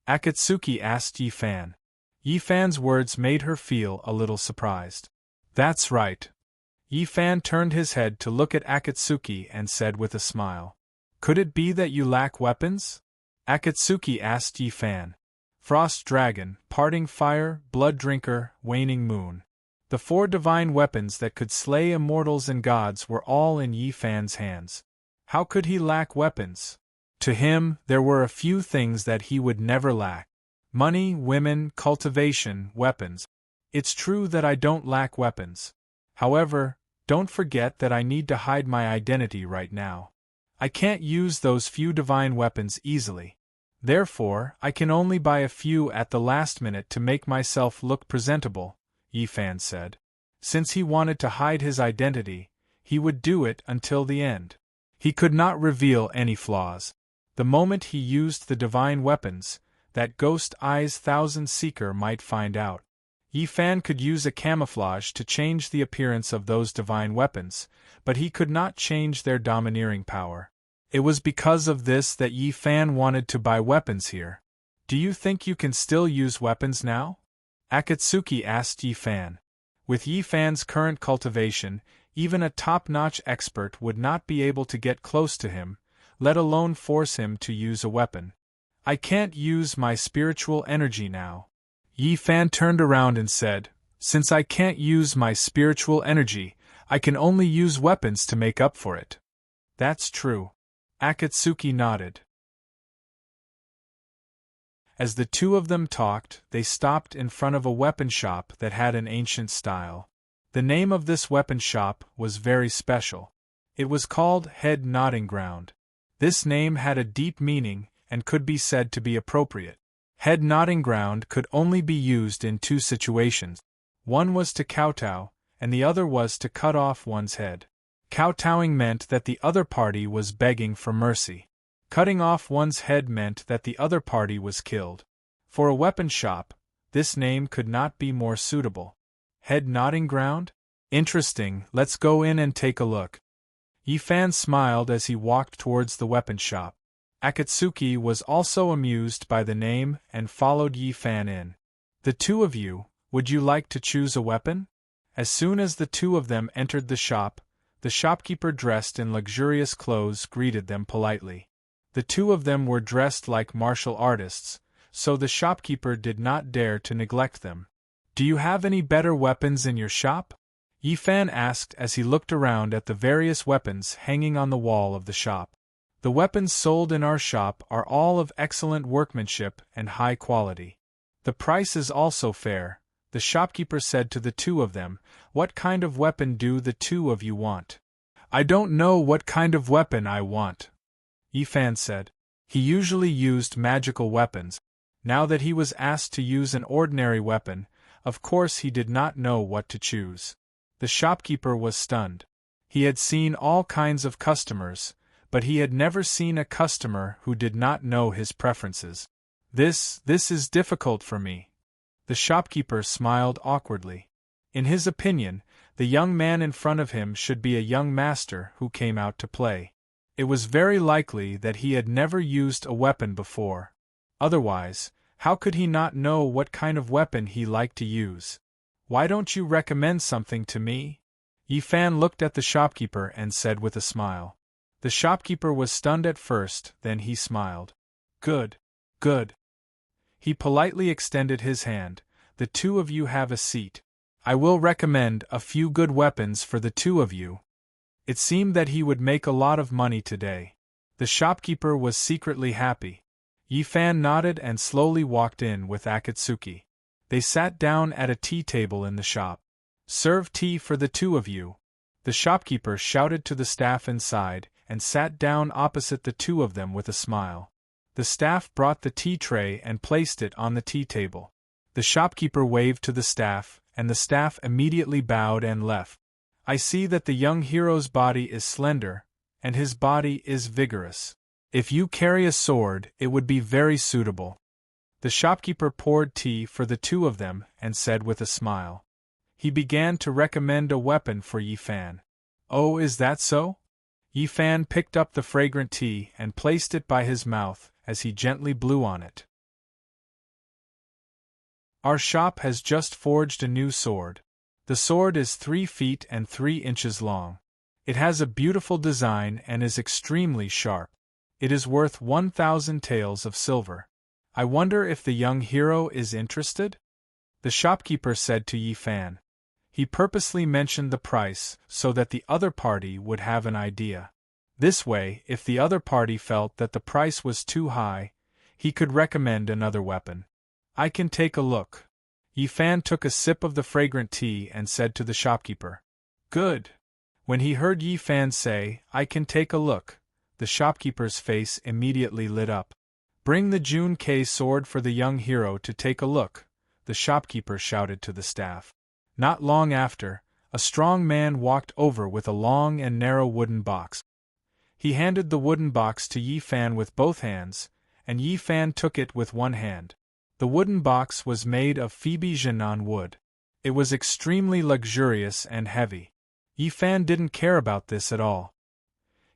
Akatsuki asked Yi-fan. Yi-fan's words made her feel a little surprised. "That's right." Yi-fan turned his head to look at Akatsuki and said with a smile, "Could it be that you lack weapons?" Akatsuki asked Yi-fan. Frost Dragon, Parting Fire, Blood Drinker, Waning Moon. The four divine weapons that could slay immortals and gods were all in Yi-fan's hands. How could he lack weapons? To him, there were a few things that he would never lack. Money, women, cultivation, weapons. It's true that I don't lack weapons. However, don't forget that I need to hide my identity right now. I can't use those few divine weapons easily. Therefore, I can only buy a few at the last minute to make myself look presentable, Yi Fan said. Since he wanted to hide his identity, he would do it until the end. He could not reveal any flaws. The moment he used the divine weapons, that ghost eyes thousand seeker might find out. Yi Fan could use a camouflage to change the appearance of those divine weapons, but he could not change their domineering power. It was because of this that Yi Fan wanted to buy weapons here. Do you think you can still use weapons now? Akatsuki asked Yi Fan. With Yi Fan's current cultivation, even a top-notch expert would not be able to get close to him, let alone force him to use a weapon. I can't use my spiritual energy now. Yi Fan turned around and said, Since I can't use my spiritual energy, I can only use weapons to make up for it. That's true. Akatsuki nodded. As the two of them talked, they stopped in front of a weapon shop that had an ancient style. The name of this weapon shop was very special. It was called Head Nodding Ground. This name had a deep meaning and could be said to be appropriate. Head Nodding Ground could only be used in two situations. One was to kowtow, and the other was to cut off one's head. Kowtowing meant that the other party was begging for mercy. Cutting off one's head meant that the other party was killed. For a weapon shop, this name could not be more suitable. Head Nodding Ground? Interesting, let's go in and take a look. Yi Fan smiled as he walked towards the weapon shop. Akatsuki was also amused by the name and followed Yi Fan in. The two of you, would you like to choose a weapon? As soon as the two of them entered the shopkeeper dressed in luxurious clothes greeted them politely. The two of them were dressed like martial artists, so the shopkeeper did not dare to neglect them. Do you have any better weapons in your shop? Yi Fan asked as he looked around at the various weapons hanging on the wall of the shop. The weapons sold in our shop are all of excellent workmanship and high quality. The price is also fair, the shopkeeper said to the two of them. What kind of weapon do the two of you want? I don't know what kind of weapon I want, Yi Fan said. He usually used magical weapons. Now that he was asked to use an ordinary weapon, of course he did not know what to choose. The shopkeeper was stunned. He had seen all kinds of customers, but he had never seen a customer who did not know his preferences. This is difficult for me. The shopkeeper smiled awkwardly. In his opinion, the young man in front of him should be a young master who came out to play. It was very likely that he had never used a weapon before. Otherwise, how could he not know what kind of weapon he liked to use? Why don't you recommend something to me? Yi Fan looked at the shopkeeper and said with a smile. The shopkeeper was stunned at first, then he smiled. Good. Good. He politely extended his hand. The two of you have a seat. I will recommend a few good weapons for the two of you. It seemed that he would make a lot of money today. The shopkeeper was secretly happy. Yi Fan nodded and slowly walked in with Akatsuki. They sat down at a tea table in the shop. Serve tea for the two of you. The shopkeeper shouted to the staff inside and sat down opposite the two of them with a smile. The staff brought the tea tray and placed it on the tea table. The shopkeeper waved to the staff, and the staff immediately bowed and left. I see that the young hero's body is slender, and his body is vigorous. If you carry a sword, it would be very suitable. The shopkeeper poured tea for the two of them and said with a smile. He began to recommend a weapon for Yi Fan. Oh, is that so? Yi Fan picked up the fragrant tea and placed it by his mouth as he gently blew on it. Our shop has just forged a new sword. The sword is 3 feet and 3 inches long. It has a beautiful design and is extremely sharp. It is worth 1,000 taels of silver. I wonder if the young hero is interested? The shopkeeper said to Yi Fan. He purposely mentioned the price so that the other party would have an idea. This way, if the other party felt that the price was too high, he could recommend another weapon. I can take a look. Yi Fan took a sip of the fragrant tea and said to the shopkeeper. Good. When he heard Yi Fan say, I can take a look, the the shopkeeper's face immediately lit up. "Bring the June K sword for the young hero to take a look," the shopkeeper shouted to the staff. Not long after, a strong man walked over with a long and narrow wooden box. He handed the wooden box to Yi Fan with both hands, and Yi Fan took it with one hand. The wooden box was made of Phoebe Jinan wood. It was extremely luxurious and heavy. Yi Fan didn't care about this at all.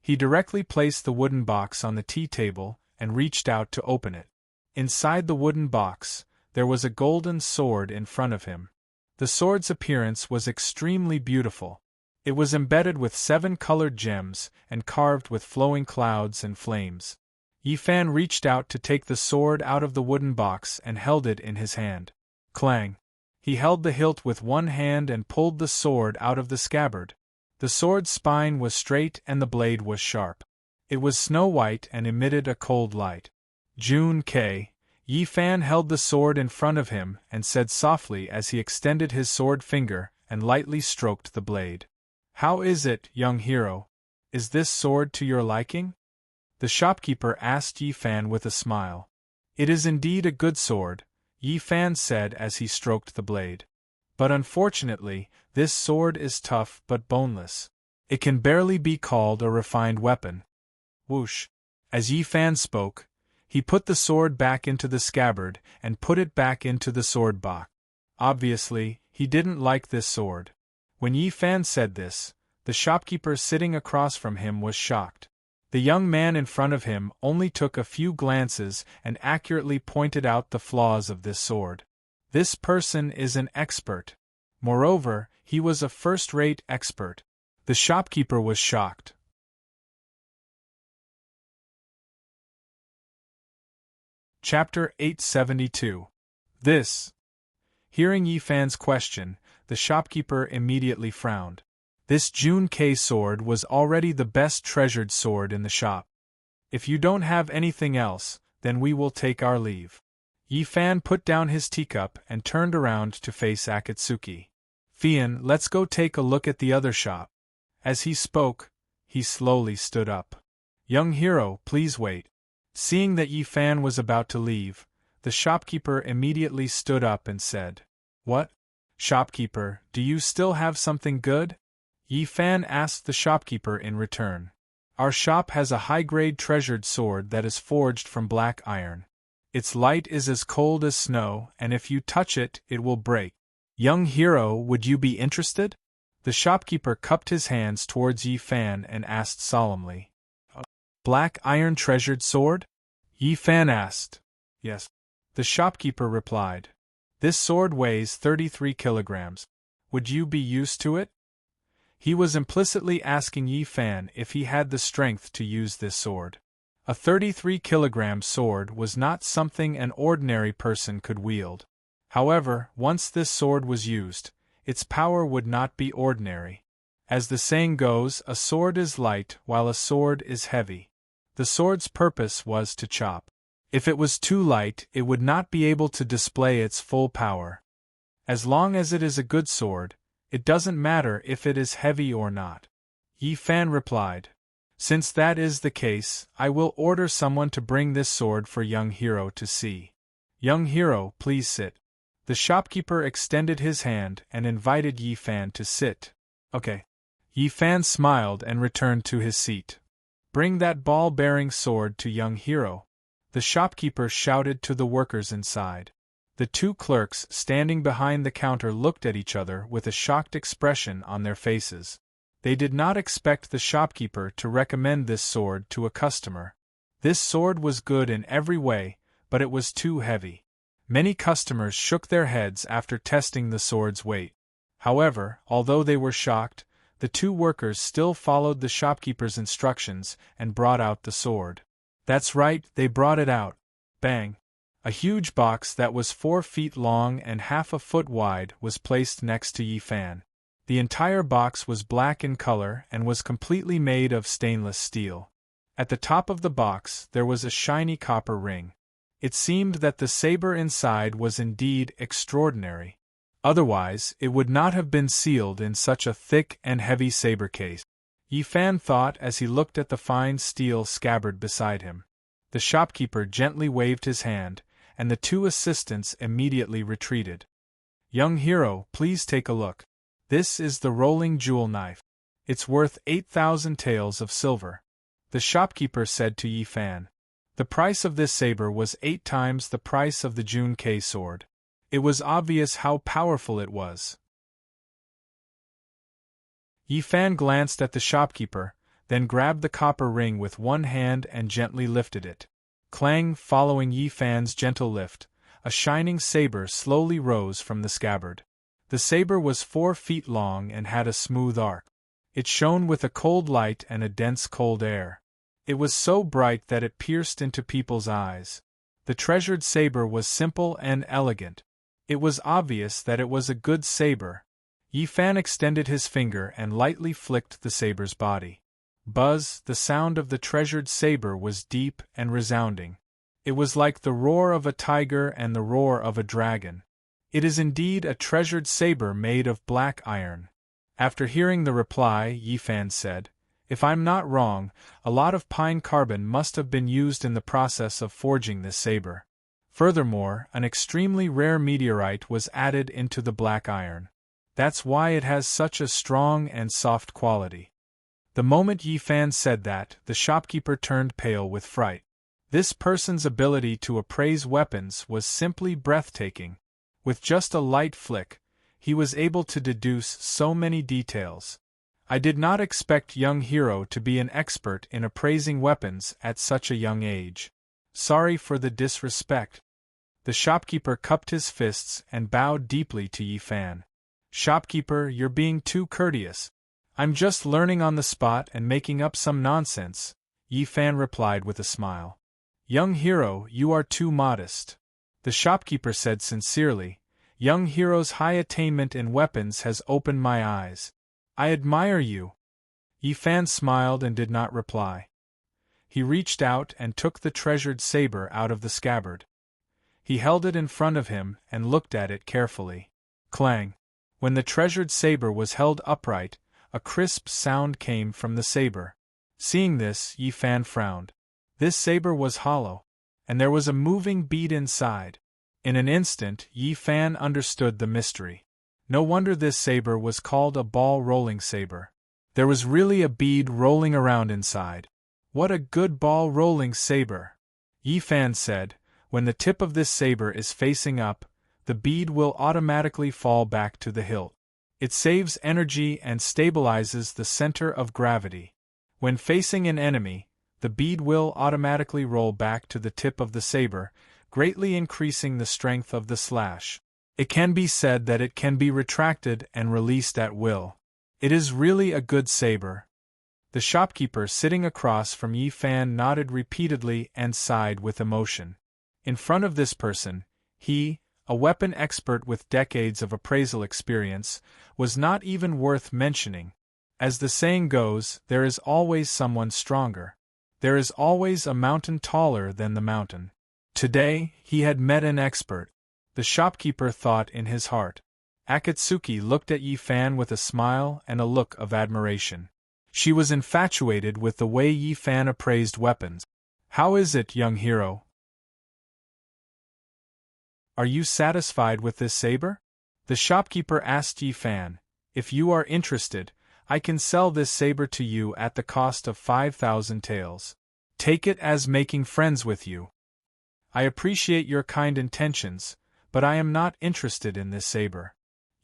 He directly placed the wooden box on the tea table and reached out to open it. Inside the wooden box, there was a golden sword in front of him. The sword's appearance was extremely beautiful. It was embedded with 7 colored gems and carved with flowing clouds and flames. Yi Fan reached out to take the sword out of the wooden box and held it in his hand. Clang! He held the hilt with one hand and pulled the sword out of the scabbard. The sword's spine was straight and the blade was sharp. It was snow-white and emitted a cold light. June K. Yi Fan held the sword in front of him and said softly as he extended his sword finger and lightly stroked the blade. "How is it, young hero? Is this sword to your liking?" the shopkeeper asked Yi Fan with a smile. "It is indeed a good sword," Yi Fan said as he stroked the blade. "But unfortunately, this sword is tough but boneless. It can barely be called a refined weapon." Whoosh! As Yi Fan spoke, he put the sword back into the scabbard and put it back into the sword box. Obviously, he didn't like this sword. When Yi Fan said this, the shopkeeper sitting across from him was shocked. The young man in front of him only took a few glances and accurately pointed out the flaws of this sword. This person is an expert. Moreover, he was a first-rate expert. The shopkeeper was shocked. Chapter 872. This. Hearing Yi Fan's question, the shopkeeper immediately frowned. This June K sword was already the best treasured sword in the shop. "If you don't have anything else, then we will take our leave." Yi Fan put down his teacup and turned around to face Akatsuki. "Fian, let's go take a look at the other shop." As he spoke, he slowly stood up. "Young hero, please wait." Seeing that Yi Fan was about to leave, the shopkeeper immediately stood up and said, "What? Shopkeeper, do you still have something good?" Yi Fan asked the shopkeeper in return. "Our shop has a high-grade treasured sword that is forged from black iron. Its light is as cold as snow, and if you touch it, it will break. Young hero, would you be interested?" The shopkeeper cupped his hands towards Yi Fan and asked solemnly. "Black iron treasured sword?" Yi Fan asked. "Yes." The shopkeeper replied. "This sword weighs 33 kilograms. Would you be used to it?" He was implicitly asking Yi Fan if he had the strength to use this sword. A 33-kilogram sword was not something an ordinary person could wield. However, once this sword was used, its power would not be ordinary. As the saying goes, a sword is light while a sword is heavy. The sword's purpose was to chop. If it was too light, it would not be able to display its full power. As long as it is a good sword, it doesn't matter if it is heavy or not. Yi Fan replied. "Since that is the case, I will order someone to bring this sword for young hero to see. Young hero, please sit." The shopkeeper extended his hand and invited Yi Fan to sit. "Okay." Yi Fan smiled and returned to his seat. "Bring that ball-bearing sword to young hero," the shopkeeper shouted to the workers inside. The two clerks standing behind the counter looked at each other with a shocked expression on their faces. They did not expect the shopkeeper to recommend this sword to a customer. This sword was good in every way, but it was too heavy. Many customers shook their heads after testing the sword's weight. However, although they were shocked, the two workers still followed the shopkeeper's instructions and brought out the sword. That's right, they brought it out. Bang! A huge box that was 4 feet long and half a foot wide was placed next to Yi Fan. The entire box was black in color and was completely made of stainless steel. At the top of the box there was a shiny copper ring. It seemed that the saber inside was indeed extraordinary. Otherwise, it would not have been sealed in such a thick and heavy saber case. Yi Fan thought as he looked at the fine steel scabbard beside him. The shopkeeper gently waved his hand, and the two assistants immediately retreated. Young hero, please take a look. This is the rolling jewel knife. It's worth 8,000 taels of silver. The shopkeeper said to Yi Fan. The price of this saber was 8 times the price of the Jun Kei sword. It was obvious how powerful it was. Yi Fan glanced at the shopkeeper, then grabbed the copper ring with one hand and gently lifted it. Clang! Following Yi Fan's gentle lift, a shining saber slowly rose from the scabbard. The saber was 4 feet long and had a smooth arc. It shone with a cold light and a dense cold air. It was so bright that it pierced into people's eyes. The treasured saber was simple and elegant. It was obvious that it was a good saber. Yi Fan extended his finger and lightly flicked the saber's body. Buzz! The sound of the treasured saber was deep and resounding. It was like the roar of a tiger and the roar of a dragon. It is indeed a treasured saber made of black iron. After hearing the reply, Yi Fan said, If I'm not wrong, a lot of pine carbon must have been used in the process of forging this saber. Furthermore, an extremely rare meteorite was added into the black iron. That's why it has such a strong and soft quality. The moment Yi Fan said that, the shopkeeper turned pale with fright. This person's ability to appraise weapons was simply breathtaking. With just a light flick, he was able to deduce so many details. I did not expect young hero to be an expert in appraising weapons at such a young age. Sorry for the disrespect. The shopkeeper cupped his fists and bowed deeply to Yi Fan. Shopkeeper, you're being too courteous. I'm just learning on the spot and making up some nonsense, Yi Fan replied with a smile. Young hero, you are too modest. The shopkeeper said sincerely, Young hero's high attainment in weapons has opened my eyes. I admire you. Yi Fan smiled and did not reply. He reached out and took the treasured saber out of the scabbard. He held it in front of him and looked at it carefully. Clang! When the treasured saber was held upright, a crisp sound came from the saber. Seeing this, Yi Fan frowned. This saber was hollow, and there was a moving bead inside. In an instant, Yi Fan understood the mystery. No wonder this saber was called a ball-rolling saber. There was really a bead rolling around inside. What a good ball-rolling saber! Yi Fan said, when the tip of this saber is facing up, the bead will automatically fall back to the hilt. It saves energy and stabilizes the center of gravity. When facing an enemy, the bead will automatically roll back to the tip of the saber, greatly increasing the strength of the slash. It can be said that it can be retracted and released at will. It is really a good saber. The shopkeeper sitting across from Yi Fan nodded repeatedly and sighed with emotion. In front of this person, he, a weapon expert with decades of appraisal experience, was not even worth mentioning. As the saying goes, there is always someone stronger. There is always a mountain taller than the mountain. Today, he had met an expert. The shopkeeper thought in his heart. Akatsuki looked at Yi Fan with a smile and a look of admiration. She was infatuated with the way Yi Fan appraised weapons. How is it, young hero? Are you satisfied with this saber? The shopkeeper asked Yi Fan. If you are interested, I can sell this saber to you at the cost of 5,000 taels. Take it as making friends with you. I appreciate your kind intentions, but I am not interested in this saber.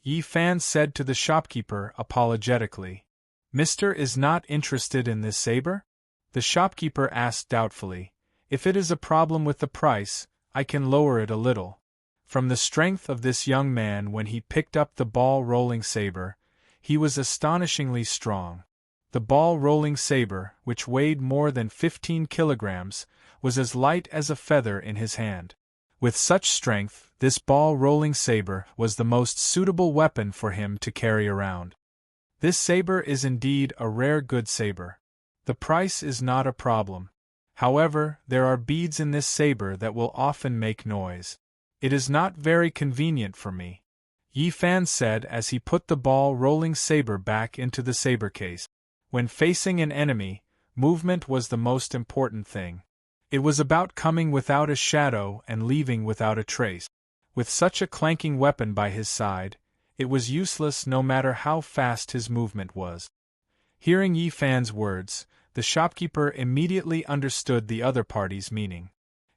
Yi Fan said to the shopkeeper apologetically. Mister is not interested in this saber? The shopkeeper asked doubtfully. If it is a problem with the price, I can lower it a little. From the strength of this young man when he picked up the ball-rolling saber, he was astonishingly strong. The ball-rolling saber, which weighed more than 15 kilograms, was as light as a feather in his hand. With such strength, this ball-rolling saber was the most suitable weapon for him to carry around. This saber is indeed a rare good saber. The price is not a problem. However, there are beads in this saber that will often make noise. It is not very convenient for me, Yi Fan said as he put the ball-rolling saber back into the saber case. When facing an enemy, movement was the most important thing. It was about coming without a shadow and leaving without a trace. With such a clanking weapon by his side, it was useless no matter how fast his movement was. Hearing Yi Fan's words, the shopkeeper immediately understood the other party's meaning.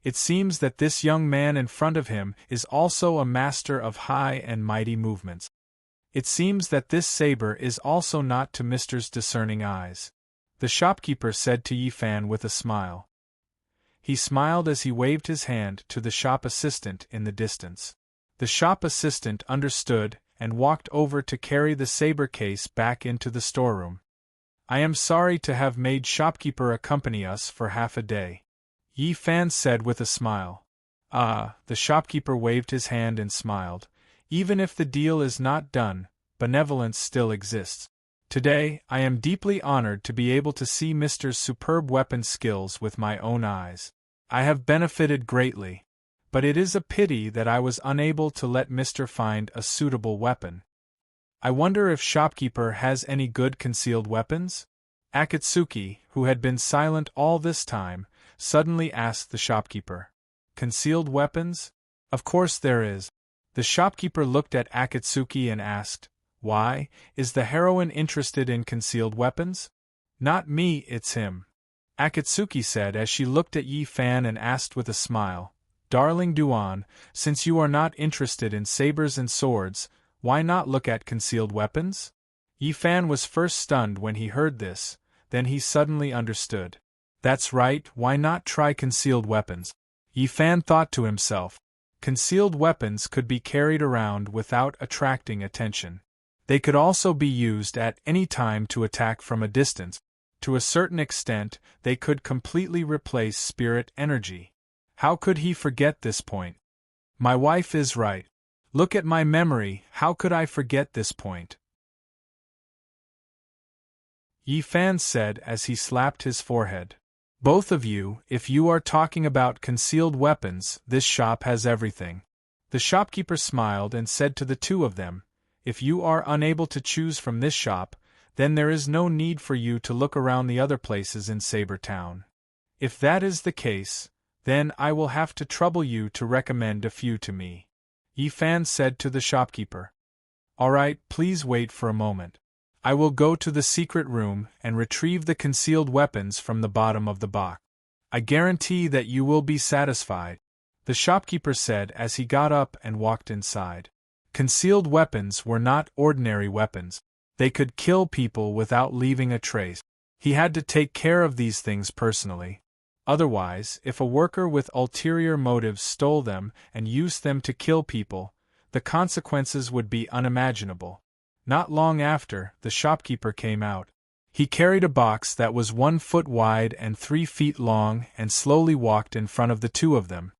It seems that this young man in front of him is also a master of high and mighty movements. It seems that this saber is also not to Mr.'s discerning eyes, the shopkeeper said to Yi Fan with a smile. He smiled as he waved his hand to the shop assistant in the distance. The shop assistant understood and walked over to carry the saber case back into the storeroom. I am sorry to have made shopkeeper accompany us for half a day, Yi Fan said with a smile. Ah, the shopkeeper waved his hand and smiled. Even if the deal is not done, benevolence still exists. Today, I am deeply honored to be able to see Mr.'s superb weapon skills with my own eyes. I have benefited greatly. But it is a pity that I was unable to let Mr. find a suitable weapon. I wonder if shopkeeper has any good concealed weapons? Akatsuki, who had been silent all this time, suddenly asked the shopkeeper. Concealed weapons? Of course there is. The shopkeeper looked at Akatsuki and asked, Why, is the heroine interested in concealed weapons? Not me, it's him. Akatsuki said as she looked at Yi Fan and asked with a smile, Darling Duan, since you are not interested in sabers and swords, why not look at concealed weapons? Yi Fan was first stunned when he heard this, then he suddenly understood. That's right, why not try concealed weapons? Yi Fan thought to himself. Concealed weapons could be carried around without attracting attention. They could also be used at any time to attack from a distance. To a certain extent, they could completely replace spirit energy. How could he forget this point? My wife is right. Look at my memory, how could I forget this point? Yi Fan said as he slapped his forehead. Both of you, if you are talking about concealed weapons, this shop has everything. The shopkeeper smiled and said to the two of them, If you are unable to choose from this shop, then there is no need for you to look around the other places in Saber Town. If that is the case, then I will have to trouble you to recommend a few to me, Yi Fan said to the shopkeeper. All right, please wait for a moment. I will go to the secret room and retrieve the concealed weapons from the bottom of the box. I guarantee that you will be satisfied, the shopkeeper said as he got up and walked inside. Concealed weapons were not ordinary weapons. They could kill people without leaving a trace. He had to take care of these things personally. Otherwise, if a worker with ulterior motives stole them and used them to kill people, the consequences would be unimaginable. Not long after, the shopkeeper came out. He carried a box that was 1 foot wide and 3 feet long and slowly walked in front of the two of them.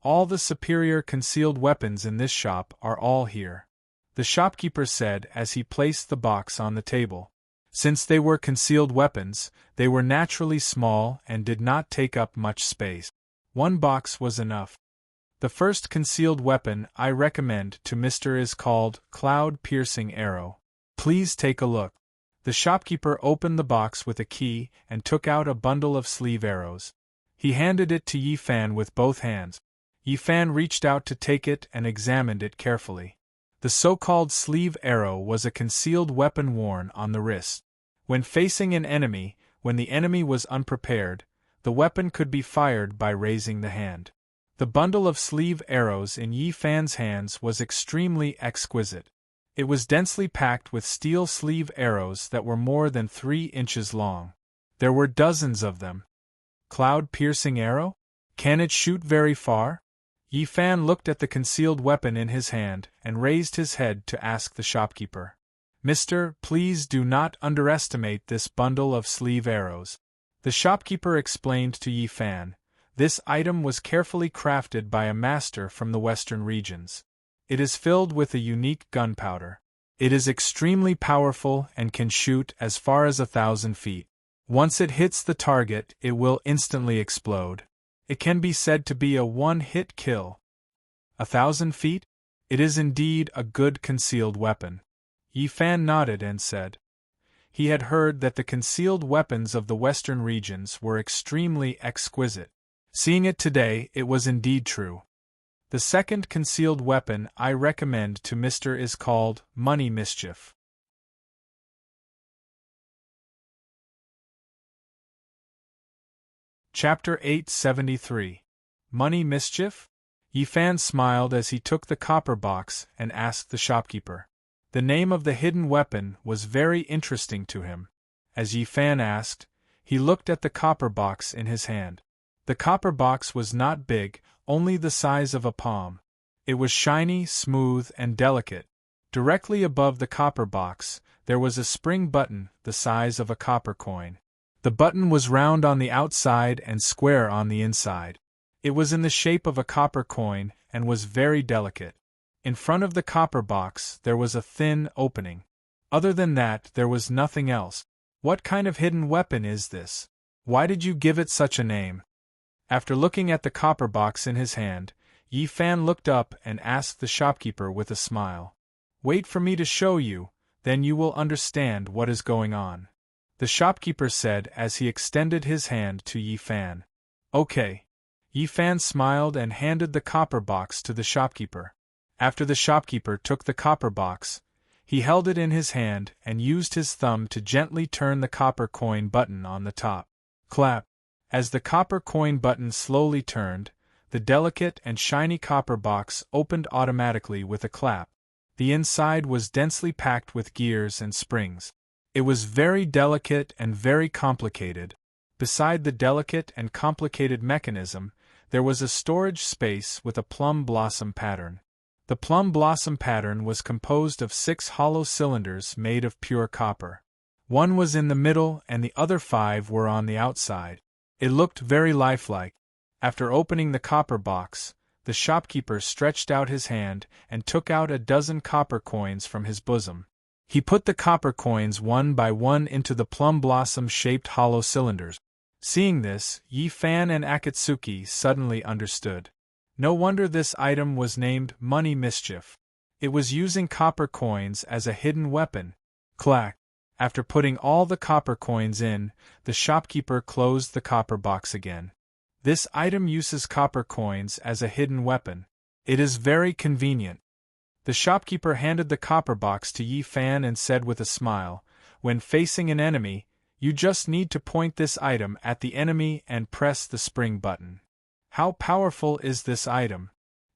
All the superior concealed weapons in this shop are all here, the shopkeeper said as he placed the box on the table. Since they were concealed weapons, they were naturally small and did not take up much space. 1 box was enough. The first concealed weapon I recommend to Mr. is called Cloud-Piercing Arrow. Please take a look. The shopkeeper opened the box with a key and took out a bundle of sleeve arrows. He handed it to Yi Fan with both hands. Yi Fan reached out to take it and examined it carefully. The so-called sleeve arrow was a concealed weapon worn on the wrist. When facing an enemy, when the enemy was unprepared, the weapon could be fired by raising the hand. The bundle of sleeve arrows in Yi Fan's hands was extremely exquisite. It was densely packed with steel sleeve arrows that were more than 3 inches long. There were dozens of them. Cloud-piercing arrow? Can it shoot very far? Yi Fan looked at the concealed weapon in his hand and raised his head to ask the shopkeeper. Mister, please do not underestimate this bundle of sleeve arrows. The shopkeeper explained to Yi Fan. This item was carefully crafted by a master from the western regions. It is filled with a unique gunpowder. It is extremely powerful and can shoot as far as 1,000 feet. Once it hits the target, it will instantly explode. It can be said to be a one-hit kill. 1,000 feet? It is indeed a good concealed weapon. Yi Fan nodded and said. He had heard that the concealed weapons of the western regions were extremely exquisite. Seeing it today, it was indeed true. The second concealed weapon I recommend to Mr. is called Money Mischief. Chapter 873. Money Mischief? Yi Fan smiled as he took the copper box and asked the shopkeeper. The name of the hidden weapon was very interesting to him. As Yi Fan asked, he looked at the copper box in his hand. The copper box was not big, only the size of a palm. It was shiny, smooth, and delicate. Directly above the copper box, there was a spring button the size of a copper coin. The button was round on the outside and square on the inside. It was in the shape of a copper coin and was very delicate. In front of the copper box there was a thin opening. Other than that there was nothing else. What kind of hidden weapon is this? Why did you give it such a name? After looking at the copper box in his hand, Yi Fan looked up and asked the shopkeeper with a smile. Wait for me to show you, then you will understand what is going on. The shopkeeper said as he extended his hand to Yi Fan. Okay. Yi Fan smiled and handed the copper box to the shopkeeper. After the shopkeeper took the copper box, he held it in his hand and used his thumb to gently turn the copper coin button on the top. Clap! As the copper coin button slowly turned, the delicate and shiny copper box opened automatically with a clap. The inside was densely packed with gears and springs. It was very delicate and very complicated. Beside the delicate and complicated mechanism, there was a storage space with a plum blossom pattern. The plum blossom pattern was composed of 6 hollow cylinders made of pure copper. One was in the middle and the other 5 were on the outside. It looked very lifelike. After opening the copper box, the shopkeeper stretched out his hand and took out a dozen copper coins from his bosom. He put the copper coins one by one into the plum blossom-shaped hollow cylinders. Seeing this, Yi Fan and Akatsuki suddenly understood. No wonder this item was named Money Mischief. It was using copper coins as a hidden weapon. Clack! After putting all the copper coins in, the shopkeeper closed the copper box again. This item uses copper coins as a hidden weapon. It is very convenient. The shopkeeper handed the copper box to Yi Fan and said with a smile, when facing an enemy, you just need to point this item at the enemy and press the spring button. How powerful is this item?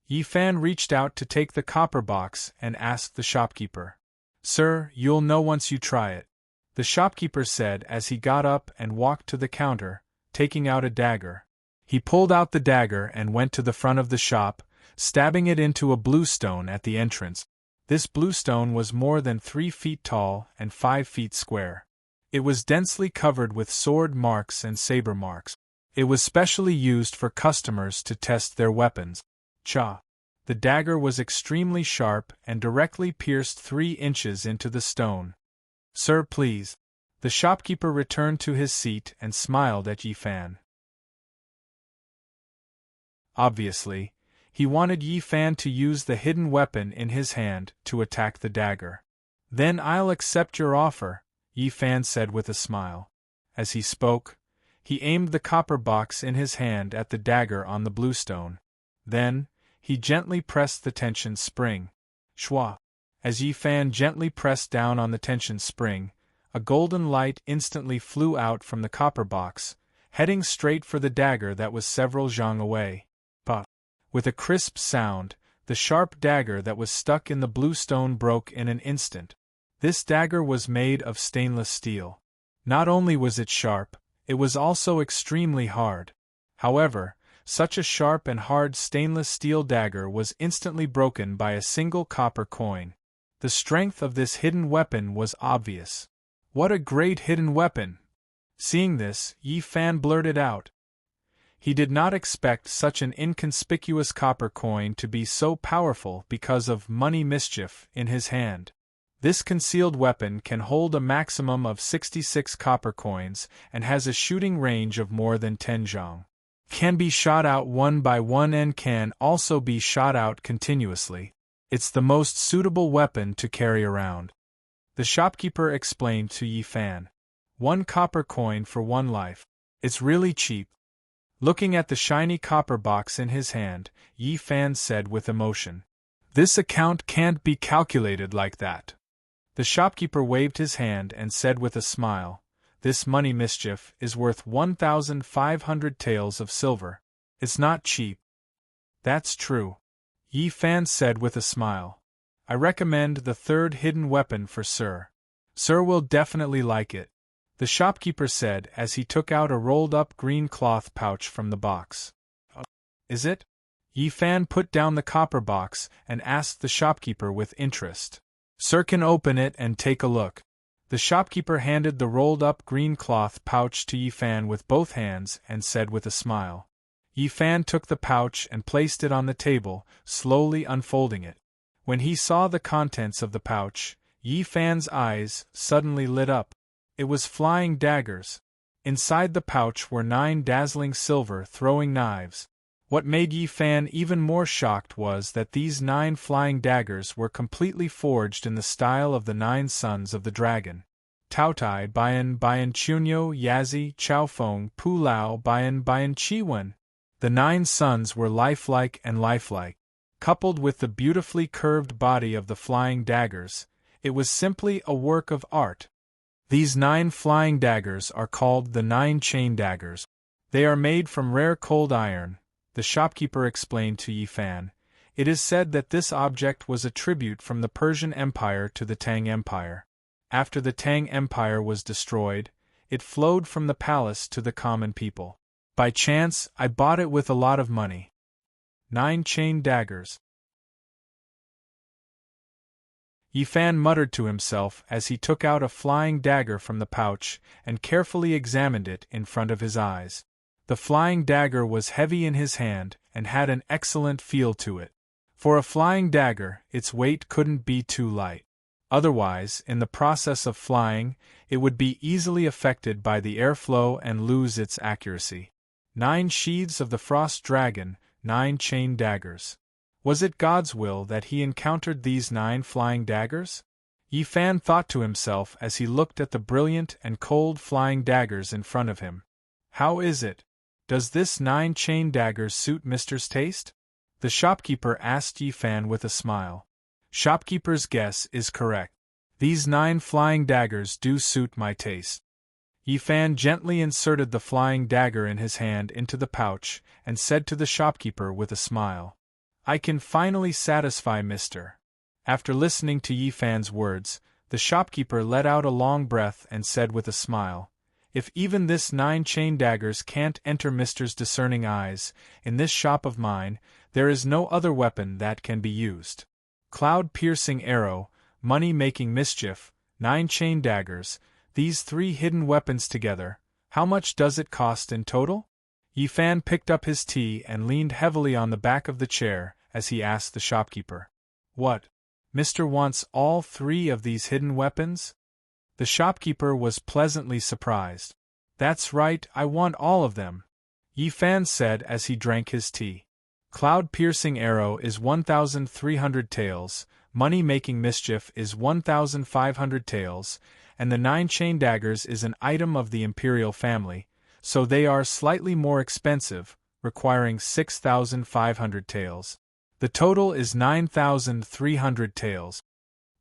Yi Fan reached out to take the copper box and asked the shopkeeper. Sir, you'll know once you try it. The shopkeeper said as he got up and walked to the counter, taking out a dagger. He pulled out the dagger and went to the front of the shop, stabbing it into a blue stone at the entrance. This blue stone was more than 3 feet tall and 5 feet square. It was densely covered with sword marks and saber marks. It was specially used for customers to test their weapons. Cha! The dagger was extremely sharp and directly pierced 3 inches into the stone. Sir, please. The shopkeeper returned to his seat and smiled at Yi Fan. Obviously, he wanted Yi Fan to use the hidden weapon in his hand to attack the dagger. Then I'll accept your offer, Yi Fan said with a smile. As he spoke, he aimed the copper box in his hand at the dagger on the blue stone. Then, he gently pressed the tension spring. Shwa! As Yi Fan gently pressed down on the tension spring, a golden light instantly flew out from the copper box, heading straight for the dagger that was several zhang away. Puff! With a crisp sound, the sharp dagger that was stuck in the blue stone broke in an instant. This dagger was made of stainless steel. Not only was it sharp, it was also extremely hard. However, such a sharp and hard stainless steel dagger was instantly broken by a single copper coin. The strength of this hidden weapon was obvious. What a great hidden weapon! Seeing this, Yi Fan blurted out. He did not expect such an inconspicuous copper coin to be so powerful because of Money Mischief in his hand. This concealed weapon can hold a maximum of 66 copper coins and has a shooting range of more than 10 zhang. Can be shot out one by one and can also be shot out continuously. It's the most suitable weapon to carry around. The shopkeeper explained to Yi Fan. 1 copper coin for 1 life. It's really cheap. Looking at the shiny copper box in his hand, Yi Fan said with emotion. This account can't be calculated like that. The shopkeeper waved his hand and said with a smile, This money mischief is worth 1,500 taels of silver. It's not cheap. That's true. Yi Fan said with a smile. I recommend the 3rd hidden weapon for Sir. Sir will definitely like it. The shopkeeper said as he took out a rolled-up green cloth pouch from the box. Is it? Yi Fan put down the copper box and asked the shopkeeper with interest. Sir can open it and take a look. The shopkeeper handed the rolled-up green cloth pouch to Yi Fan with both hands and said with a smile. Yi Fan took the pouch and placed it on the table, slowly unfolding it. When he saw the contents of the pouch, Yi Fan's eyes suddenly lit up. It was flying daggers. Inside the pouch were 9 dazzling silver throwing knives. What made Yi Fan even more shocked was that these 9 flying daggers were completely forged in the style of the 9 sons of the dragon. Taotai Bian Bian Chunyo Yazi Chaofeng Pu Lao Bian Bian Chiwen. The 9 sons were lifelike and lifelike. Coupled with the beautifully curved body of the flying daggers, it was simply a work of art. These 9 flying daggers are called the 9 chain daggers. They are made from rare cold iron, the shopkeeper explained to Yi Fan. It is said that this object was a tribute from the Persian Empire to the Tang Empire. After the Tang Empire was destroyed, it flowed from the palace to the common people. By chance, I bought it with a lot of money. 9 chain daggers. Yi Fan muttered to himself as he took out a flying dagger from the pouch and carefully examined it in front of his eyes. The flying dagger was heavy in his hand and had an excellent feel to it. For a flying dagger, its weight couldn't be too light. Otherwise, in the process of flying, it would be easily affected by the airflow and lose its accuracy. 9 sheaths of the frost dragon, 9 chain daggers. Was it God's will that he encountered these 9 flying daggers? Yi Fan thought to himself as he looked at the brilliant and cold flying daggers in front of him. How is it? Does this 9 chain daggers suit Mister's taste? The shopkeeper asked Yi Fan with a smile. Shopkeeper's guess is correct. These 9 flying daggers do suit my taste. Yi Fan gently inserted the flying dagger in his hand into the pouch and said to the shopkeeper with a smile. I can finally satisfy Mister. After listening to Yi Fan's words, the shopkeeper let out a long breath and said with a smile, If even this 9 chain daggers can't enter Mister's discerning eyes, in this shop of mine, there is no other weapon that can be used. Cloud-piercing arrow, money-making mischief, 9 chain daggers, these 3 hidden weapons together, how much does it cost in total? Yi Fan picked up his tea and leaned heavily on the back of the chair as he asked the shopkeeper. What? Mister wants all 3 of these hidden weapons? The shopkeeper was pleasantly surprised. That's right, I want all of them, Yi Fan said as he drank his tea. Cloud-piercing arrow is 1,300 taels, money-making mischief is 1,500 taels, and the 9 chain daggers is an item of the imperial family, so they are slightly more expensive, requiring 6,500 taels. The total is 9,300 taels.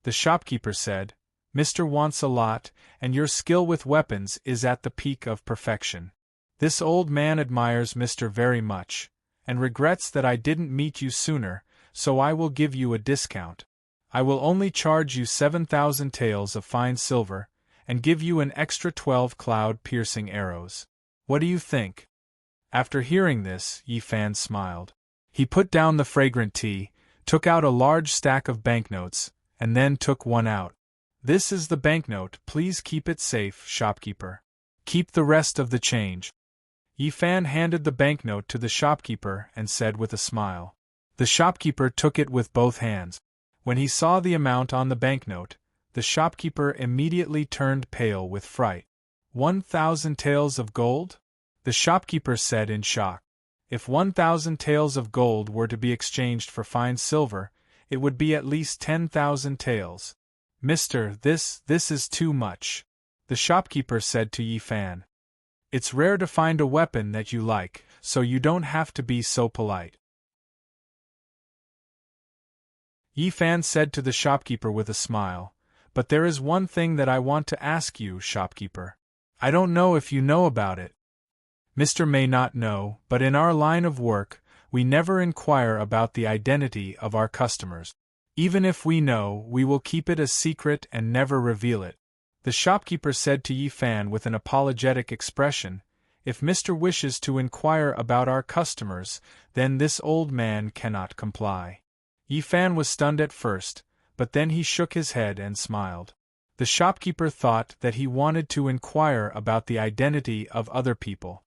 The shopkeeper said, Mister wants a lot, and your skill with weapons is at the peak of perfection. This old man admires Mister very much, and regrets that I didn't meet you sooner, so I will give you a discount. I will only charge you 7,000 taels of fine silver, and give you an extra 12 cloud-piercing arrows. What do you think? After hearing this, Yi Fan smiled. He put down the fragrant tea, took out a large stack of banknotes, and then took one out. This is the banknote, please keep it safe, shopkeeper. Keep the rest of the change. Yi Fan handed the banknote to the shopkeeper and said with a smile. The shopkeeper took it with both hands. When he saw the amount on the banknote, the shopkeeper immediately turned pale with fright. 1,000 taels of gold? The shopkeeper said in shock. If 1,000 taels of gold were to be exchanged for fine silver, it would be at least 10,000 taels. Mister, this is too much, the shopkeeper said to Yi Fan. It's rare to find a weapon that you like, so you don't have to be so polite. Yi Fan said to the shopkeeper with a smile, but there is one thing that I want to ask you, shopkeeper. I don't know if you know about it. Mr. may not know, but in our line of work, we never inquire about the identity of our customers. Even if we know, we will keep it a secret and never reveal it. The shopkeeper said to Yi Fan with an apologetic expression, If Mr. wishes to inquire about our customers, then this old man cannot comply. Yi Fan was stunned at first, but then he shook his head and smiled. The shopkeeper thought that he wanted to inquire about the identity of other people.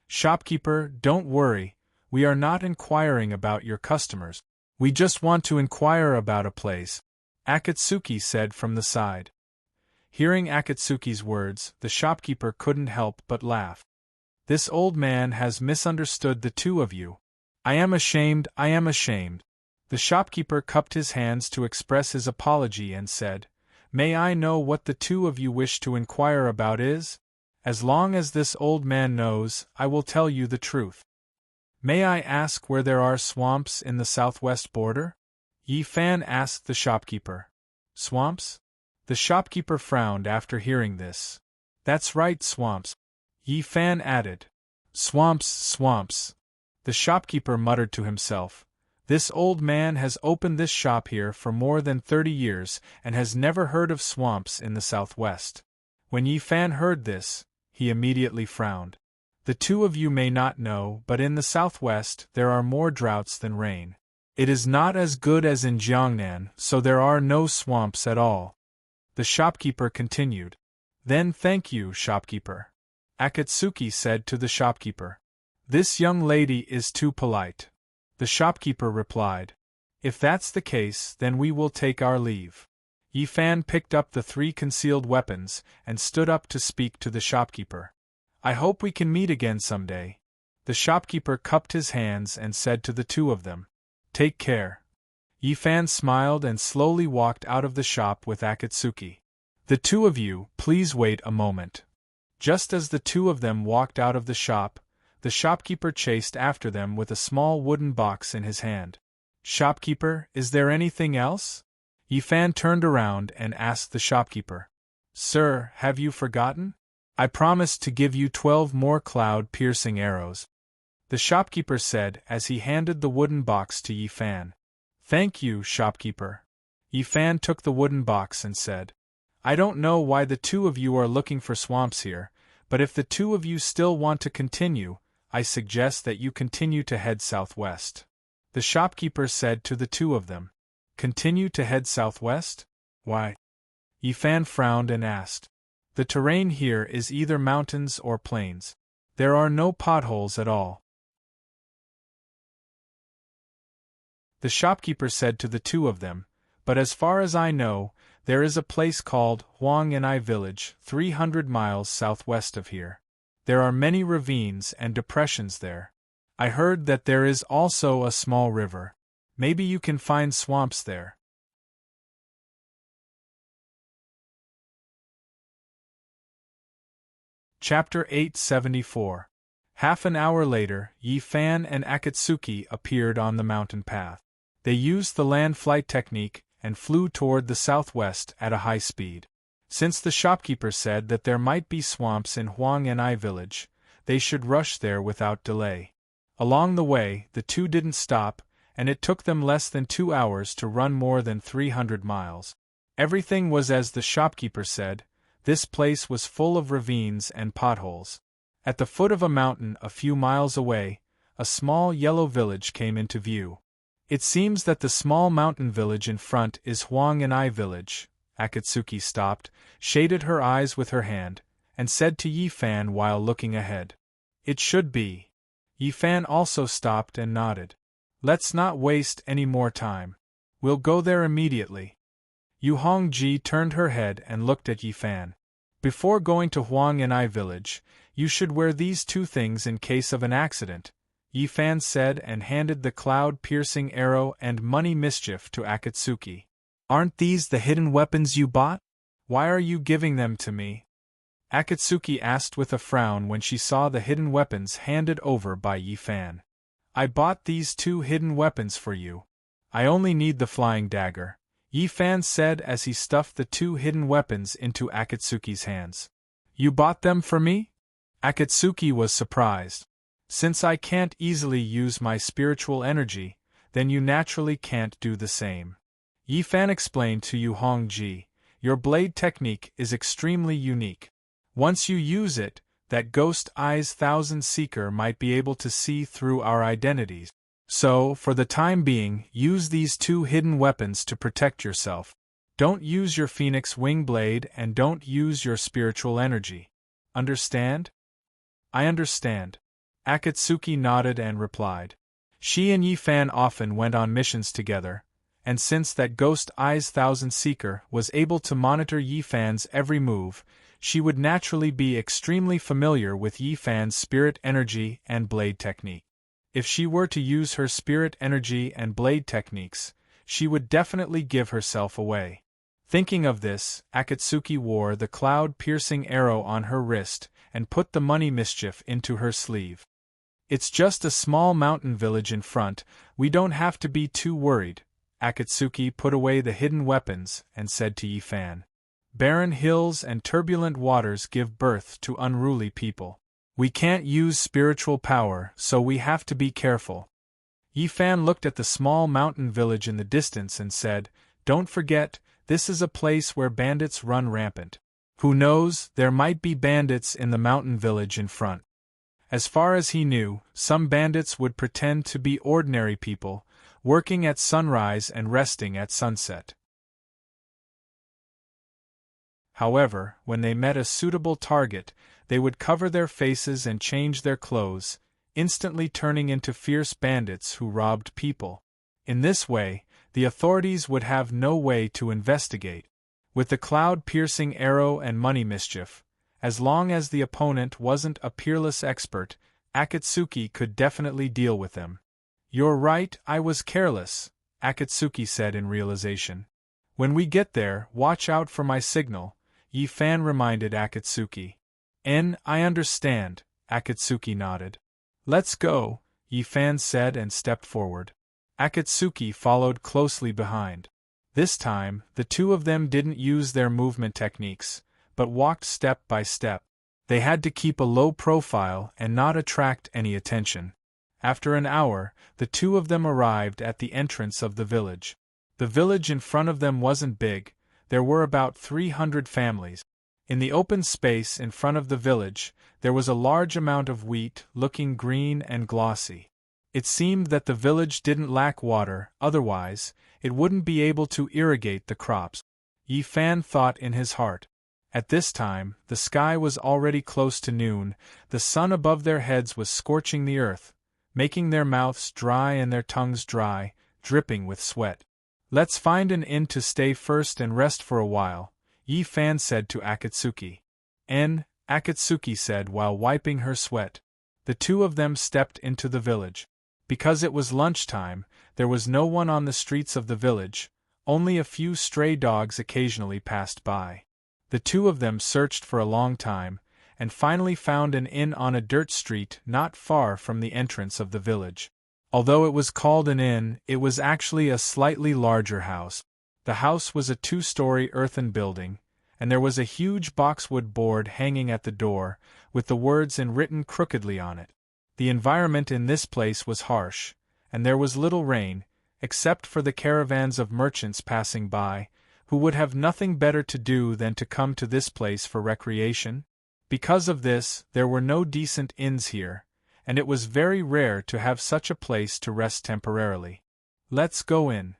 Shopkeeper, don't worry, we are not inquiring about your customers. We just want to inquire about a place, Akatsuki said from the side. Hearing Akatsuki's words, the shopkeeper couldn't help but laugh. This old man has misunderstood the two of you. I am ashamed, I am ashamed. The shopkeeper cupped his hands to express his apology and said, May I know what the two of you wish to inquire about is? As long as this old man knows, I will tell you the truth. May I ask where there are swamps in the southwest border? Yi Fan asked the shopkeeper. Swamps? The shopkeeper frowned after hearing this. That's right, swamps. Yi Fan added. Swamps, swamps. The shopkeeper muttered to himself. This old man has opened this shop here for more than 30 years and has never heard of swamps in the southwest. When Yi Fan heard this, he immediately frowned. The two of you may not know, but in the southwest there are more droughts than rain. It is not as good as in Jiangnan, so there are no swamps at all. The shopkeeper continued. Then thank you, shopkeeper. Akatsuki said to the shopkeeper. This young lady is too polite. The shopkeeper replied. If that's the case, then we will take our leave. Yi Fan picked up the 3 concealed weapons and stood up to speak to the shopkeeper. I hope we can meet again someday. The shopkeeper cupped his hands and said to the two of them. Take care. Yi Fan smiled and slowly walked out of the shop with Akatsuki. The two of you, please wait a moment. Just as the two of them walked out of the shop, the shopkeeper chased after them with a small wooden box in his hand. Shopkeeper, is there anything else? Yi Fan turned around and asked the shopkeeper. Sir, have you forgotten? I promised to give you 12 more cloud-piercing arrows. The shopkeeper said as he handed the wooden box to Yi Fan. Thank you, shopkeeper. Yi Fan took the wooden box and said, I don't know why the two of you are looking for swamps here, but if the two of you still want to continue, I suggest that you continue to head southwest. The shopkeeper said to the two of them. Continue to head southwest? Why? Yi Fan frowned and asked. The terrain here is either mountains or plains. There are no potholes at all. The shopkeeper said to the two of them, But as far as I know, there is a place called Huang and I village, 300 miles southwest of here. There are many ravines and depressions there. I heard that there is also a small river. Maybe you can find swamps there. Chapter 874. Half an hour later, Yi Fan and Akatsuki appeared on the mountain path. They used the land flight technique and flew toward the southwest at a high speed. Since the shopkeeper said that there might be swamps in Huang and I village, they should rush there without delay. Along the way, the two didn't stop, and it took them less than 2 hours to run more than 300 miles. Everything was as the shopkeeper said. This place was full of ravines and potholes. At the foot of a mountain a few miles away, a small yellow village came into view. It seems that the small mountain village in front is Huang and I village. Akatsuki stopped, shaded her eyes with her hand, and said to Yi Fan while looking ahead. It should be. Yi Fan also stopped and nodded. Let's not waste any more time. We'll go there immediately. Yu Hongji turned her head and looked at Yi Fan. Before going to Huang and I village, you should wear these 2 things in case of an accident, Yi Fan said and handed the cloud-piercing arrow and money mischief to Akatsuki. Aren't these the hidden weapons you bought? Why are you giving them to me? Akatsuki asked with a frown when she saw the hidden weapons handed over by Yi Fan. I bought these 2 hidden weapons for you. I only need the flying dagger, Yi Fan said as he stuffed the 2 hidden weapons into Akatsuki's hands. You bought them for me? Akatsuki was surprised. Since I can't easily use my spiritual energy, then you naturally can't do the same. Yi Fan explained to Yu Hongji, your blade technique is extremely unique. Once you use it, that ghost eyes thousand seeker might be able to see through our identities. So, for the time being, use these 2 hidden weapons to protect yourself. Don't use your phoenix wing blade and don't use your spiritual energy. Understand? I understand. Akatsuki nodded and replied. She and Yi Fan often went on missions together, and since that ghost eyes thousand seeker was able to monitor Yi Fan's every move, she would naturally be extremely familiar with Yi Fan's spirit energy and blade technique. If she were to use her spirit energy and blade techniques, she would definitely give herself away. Thinking of this, Akatsuki wore the cloud-piercing arrow on her wrist and put the money mischief into her sleeve. It's just a small mountain village in front, we don't have to be too worried. Akatsuki put away the hidden weapons and said to Yi Fan. Barren hills and turbulent waters give birth to unruly people. We can't use spiritual power, so we have to be careful. Yi Fan looked at the small mountain village in the distance and said, Don't forget, this is a place where bandits run rampant. Who knows, there might be bandits in the mountain village in front. As far as he knew, some bandits would pretend to be ordinary people, working at sunrise and resting at sunset. However, when they met a suitable target, they would cover their faces and change their clothes, instantly turning into fierce bandits who robbed people. In this way, the authorities would have no way to investigate. With the cloud-piercing arrow and money mischief, as long as the opponent wasn't a peerless expert, Akatsuki could definitely deal with them. You're right, I was careless, Akatsuki said in realization. When we get there, watch out for my signal, Yi Fan reminded Akatsuki. I understand, Akatsuki nodded. Let's go, Yi Fan said and stepped forward. Akatsuki followed closely behind. This time, the 2 of them didn't use their movement techniques, but walked step by step. They had to keep a low profile and not attract any attention. After an hour, the 2 of them arrived at the entrance of the village. The village in front of them wasn't big, there were about 300 families. In the open space in front of the village, there was a large amount of wheat, looking green and glossy. It seemed that the village didn't lack water, otherwise, it wouldn't be able to irrigate the crops. Yi Fan thought in his heart. At this time, the sky was already close to noon, the sun above their heads was scorching the earth, making their mouths dry and their tongues dry, dripping with sweat. Let's find an inn to stay first and rest for a while, Yi Fan said to Akatsuki. Akatsuki said while wiping her sweat. The 2 of them stepped into the village. Because it was lunchtime, there was no one on the streets of the village, only a few stray dogs occasionally passed by. The 2 of them searched for a long time, and finally found an inn on a dirt street not far from the entrance of the village. Although it was called an inn, it was actually a slightly larger house. The house was a 2-story earthen building, and there was a huge boxwood board hanging at the door, with the words written crookedly on it. The environment in this place was harsh, and there was little rain, except for the caravans of merchants passing by, who would have nothing better to do than to come to this place for recreation. Because of this, there were no decent inns here, and it was very rare to have such a place to rest temporarily. Let's go in.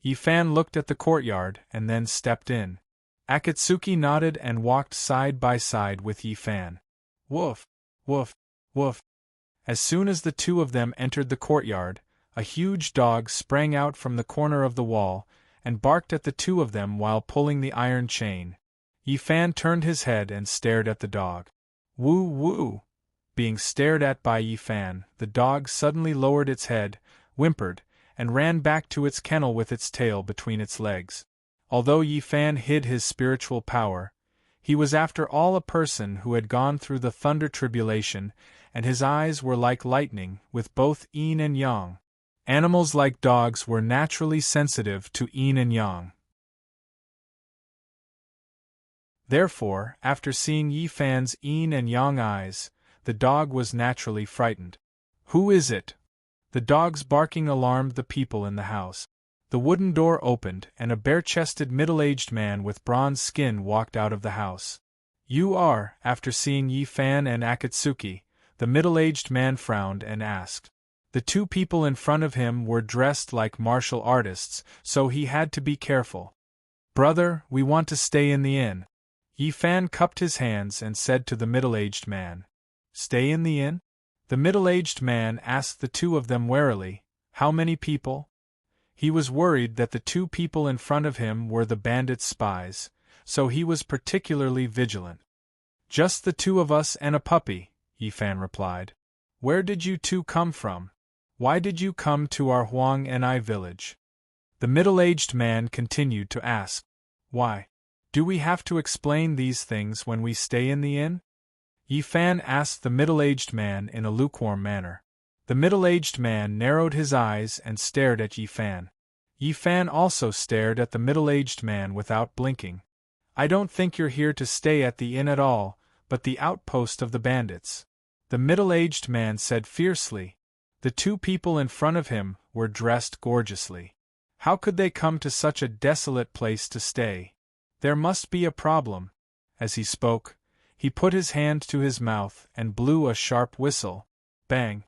Yi Fan looked at the courtyard and then stepped in. Akatsuki nodded and walked side by side with Yi Fan. Woof, woof, woof. As soon as the 2 of them entered the courtyard, a huge dog sprang out from the corner of the wall and barked at the 2 of them while pulling the iron chain. Yi Fan turned his head and stared at the dog. Woo woo! Being stared at by Yi Fan, the dog suddenly lowered its head, whimpered, and ran back to its kennel with its tail between its legs. Although Yi Fan hid his spiritual power, he was after all a person who had gone through the thunder tribulation, and his eyes were like lightning, with both yin and yang. Animals like dogs were naturally sensitive to yin and yang. Therefore, after seeing Yi Fan's yin and yang eyes, the dog was naturally frightened. "Who is it?" The dog's barking alarmed the people in the house. The wooden door opened, and a bare-chested middle-aged man with bronze skin walked out of the house. "You are," after seeing Yi Fan and Akatsuki, the middle-aged man frowned and asked. The two people in front of him were dressed like martial artists, so he had to be careful. "Brother, we want to stay in the inn." Yi Fan cupped his hands and said to the middle-aged man. "Stay in the inn?" The middle-aged man asked the two of them warily. "How many people?" He was worried that the two people in front of him were the bandits' spies, so he was particularly vigilant. "Just the two of us and a puppy," Yi Fan replied. "Where did you two come from? Why did you come to our Huang and I village?" The middle-aged man continued to ask. "Why? Do we have to explain these things when we stay in the inn?" Yi Fan asked the middle-aged man in a lukewarm manner. The middle-aged man narrowed his eyes and stared at Yi Fan. Yi Fan also stared at the middle-aged man without blinking. "I don't think you're here to stay at the inn at all, but the outpost of the bandits," the middle-aged man said fiercely. The two people in front of him were dressed gorgeously. How could they come to such a desolate place to stay? There must be a problem. As he spoke, he put his hand to his mouth and blew a sharp whistle. Bang!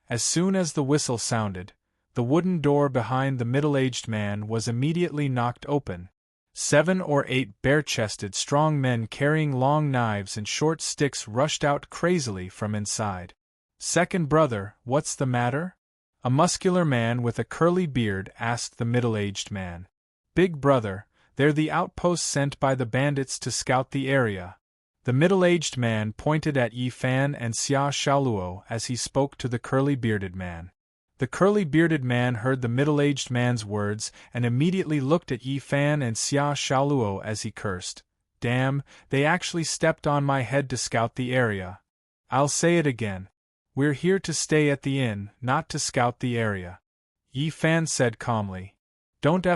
As soon as the whistle sounded, the wooden door behind the middle-aged man was immediately knocked open. 7 or 8 bare-chested strong men carrying long knives and short sticks rushed out crazily from inside. "Second brother, what's the matter?" A muscular man with a curly beard asked the middle-aged man. "Big brother, they're the outposts sent by the bandits to scout the area." The middle-aged man pointed at Yi Fan and Xia Xiaoluo as he spoke to the curly-bearded man. The curly-bearded man heard the middle-aged man's words and immediately looked at Yi Fan and Xia Xiaoluo as he cursed. "Damn, they actually stepped on my head to scout the area. I'll say it again. We're here to stay at the inn, not to scout the area." Yi Fan said calmly. "Don't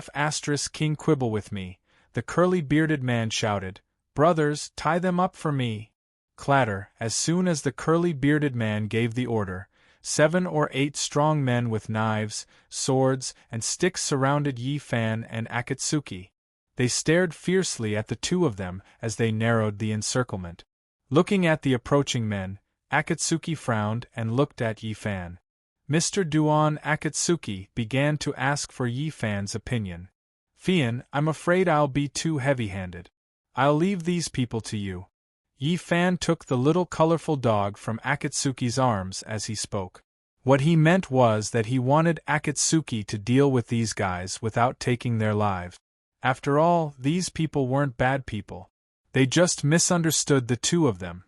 King quibble with me," the curly-bearded man shouted. "Brothers, tie them up for me." Clatter, as soon as the curly-bearded man gave the order, 7 or 8 strong men with knives, swords, and sticks surrounded Yi Fan and Akatsuki. They stared fiercely at the two of them as they narrowed the encirclement. Looking at the approaching men, Akatsuki frowned and looked at Yi Fan. Mr. Duan Akatsuki began to ask for Yi Fan's opinion. "Fian, I'm afraid I'll be too heavy-handed. I'll leave these people to you." Yi Fan took the little colorful dog from Akatsuki's arms as he spoke. What he meant was that he wanted Akatsuki to deal with these guys without taking their lives. After all, these people weren't bad people. They just misunderstood the two of them.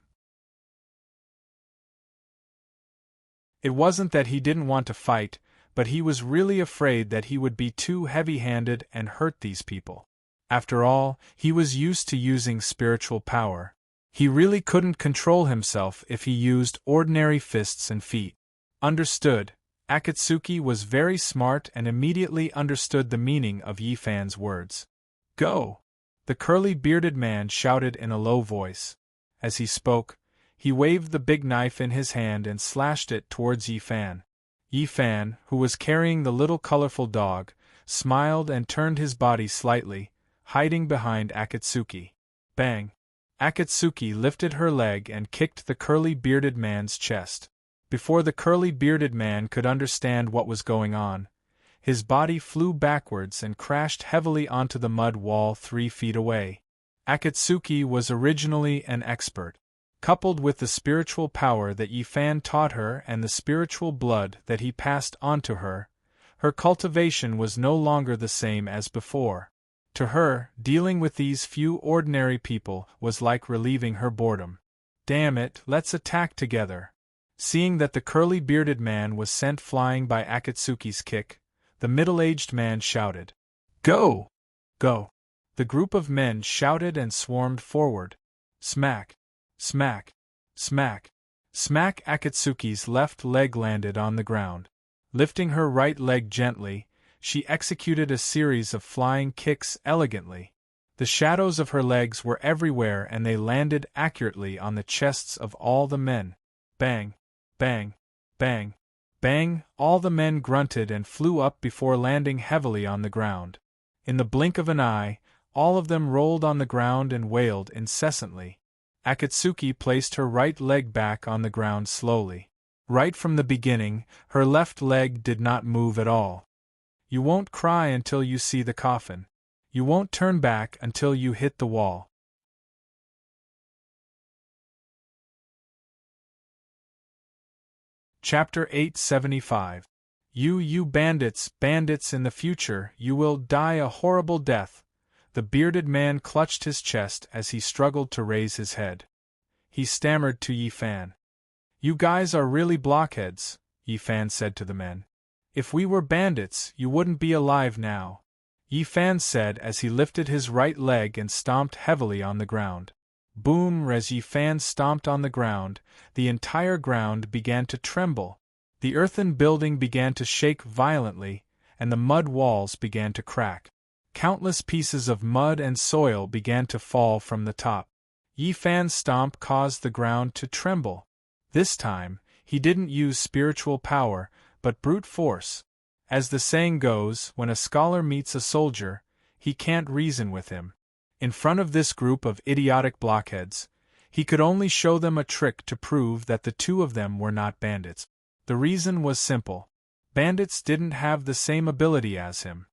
It wasn't that he didn't want to fight, but he was really afraid that he would be too heavy-handed and hurt these people. After all, he was used to using spiritual power. He really couldn't control himself if he used ordinary fists and feet. Understood. Akatsuki was very smart and immediately understood the meaning of Yi Fan's words. "Go!" the curly-bearded man shouted in a low voice. As he spoke, he waved the big knife in his hand and slashed it towards Yi Fan. Yi Fan, who was carrying the little colorful dog, smiled and turned his body slightly, hiding behind Akatsuki. Bang! Akatsuki lifted her leg and kicked the curly-bearded man's chest. Before the curly-bearded man could understand what was going on, his body flew backwards and crashed heavily onto the mud wall 3 feet away. Akatsuki was originally an expert. Coupled with the spiritual power that Yi Fan taught her and the spiritual blood that he passed on to her, her cultivation was no longer the same as before. To her, dealing with these few ordinary people was like relieving her boredom. "Damn it, let's attack together." Seeing that the curly-bearded man was sent flying by Akatsuki's kick, the middle-aged man shouted, "Go! Go!" The group of men shouted and swarmed forward. Smack! Smack! Smack! Smack! Akatsuki's left leg landed on the ground. Lifting her right leg gently, she executed a series of flying kicks elegantly. The shadows of her legs were everywhere and they landed accurately on the chests of all the men. Bang! Bang! Bang! Bang! All the men grunted and flew up before landing heavily on the ground. In the blink of an eye, all of them rolled on the ground and wailed incessantly. Akatsuki placed her right leg back on the ground slowly. Right from the beginning, her left leg did not move at all. You won't cry until you see the coffin. You won't turn back until you hit the wall. Chapter 875. You bandits, bandits, in the future you will die a horrible death. The bearded man clutched his chest as he struggled to raise his head. He stammered to Yi Fan. You guys are really blockheads, Yi Fan said to the men. If we were bandits, you wouldn't be alive now, Yi Fan said as he lifted his right leg and stomped heavily on the ground. Boom! As Yi Fan stomped on the ground, the entire ground began to tremble. The earthen building began to shake violently, and the mud walls began to crack. Countless pieces of mud and soil began to fall from the top. Yi Fan's stomp caused the ground to tremble. This time, he didn't use spiritual power, but brute force. As the saying goes, when a scholar meets a soldier, he can't reason with him. In front of this group of idiotic blockheads, he could only show them a trick to prove that the two of them were not bandits. The reason was simple. Bandits didn't have the same ability as him.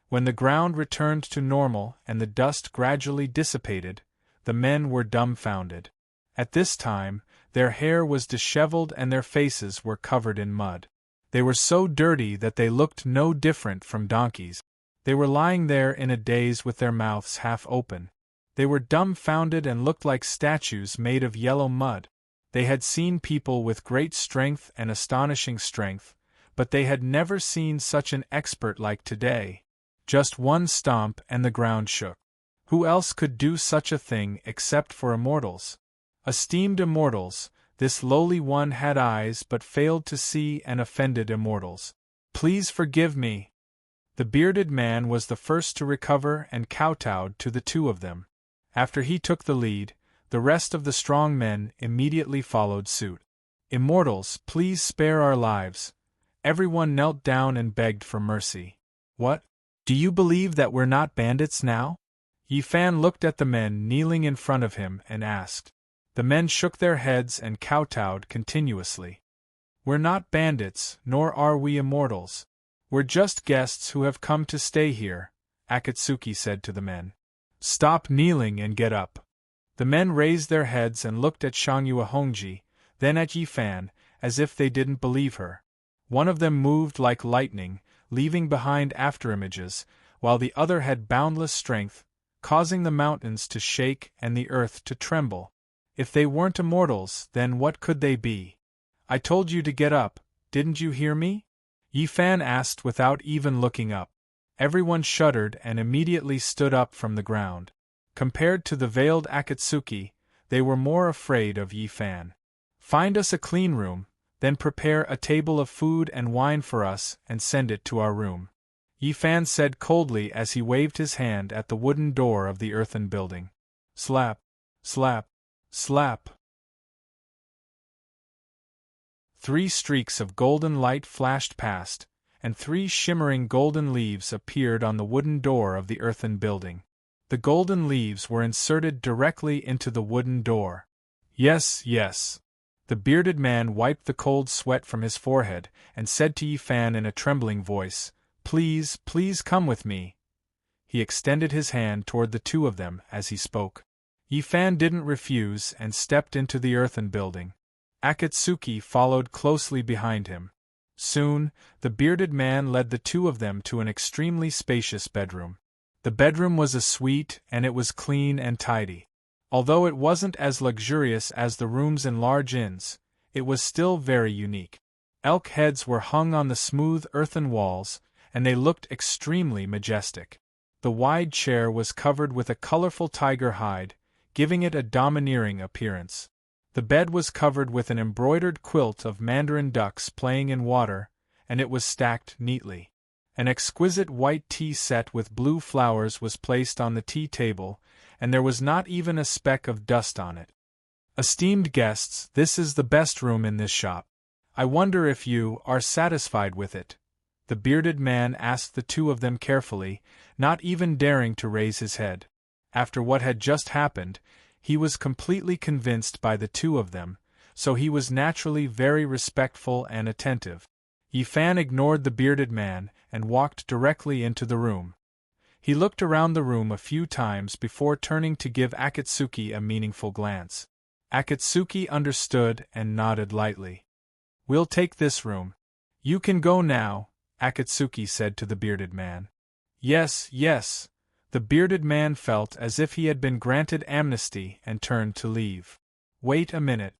When the ground returned to normal and the dust gradually dissipated, the men were dumbfounded. At this time, their hair was disheveled and their faces were covered in mud. They were so dirty that they looked no different from donkeys. They were lying there in a daze with their mouths half open. They were dumbfounded and looked like statues made of yellow mud. They had seen people with great strength and astonishing strength, but they had never seen such an expert like today. Just one stomp and the ground shook. Who else could do such a thing except for immortals? Esteemed immortals, this lowly one had eyes but failed to see and offended immortals. Please forgive me. The bearded man was the first to recover and kowtowed to the two of them. After he took the lead, the rest of the strong men immediately followed suit. Immortals, please spare our lives. Everyone knelt down and begged for mercy. What? Do you believe that we're not bandits now? Yi Fan looked at the men kneeling in front of him and asked. The men shook their heads and kowtowed continuously. We're not bandits, nor are we immortals. We're just guests who have come to stay here, Akatsuki said to the men. Stop kneeling and get up. The men raised their heads and looked at Shangyue Hongji, then at Yi Fan, as if they didn't believe her. One of them moved like lightning, leaving behind afterimages, while the other had boundless strength, causing the mountains to shake and the earth to tremble. If they weren't immortals, then what could they be? I told you to get up, didn't you hear me? Yi Fan asked without even looking up. Everyone shuddered and immediately stood up from the ground. Compared to the veiled Akatsuki, they were more afraid of Yi Fan. Find us a clean room, then prepare a table of food and wine for us and send it to our room, Yi Fan said coldly as he waved his hand at the wooden door of the earthen building. Slap, slap, slap. 3 streaks of golden light flashed past, and 3 shimmering golden leaves appeared on the wooden door of the earthen building. The golden leaves were inserted directly into the wooden door. Yes, yes. The bearded man wiped the cold sweat from his forehead and said to Yi Fan in a trembling voice, Please, please come with me. He extended his hand toward the two of them as he spoke. Yi Fan didn't refuse and stepped into the earthen building. Akatsuki followed closely behind him. Soon, the bearded man led the two of them to an extremely spacious bedroom. The bedroom was a suite and it was clean and tidy. Although it wasn't as luxurious as the rooms in large inns, it was still very unique. Elk heads were hung on the smooth earthen walls, and they looked extremely majestic. The wide chair was covered with a colorful tiger hide, giving it a domineering appearance. The bed was covered with an embroidered quilt of mandarin ducks playing in water, and it was stacked neatly. An exquisite white tea set with blue flowers was placed on the tea table, and there was not even a speck of dust on it. Esteemed guests, this is the best room in this shop. I wonder if you are satisfied with it? The bearded man asked the two of them carefully, not even daring to raise his head. After what had just happened, he was completely convinced by the two of them, so he was naturally very respectful and attentive. Yi Fan ignored the bearded man and walked directly into the room. He looked around the room a few times before turning to give Akatsuki a meaningful glance. Akatsuki understood and nodded lightly. "We'll take this room. You can go now," Akatsuki said to the bearded man. "Yes, yes." The bearded man felt as if he had been granted amnesty and turned to leave. "Wait a minute,"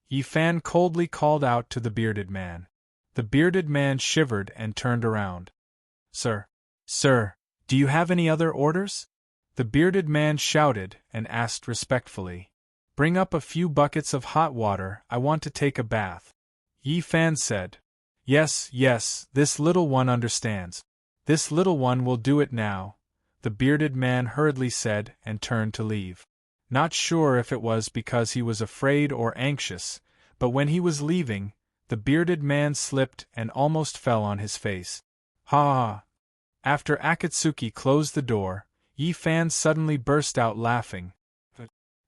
Yi Fan coldly called out to the bearded man. The bearded man shivered and turned around. Sir, do you have any other orders?" The bearded man shouted and asked respectfully. "Bring up a few buckets of hot water, I want to take a bath." Yi Fan said. Yes, this little one understands. This little one will do it now," the bearded man hurriedly said and turned to leave. Not sure if it was because he was afraid or anxious, but when he was leaving, the bearded man slipped and almost fell on his face. Ha! After Akatsuki closed the door, Yi Fan suddenly burst out laughing.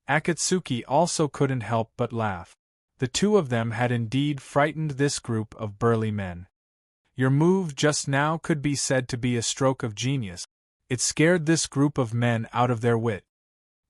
Akatsuki also couldn't help but laugh. The two of them had indeed frightened this group of burly men. Your move just now could be said to be a stroke of genius. It scared this group of men out of their wit.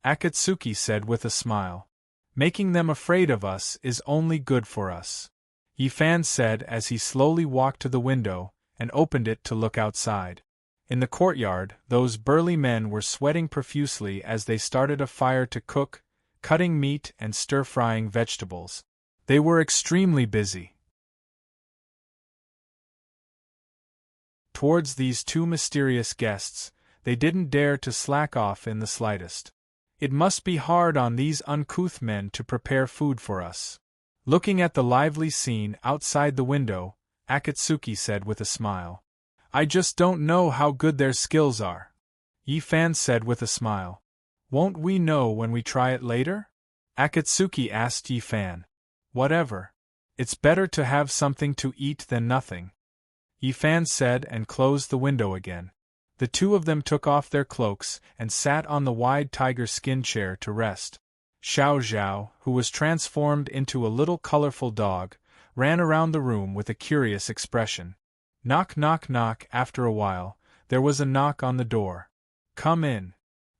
Akatsuki said with a smile. Making them afraid of us is only good for us. Yi Fan said as he slowly walked to the window and opened it to look outside. In the courtyard, those burly men were sweating profusely as they started a fire to cook, cutting meat and stir-frying vegetables. They were extremely busy. Towards these two mysterious guests, they didn't dare to slack off in the slightest. It must be hard on these uncouth men to prepare food for us. Looking at the lively scene outside the window, Akatsuki said with a smile. I just don't know how good their skills are. Yi Fan said with a smile. Won't we know when we try it later? Akatsuki asked Yi Fan. Whatever. It's better to have something to eat than nothing. Yi Fan said and closed the window again. The two of them took off their cloaks and sat on the wide tiger skin chair to rest. Xiao Zhao, who was transformed into a little colorful dog, ran around the room with a curious expression. Knock, knock, knock. After a while, there was a knock on the door. Come in.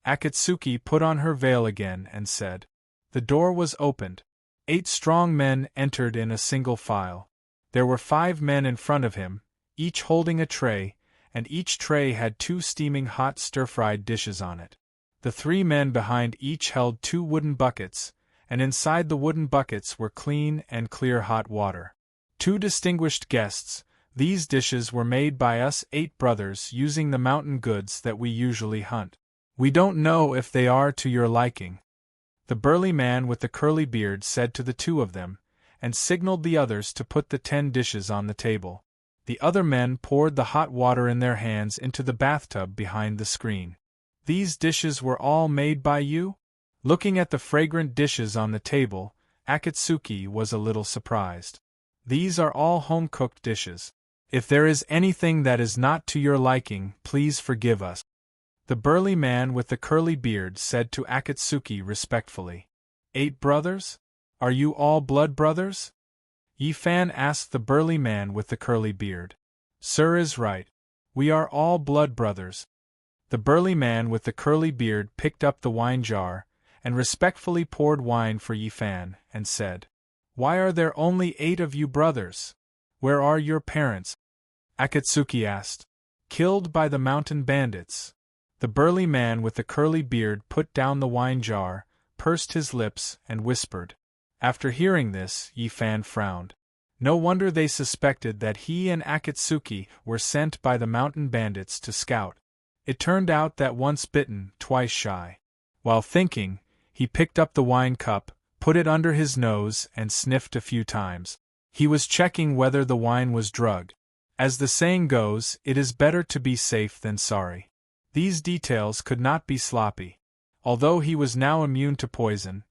Akatsuki put on her veil again and said. The door was opened. 8 strong men entered in a single file. There were 5 men in front of him, each holding a tray, and each tray had 2 steaming hot stir-fried dishes on it. The 3 men behind each held 2 wooden buckets, and inside the wooden buckets were clean and clear hot water. 2 distinguished guests, these dishes were made by us 8 brothers using the mountain goods that we usually hunt. We don't know if they are to your liking. The burly man with the curly beard said to the 2 of them, and signaled the others to put the 10 dishes on the table. The other men poured the hot water in their hands into the bathtub behind the screen. These dishes were all made by you? Looking at the fragrant dishes on the table, Akatsuki was a little surprised. These are all home-cooked dishes. If there is anything that is not to your liking, please forgive us. The burly man with the curly beard said to Akatsuki respectfully. 8 brothers? Are you all blood brothers? Yi Fan asked the burly man with the curly beard. Sir is right. We are all blood brothers. The burly man with the curly beard picked up the wine jar, and respectfully poured wine for Yi Fan, and said, Why are there only 8 of you brothers? Where are your parents? Akatsuki asked. Killed by the mountain bandits. The burly man with the curly beard put down the wine jar, pursed his lips, and whispered. After hearing this, Yi Fan frowned. No wonder they suspected that he and Akatsuki were sent by the mountain bandits to scout. It turned out that once bitten, twice shy. While thinking, he picked up the wine cup, put it under his nose, and sniffed a few times. He was checking whether the wine was drugged. As the saying goes, it is better to be safe than sorry. These details could not be sloppy. Although he was now immune to poison,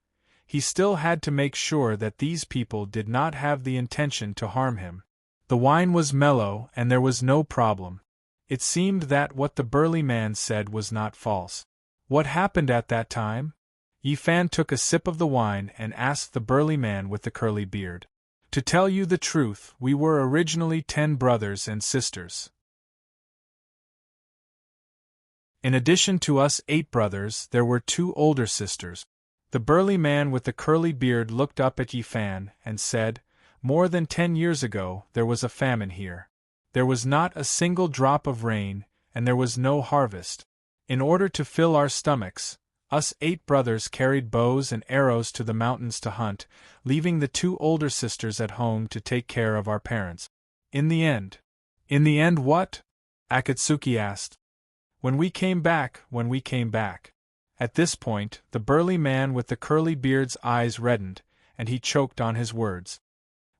he still had to make sure that these people did not have the intention to harm him. The wine was mellow, and there was no problem. It seemed that what the burly man said was not false. What happened at that time? Yi Fan took a sip of the wine and asked the burly man with the curly beard. To tell you the truth, we were originally 10 brothers and sisters. In addition to us 8 brothers, there were 2 older sisters. The burly man with the curly beard looked up at Yi Fan and said, "More than 10 years ago, there was a famine here. There was not a single drop of rain, and there was no harvest. In order to fill our stomachs, us 8 brothers carried bows and arrows to the mountains to hunt, leaving the 2 older sisters at home to take care of our parents. In the end what?" Akatsuki asked. When we came back. At this point, the burly man with the curly beard's eyes reddened, and he choked on his words.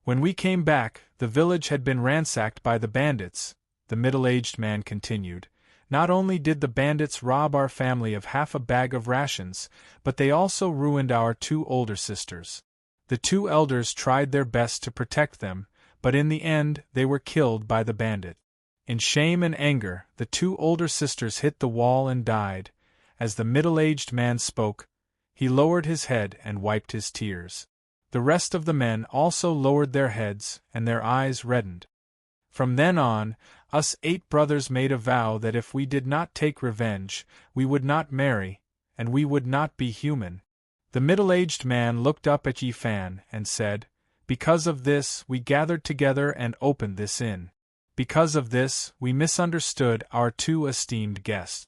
"When we came back, the village had been ransacked by the bandits," the middle-aged man continued. "Not only did the bandits rob our family of half a bag of rations, but they also ruined our 2 older sisters. The 2 elders tried their best to protect them, but in the end they were killed by the bandit. In shame and anger, the 2 older sisters hit the wall and died." As the middle-aged man spoke, he lowered his head and wiped his tears. The rest of the men also lowered their heads, and their eyes reddened. From then on, us 8 brothers made a vow that if we did not take revenge, we would not marry, and we would not be human. The middle-aged man looked up at Yi Fan and said, "Because of this, we gathered together and opened this inn. Because of this, we misunderstood our 2 esteemed guests."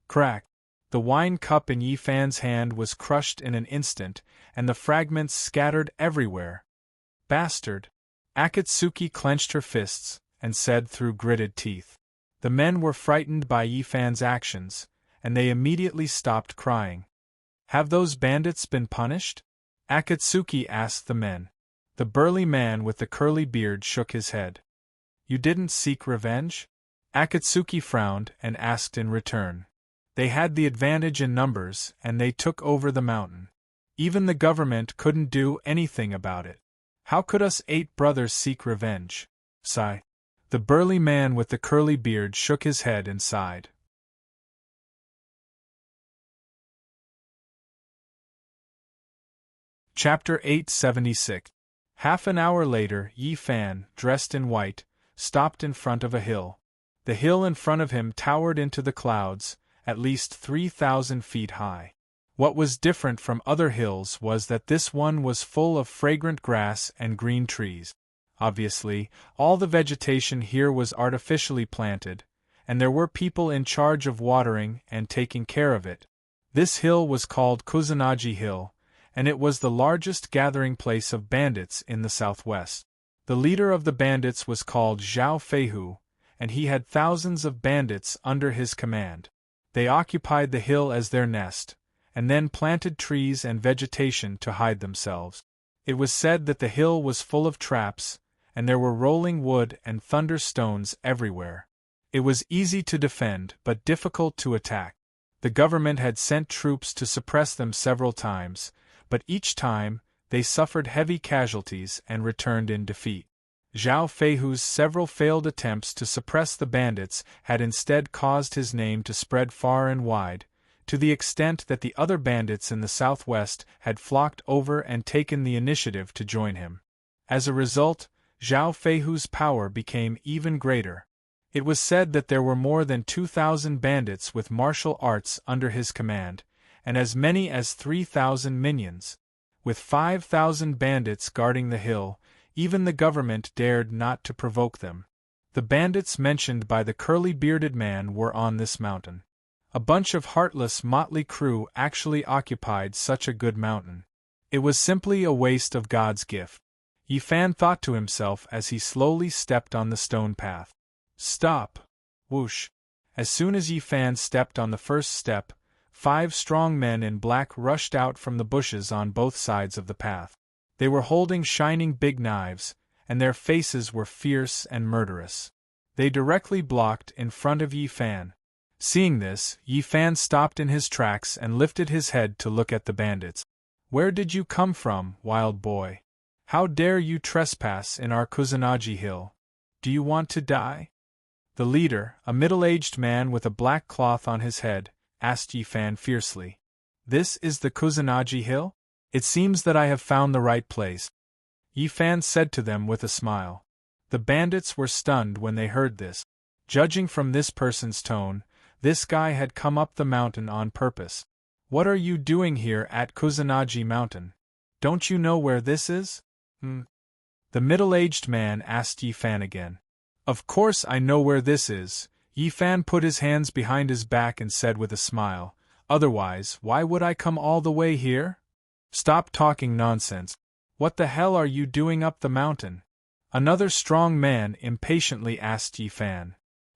Crack! The wine cup in Yi Fan's hand was crushed in an instant, and the fragments scattered everywhere. "Bastard!" Akatsuki clenched her fists, and said through gritted teeth. The men were frightened by Yi Fan's actions, and they immediately stopped crying. "Have those bandits been punished?" Akatsuki asked the men. The burly man with the curly beard shook his head. "You didn't seek revenge?" Akatsuki frowned and asked in return. "They had the advantage in numbers, and they took over the mountain. Even the government couldn't do anything about it. How could us 8 brothers seek revenge?" Sigh. The burly man with the curly beard shook his head and sighed. Chapter 876. Half an hour later, Yi Fan, dressed in white, stopped in front of a hill. The hill in front of him towered into the clouds, at least 3,000 feet high. What was different from other hills was that this one was full of fragrant grass and green trees. Obviously, all the vegetation here was artificially planted, and there were people in charge of watering and taking care of it. This hill was called Kusanagi Hill, and it was the largest gathering place of bandits in the southwest. The leader of the bandits was called Zhao Feihu, and he had thousands of bandits under his command. They occupied the hill as their nest, and then planted trees and vegetation to hide themselves. It was said that the hill was full of traps, and there were rolling wood and thunderstones everywhere. It was easy to defend but difficult to attack. The government had sent troops to suppress them several times, but each time, they suffered heavy casualties and returned in defeat. Zhao Feihu's several failed attempts to suppress the bandits had instead caused his name to spread far and wide, to the extent that the other bandits in the southwest had flocked over and taken the initiative to join him. As a result, Zhao Feihu's power became even greater. It was said that there were more than 2,000 bandits with martial arts under his command, and as many as 3,000 minions. With 5,000 bandits guarding the hill, even the government dared not to provoke them. The bandits mentioned by the curly-bearded man were on this mountain. A bunch of heartless motley crew actually occupied such a good mountain. It was simply a waste of God's gift. Yi Fan thought to himself as he slowly stepped on the stone path. Stop! Whoosh! As soon as Yi Fan stepped on the first step, 5 strong men in black rushed out from the bushes on both sides of the path. They were holding shining big knives, and their faces were fierce and murderous. They directly blocked in front of Yi Fan. Seeing this, Yi Fan stopped in his tracks and lifted his head to look at the bandits. "Where did you come from, wild boy? How dare you trespass in our Kusanagi hill? Do you want to die?" The leader, a middle-aged man with a black cloth on his head, asked Yi Fan fiercely. "This is the Kusanagi hill? It seems that I have found the right place," Yi Fan said to them with a smile. The bandits were stunned when they heard this. Judging from this person's tone, this guy had come up the mountain on purpose. "What are you doing here at Kusanagi Mountain? Don't you know where this is?" The middle-aged man asked Yi Fan again. "Of course I know where this is," Yi Fan put his hands behind his back and said with a smile. "Otherwise, why would I come all the way here?" "Stop talking nonsense. What the hell are you doing up the mountain?" Another strong man impatiently asked Yi Fan.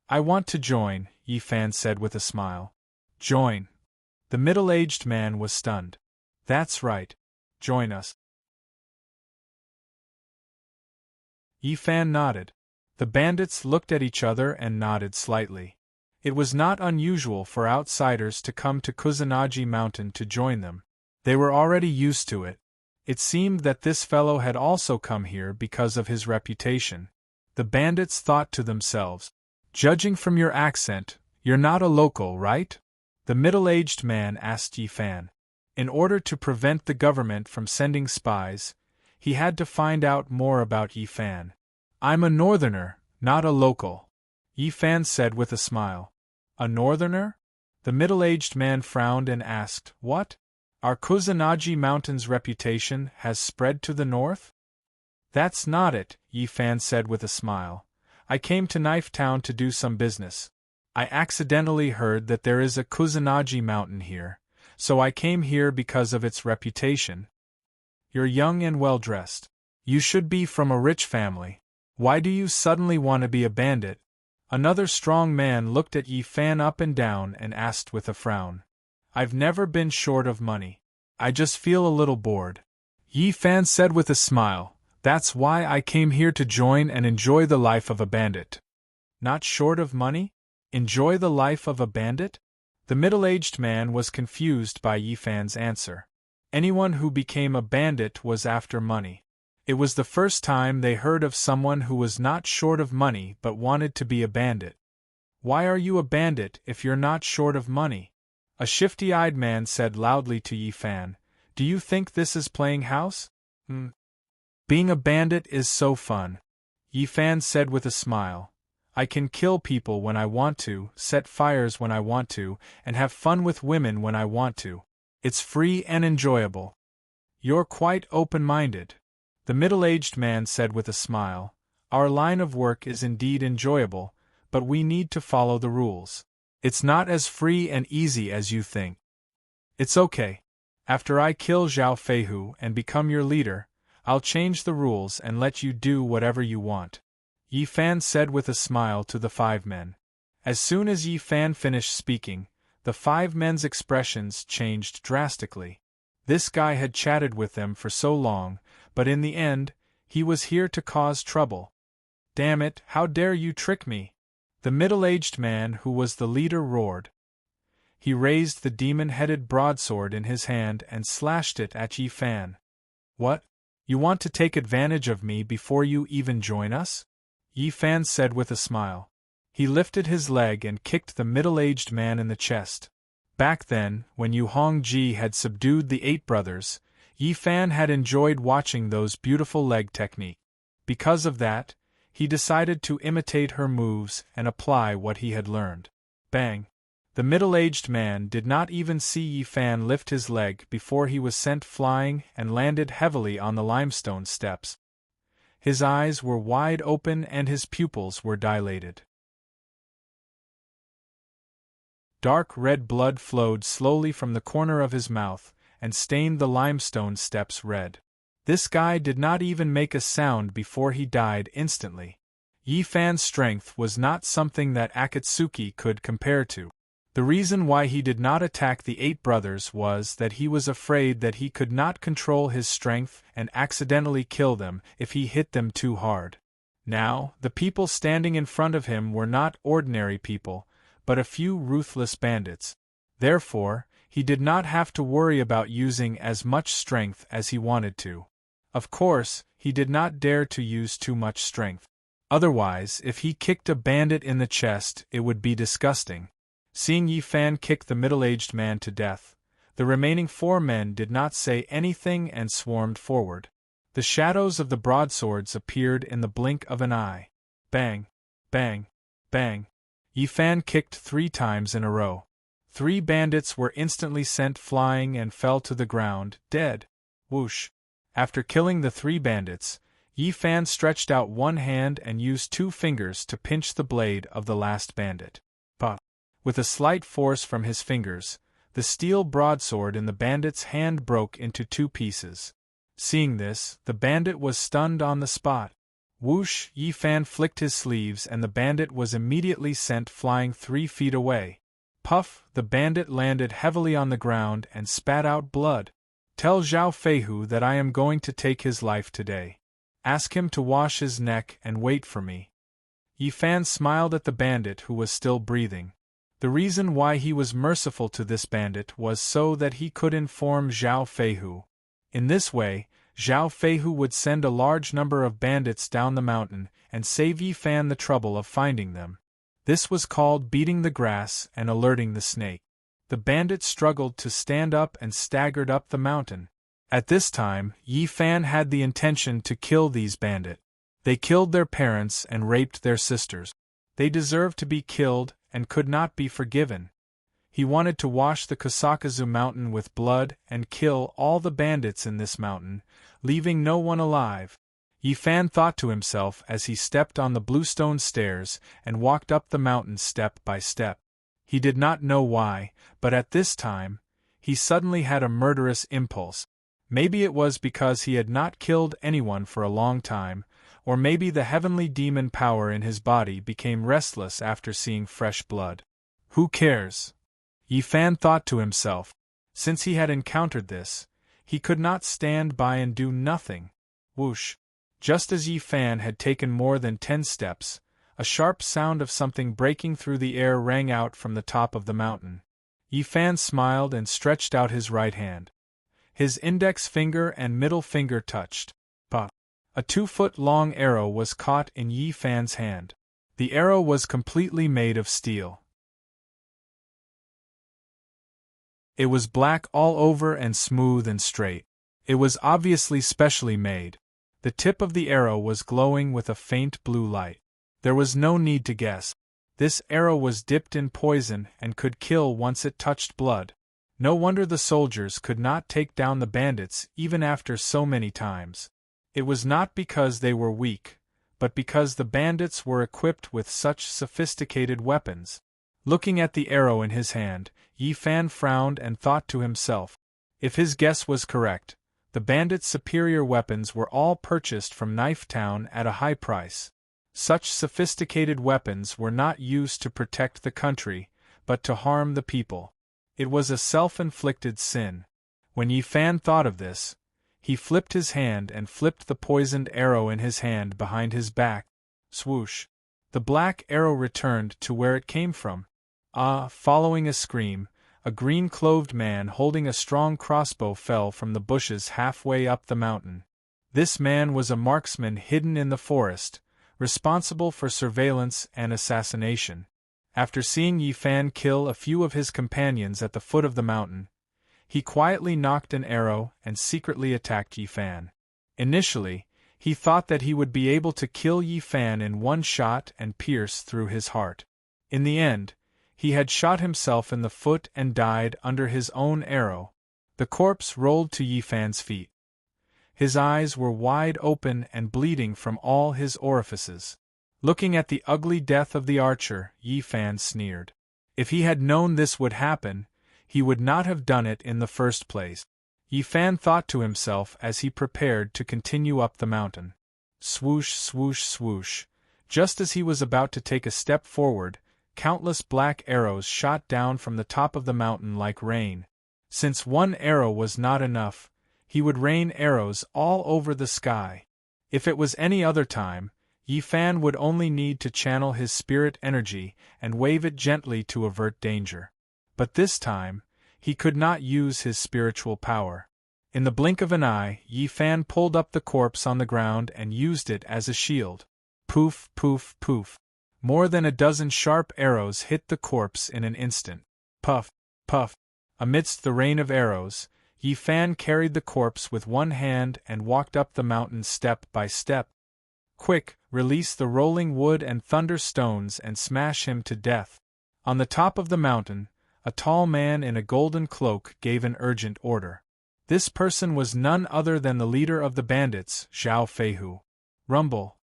"I want to join," Yi Fan said with a smile. "Join?" The middle-aged man was stunned. "That's right. Join us." Yi Fan nodded. The bandits looked at each other and nodded slightly. It was not unusual for outsiders to come to Kusanagi Mountain to join them. They were already used to it. It seemed that this fellow had also come here because of his reputation. The bandits thought to themselves, "Judging from your accent, you're not a local, right?" The middle-aged man asked Yi Fan. In order to prevent the government from sending spies, he had to find out more about Yi Fan. "I'm a northerner, not a local," Yi Fan said with a smile. "A northerner?" The middle-aged man frowned and asked, "What? Our Kusanagi Mountain's reputation has spread to the north?" "That's not it," Yi Fan said with a smile. "I came to Knife Town to do some business. I accidentally heard that there is a Kusanagi Mountain here, so I came here because of its reputation." "You're young and well-dressed. You should be from a rich family. Why do you suddenly want to be a bandit?" Another strong man looked at Yi Fan up and down and asked with a frown. "I've never been short of money. I just feel a little bored," Yi Fan said with a smile. "That's why I came here to join and enjoy the life of a bandit." "Not short of money? Enjoy the life of a bandit?" The middle-aged man was confused by Yi Fan's answer. Anyone who became a bandit was after money. It was the first time they heard of someone who was not short of money but wanted to be a bandit. "Why are you a bandit if you're not short of money?" A shifty-eyed man said loudly to Yi Fan. "Do you think this is playing house? Being a bandit is so fun," Yi Fan said with a smile. "I can kill people when I want to, set fires when I want to, and have fun with women when I want to. It's free and enjoyable." "You're quite open-minded," the middle-aged man said with a smile. "Our line of work is indeed enjoyable, but we need to follow the rules. It's not as free and easy as you think." "It's okay. After I kill Zhao Feihu and become your leader, I'll change the rules and let you do whatever you want," Yi Fan said with a smile to the 5 men. As soon as Yi Fan finished speaking, the 5 men's expressions changed drastically. This guy had chatted with them for so long, but in the end, he was here to cause trouble. "Damn it, how dare you trick me!" the middle-aged man who was the leader roared. He raised the demon-headed broadsword in his hand and slashed it at Yi Fan. "What? You want to take advantage of me before you even join us?" Yi Fan said with a smile. He lifted his leg and kicked the middle-aged man in the chest. Back then, when Yu Hongji had subdued the 8 brothers, Yi Fan had enjoyed watching those beautiful leg techniques. Because of that, he decided to imitate her moves and apply what he had learned. Bang! The middle-aged man did not even see Yi Fan lift his leg before he was sent flying and landed heavily on the limestone steps. His eyes were wide open and his pupils were dilated. Dark red blood flowed slowly from the corner of his mouth and stained the limestone steps red. This guy did not even make a sound before he died instantly. Yi Fan's strength was not something that Akatsuki could compare to. The reason why he did not attack the 8 brothers was that he was afraid that he could not control his strength and accidentally kill them if he hit them too hard. Now, the people standing in front of him were not ordinary people, but a few ruthless bandits. Therefore, he did not have to worry about using as much strength as he wanted to. Of course, he did not dare to use too much strength. Otherwise, if he kicked a bandit in the chest, it would be disgusting. Seeing Yi Fan kick the middle-aged man to death, the remaining 4 men did not say anything and swarmed forward. The shadows of the broadswords appeared in the blink of an eye. Bang! Bang! Bang! Yi Fan kicked 3 times in a row. 3 bandits were instantly sent flying and fell to the ground, dead. Whoosh! After killing the 3 bandits, Yi Fan stretched out one hand and used 2 fingers to pinch the blade of the last bandit. But, with a slight force from his fingers, the steel broadsword in the bandit's hand broke into 2 pieces. Seeing this, the bandit was stunned on the spot. Whoosh! Yi Fan flicked his sleeves and the bandit was immediately sent flying 3 feet away. Puff! The bandit landed heavily on the ground and spat out blood. Tell Zhao Feihu that I am going to take his life today. Ask him to wash his neck and wait for me. Yi Fan smiled at the bandit who was still breathing. The reason why he was merciful to this bandit was so that he could inform Zhao Feihu. In this way, Zhao Feihu would send a large number of bandits down the mountain and save Yi Fan the trouble of finding them. This was called beating the grass and alerting the snake. The bandit struggled to stand up and staggered up the mountain. At this time, Yi Fan had the intention to kill these bandits. They killed their parents and raped their sisters. They deserved to be killed and could not be forgiven. He wanted to wash the Kusakazu mountain with blood and kill all the bandits in this mountain, leaving no one alive. Yi Fan thought to himself as he stepped on the bluestone stairs and walked up the mountain step by step. He did not know why, but at this time, he suddenly had a murderous impulse. Maybe it was because he had not killed anyone for a long time, or maybe the heavenly demon power in his body became restless after seeing fresh blood. Who cares? Yi Fan thought to himself. Since he had encountered this, he could not stand by and do nothing. Whoosh! Just as Yi Fan had taken more than 10 steps, a sharp sound of something breaking through the air rang out from the top of the mountain. Yi Fan smiled and stretched out his right hand. His index finger and middle finger touched. Pah! A 2-foot-long arrow was caught in Yi Fan's hand. The arrow was completely made of steel. It was black all over and smooth and straight. It was obviously specially made. The tip of the arrow was glowing with a faint blue light. There was no need to guess. This arrow was dipped in poison and could kill once it touched blood. No wonder the soldiers could not take down the bandits even after so many times. It was not because they were weak, but because the bandits were equipped with such sophisticated weapons. Looking at the arrow in his hand, Yi Fan frowned and thought to himself. If his guess was correct, the bandits' superior weapons were all purchased from Knife Town at a high price. Such sophisticated weapons were not used to protect the country, but to harm the people. It was a self-inflicted sin. When Yi Fan thought of this, he flipped his hand and flipped the poisoned arrow in his hand behind his back. Swoosh! The black arrow returned to where it came from. Following a scream, a green-clothed man holding a strong crossbow fell from the bushes halfway up the mountain. This man was a marksman hidden in the forest, responsible for surveillance and assassination. After seeing Yi Fan kill a few of his companions at the foot of the mountain, he quietly knocked an arrow and secretly attacked Yi Fan. Initially, he thought that he would be able to kill Yi Fan in one shot and pierce through his heart. In the end, he had shot himself in the foot and died under his own arrow. The corpse rolled to Yi Fan's feet. His eyes were wide open and bleeding from all his orifices. Looking at the ugly death of the archer, Yi Fan sneered. If he had known this would happen, he would not have done it in the first place. Yi Fan thought to himself as he prepared to continue up the mountain. Swoosh, swoosh, swoosh. Just as he was about to take a step forward, countless black arrows shot down from the top of the mountain like rain. Since one arrow was not enough, he would rain arrows all over the sky. If it was any other time, Yi Fan would only need to channel his spirit energy and wave it gently to avert danger. But this time, he could not use his spiritual power. In the blink of an eye, Yi Fan pulled up the corpse on the ground and used it as a shield. Poof, poof, poof. More than a dozen sharp arrows hit the corpse in an instant. Puff, puff. Amidst the rain of arrows, Yi Fan carried the corpse with one hand and walked up the mountain step by step. Quick, release the rolling wood and thunder stones and smash him to death. On the top of the mountain, a tall man in a golden cloak gave an urgent order. This person was none other than the leader of the bandits, Zhao Feihu. Rumble.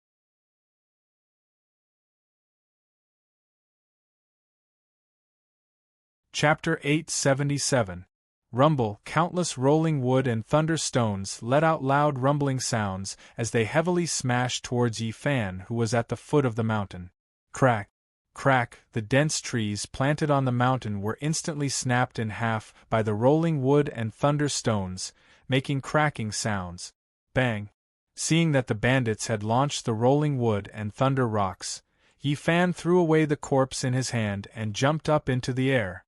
Chapter 877. Rumble. Countless rolling wood and thunder stones let out loud rumbling sounds as they heavily smashed towards Yi Fan, who was at the foot of the mountain. Crack, crack, the dense trees planted on the mountain were instantly snapped in half by the rolling wood and thunder stones, making cracking sounds. Bang! Seeing that the bandits had launched the rolling wood and thunder rocks, Yi Fan threw away the corpse in his hand and jumped up into the air.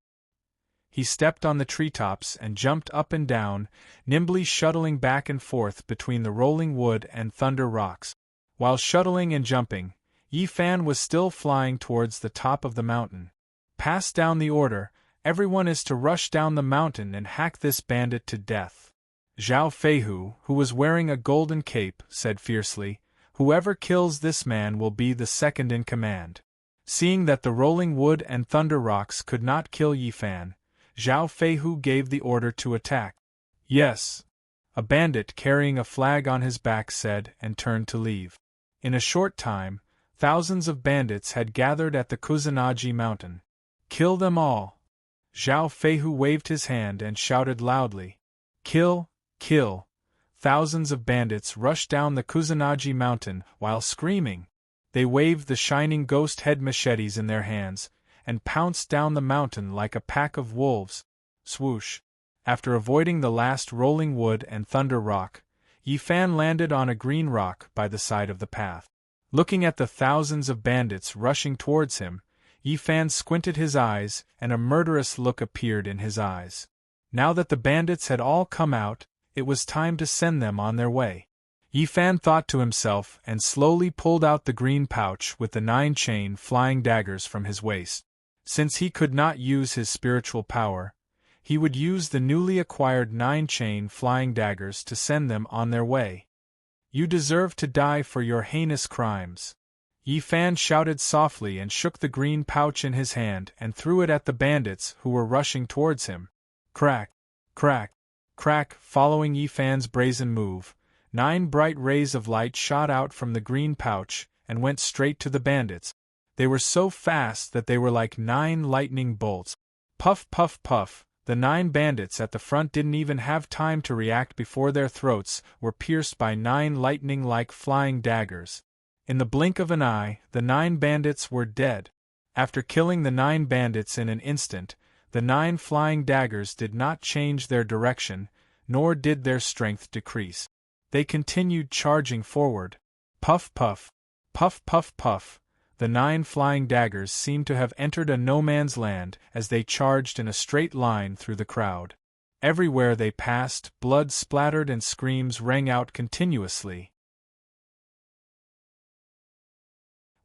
He stepped on the treetops and jumped up and down, nimbly shuttling back and forth between the rolling wood and thunder rocks. While shuttling and jumping, Yi Fan was still flying towards the top of the mountain. Pass down the order, everyone is to rush down the mountain and hack this bandit to death. Zhao Feihu, who was wearing a golden cape, said fiercely, "Whoever kills this man will be the second in command." Seeing that the rolling wood and thunder rocks could not kill Yi Fan, Zhao Feihu gave the order to attack. "Yes," a bandit carrying a flag on his back said and turned to leave. In a short time, thousands of bandits had gathered at the Kusanagi mountain. "Kill them all!" Zhao Feihu waved his hand and shouted loudly. "Kill, kill!" Thousands of bandits rushed down the Kusanagi mountain while screaming. They waved the shining ghost head machetes in their hands, and pounced down the mountain like a pack of wolves. Swoosh! After avoiding the last rolling wood and thunder rock, Yi Fan landed on a green rock by the side of the path. Looking at the thousands of bandits rushing towards him, Yi Fan squinted his eyes and a murderous look appeared in his eyes. Now that the bandits had all come out, it was time to send them on their way. Yi Fan thought to himself and slowly pulled out the green pouch with the 9-chain flying daggers from his waist. Since he could not use his spiritual power, he would use the newly acquired 9-chain flying daggers to send them on their way. "You deserve to die for your heinous crimes." Yi Fan shouted softly and shook the green pouch in his hand and threw it at the bandits who were rushing towards him. Crack, crack, crack. Following Yi Fan's brazen move, 9 bright rays of light shot out from the green pouch and went straight to the bandits. They were so fast that they were like 9 lightning bolts. Puff, puff, puff. The 9 bandits at the front didn't even have time to react before their throats were pierced by 9 lightning-like flying daggers. In the blink of an eye, the 9 bandits were dead. After killing the 9 bandits in an instant, the 9 flying daggers did not change their direction, nor did their strength decrease. They continued charging forward. Puff, puff. Puff, puff, puff. The 9 flying daggers seemed to have entered a no-man's land as they charged in a straight line through the crowd. Everywhere they passed, blood splattered and screams rang out continuously.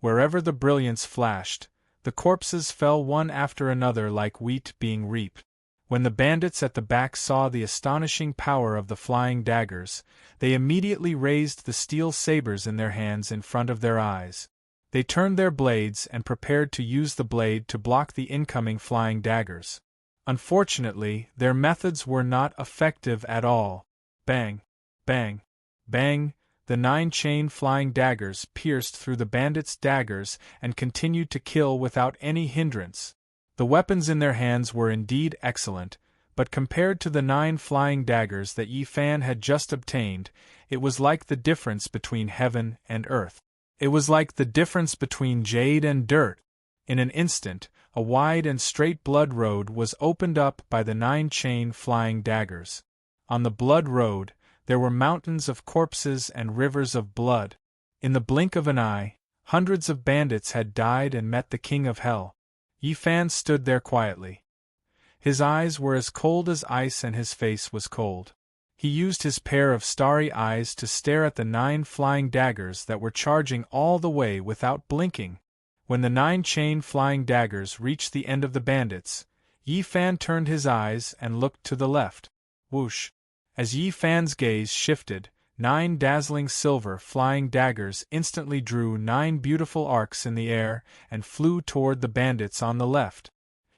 Wherever the brilliance flashed, the corpses fell one after another like wheat being reaped. When the bandits at the back saw the astonishing power of the flying daggers, they immediately raised the steel sabers in their hands in front of their eyes. They turned their blades and prepared to use the blade to block the incoming flying daggers. Unfortunately, their methods were not effective at all. Bang! Bang! Bang! The 9-chain flying daggers pierced through the bandits' daggers and continued to kill without any hindrance. The weapons in their hands were indeed excellent, but compared to the 9 flying daggers that Yi Fan had just obtained, it was like the difference between heaven and earth. It was like the difference between jade and dirt. In an instant, a wide and straight blood road was opened up by the 9 chain flying daggers. On the blood road, there were mountains of corpses and rivers of blood. In the blink of an eye, hundreds of bandits had died and met the king of hell. Yi Fan stood there quietly. His eyes were as cold as ice and his face was cold. He used his pair of starry eyes to stare at the 9 flying daggers that were charging all the way without blinking. When the 9 chain flying daggers reached the end of the bandits, Yi Fan turned his eyes and looked to the left. Whoosh! As Yi Fan's gaze shifted, 9 dazzling silver flying daggers instantly drew 9 beautiful arcs in the air and flew toward the bandits on the left.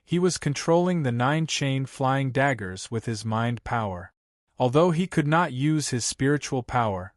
He was controlling the 9 chain flying daggers with his mind power. Although he could not use his spiritual power,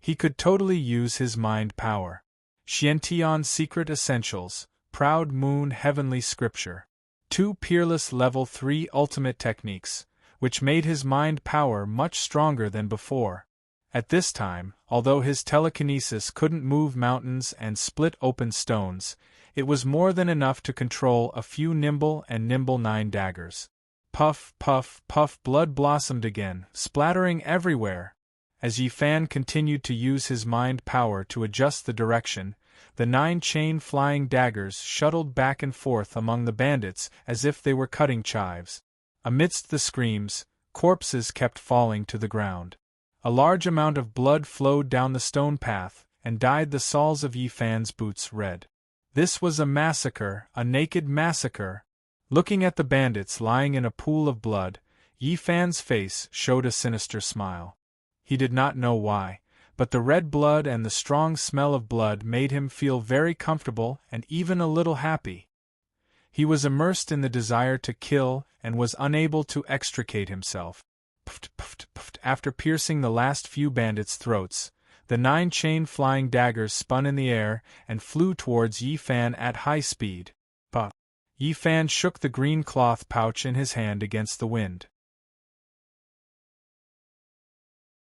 he could totally use his mind power. Xiantian Secret Essentials, Proud Moon Heavenly Scripture. 2 Peerless Level 3 Ultimate Techniques, which made his mind power much stronger than before. At this time, although his telekinesis couldn't move mountains and split open stones, it was more than enough to control a few nimble 9 daggers. Puff, puff, puff, blood blossomed again, splattering everywhere. As Yi Fan continued to use his mind power to adjust the direction, the 9 chain flying daggers shuttled back and forth among the bandits as if they were cutting chives. Amidst the screams, corpses kept falling to the ground. A large amount of blood flowed down the stone path and dyed the soles of Yi Fan's boots red. This was a massacre, a naked massacre. Looking at the bandits lying in a pool of blood, Yi Fan's face showed a sinister smile. He did not know why, but the red blood and the strong smell of blood made him feel very comfortable and even a little happy. He was immersed in the desire to kill and was unable to extricate himself. Puffed, puffed, puffed. After piercing the last few bandits' throats, the 9 chain flying daggers spun in the air and flew towards Yi Fan at high speed. Puff. Yi Fan shook the green cloth pouch in his hand against the wind.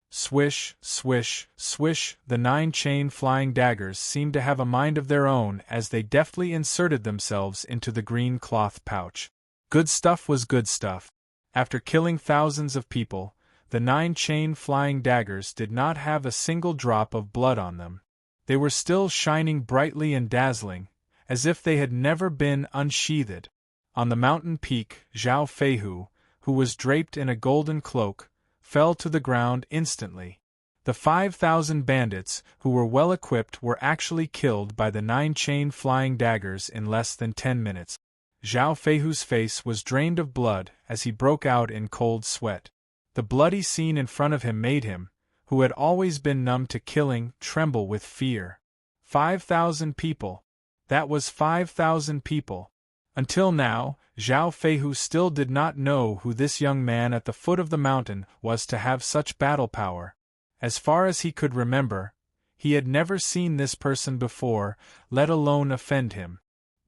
Swish, swish, swish, the 9 chain flying daggers seemed to have a mind of their own as they deftly inserted themselves into the green cloth pouch. Good stuff was good stuff. After killing thousands of people, the 9 chain flying daggers did not have a single drop of blood on them. They were still shining brightly and dazzling, as if they had never been unsheathed. On the mountain peak, Zhao Feihu, who was draped in a golden cloak, fell to the ground instantly. The 5,000 bandits, who were well equipped, were actually killed by the 9 chain flying daggers in less than 10 minutes. Zhao Feihu's face was drained of blood as he broke out in cold sweat. The bloody scene in front of him made him, who had always been numb to killing, tremble with fear. 5,000 people. That was 5,000 people. Until now, Zhao Feihu still did not know who this young man at the foot of the mountain was to have such battle power. As far as he could remember, he had never seen this person before, let alone offend him.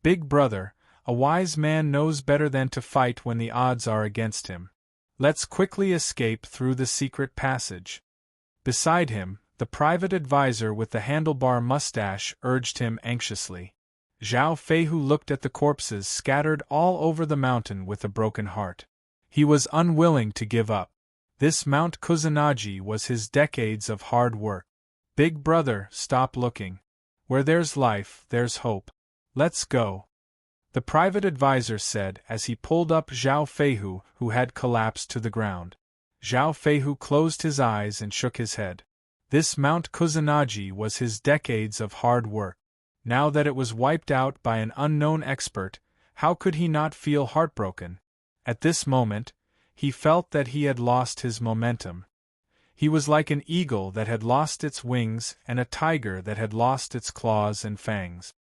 Big brother, a wise man knows better than to fight when the odds are against him. Let's quickly escape through the secret passage. Beside him, the private advisor with the handlebar mustache urged him anxiously. Zhao Feihu looked at the corpses scattered all over the mountain with a broken heart. He was unwilling to give up. This Mount Kusanagi was his decades of hard work. Big brother, stop looking. Where there's life, there's hope. Let's go. The private advisor said as he pulled up Zhao Feihu, who had collapsed to the ground. Zhao Feihu closed his eyes and shook his head. This Mount Kusanagi was his decades of hard work. Now that it was wiped out by an unknown expert, how could he not feel heartbroken? At this moment, he felt that he had lost his momentum. He was like an eagle that had lost its wings and a tiger that had lost its claws and fangs.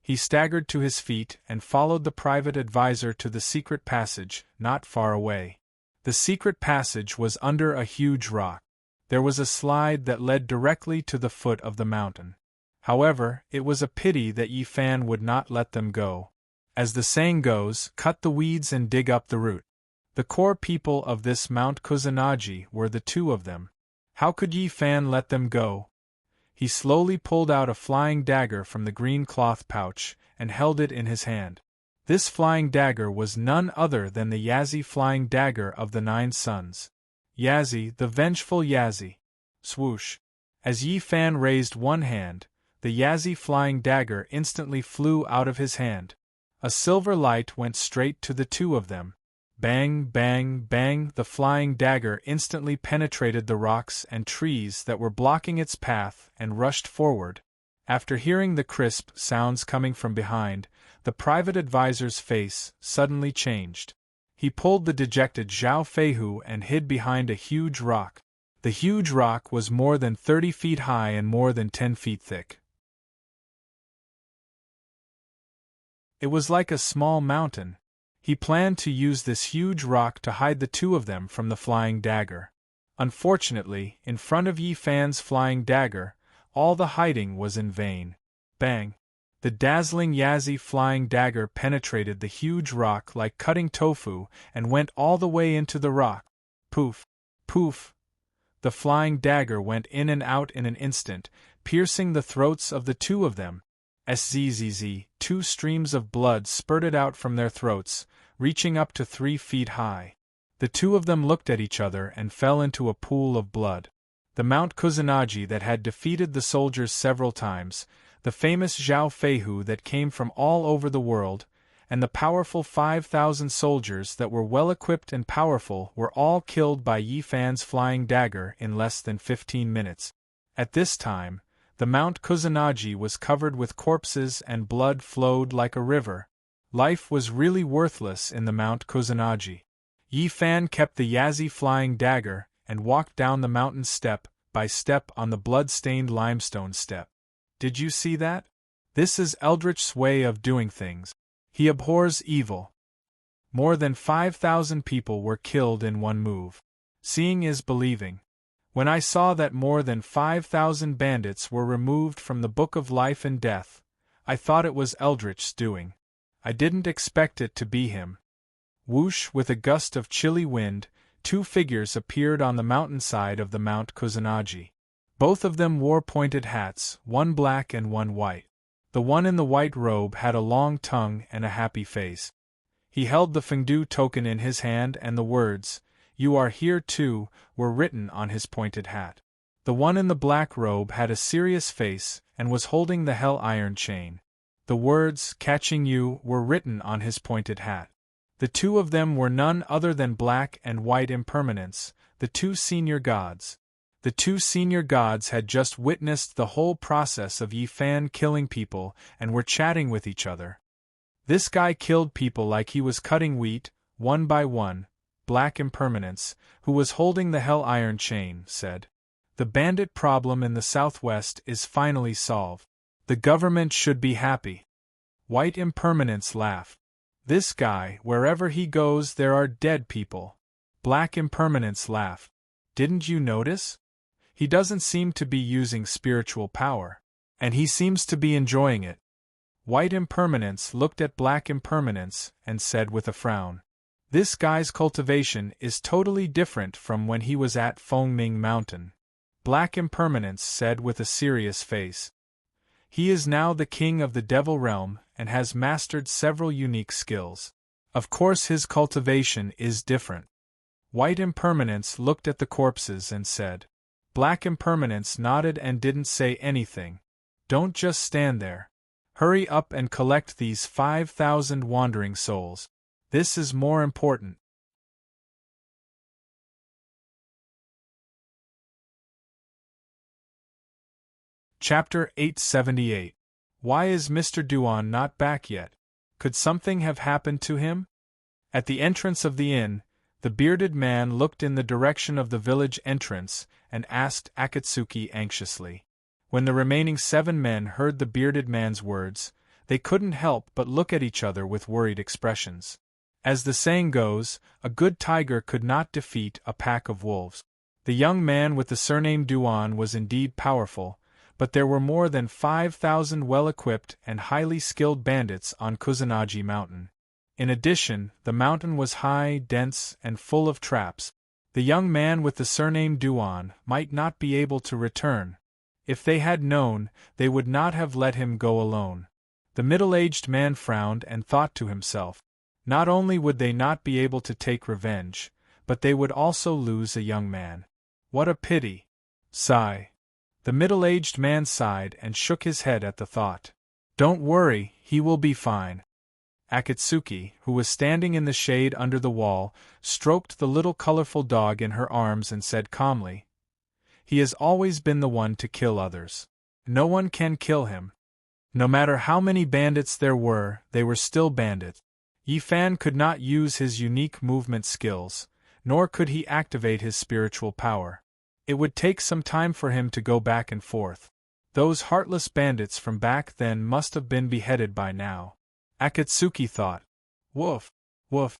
He staggered to his feet and followed the private advisor to the secret passage, not far away. The secret passage was under a huge rock. There was a slide that led directly to the foot of the mountain. However, it was a pity that Yi Fan would not let them go. As the saying goes, cut the weeds and dig up the root. The core people of this Mount Kusanagi were the 2 of them. How could Yi Fan let them go? He slowly pulled out a flying dagger from the green cloth pouch, and held it in his hand. This flying dagger was none other than the Yazi flying dagger of the 9 Suns. Yazi, the vengeful Yazi. Swoosh. As Yi Fan raised one hand, the Yazi flying dagger instantly flew out of his hand. A silver light went straight to the two of them. Bang, bang, bang, the flying dagger instantly penetrated the rocks and trees that were blocking its path and rushed forward. After hearing the crisp sounds coming from behind, the private advisor's face suddenly changed. He pulled the dejected Zhao Feihu and hid behind a huge rock. The huge rock was more than 30 feet high and more than 10 feet thick. It was like a small mountain. He planned to use this huge rock to hide the two of them from the flying dagger. Unfortunately, in front of Yi Fan's flying dagger, all the hiding was in vain. Bang! The dazzling Yazi flying dagger penetrated the huge rock like cutting tofu and went all the way into the rock. Poof! Poof! The flying dagger went in and out in an instant, piercing the throats of the two of them. Zzz, 2 streams of blood spurted out from their throats, reaching up to 3 feet high. The two of them looked at each other and fell into a pool of blood. The Mount Kusanagi that had defeated the soldiers several times, the famous Zhao Feihu that came from all over the world, and the powerful 5,000 soldiers that were well-equipped and powerful were all killed by Yi Fan's flying dagger in less than 15 minutes. At this time, the Mount Kusanagi was covered with corpses and blood flowed like a river. Life was really worthless in the Mount Kusanagi. Yi Fan kept the Yazi flying dagger and walked down the mountain step by step on the blood-stained limestone step. Did you see that? This is Eldritch's way of doing things. He abhors evil. More than 5,000 people were killed in one move. Seeing is believing. When I saw that more than 5,000 bandits were removed from the Book of Life and Death, I thought it was Eldritch's doing. I didn't expect it to be him. Whoosh! With a gust of chilly wind, 2 figures appeared on the mountainside of the Mount Kusanagi. Both of them wore pointed hats, one black and one white. The one in the white robe had a long tongue and a happy face. He held the Fengdu token in his hand and the words, "You are here too," were written on his pointed hat. The one in the black robe had a serious face and was holding the Hell Iron chain. The words, "Catching you," were written on his pointed hat. The two of them were none other than Black and White Impermanence, the 2 senior gods. The 2 senior gods had just witnessed the whole process of Yi Fan killing people and were chatting with each other. This guy killed people like he was cutting wheat, one by one. Black Impermanence, who was holding the Hell Iron chain, said, "The bandit problem in the southwest is finally solved. The government should be happy." White Impermanence laughed. "This guy, wherever he goes there are dead people." Black Impermanence laughed. "Didn't you notice? He doesn't seem to be using spiritual power. And he seems to be enjoying it." White Impermanence looked at Black Impermanence and said with a frown, "This guy's cultivation is totally different from when he was at Fengming Mountain." Black Impermanence said with a serious face, "He is now the king of the Devil Realm and has mastered several unique skills. Of course his cultivation is different." White Impermanence looked at the corpses and said. Black Impermanence nodded and didn't say anything. "Don't just stand there. Hurry up and collect these 5,000 wandering souls. This is more important." Chapter 878. Why is Mr. Duan not back yet? Could something have happened to him? At the entrance of the inn, the bearded man looked in the direction of the village entrance and asked Akatsuki anxiously. When the remaining 7 men heard the bearded man's words, they couldn't help but look at each other with worried expressions. As the saying goes, a good tiger could not defeat a pack of wolves. The young man with the surname Duan was indeed powerful, but there were more than 5,000 well-equipped and highly skilled bandits on Kusanagi Mountain. In addition, the mountain was high, dense, and full of traps. The young man with the surname Duan might not be able to return. If they had known, they would not have let him go alone. The middle-aged man frowned and thought to himself, not only would they not be able to take revenge, but they would also lose a young man. What a pity! Sigh. The middle-aged man sighed and shook his head at the thought. Don't worry, he will be fine. Akatsuki, who was standing in the shade under the wall, stroked the little colorful dog in her arms and said calmly, He has always been the one to kill others. No one can kill him. No matter how many bandits there were, they were still bandits. Yifan could not use his unique movement skills, nor could he activate his spiritual power. It would take some time for him to go back and forth. Those heartless bandits from back then must have been beheaded by now. Akatsuki thought. Woof, woof.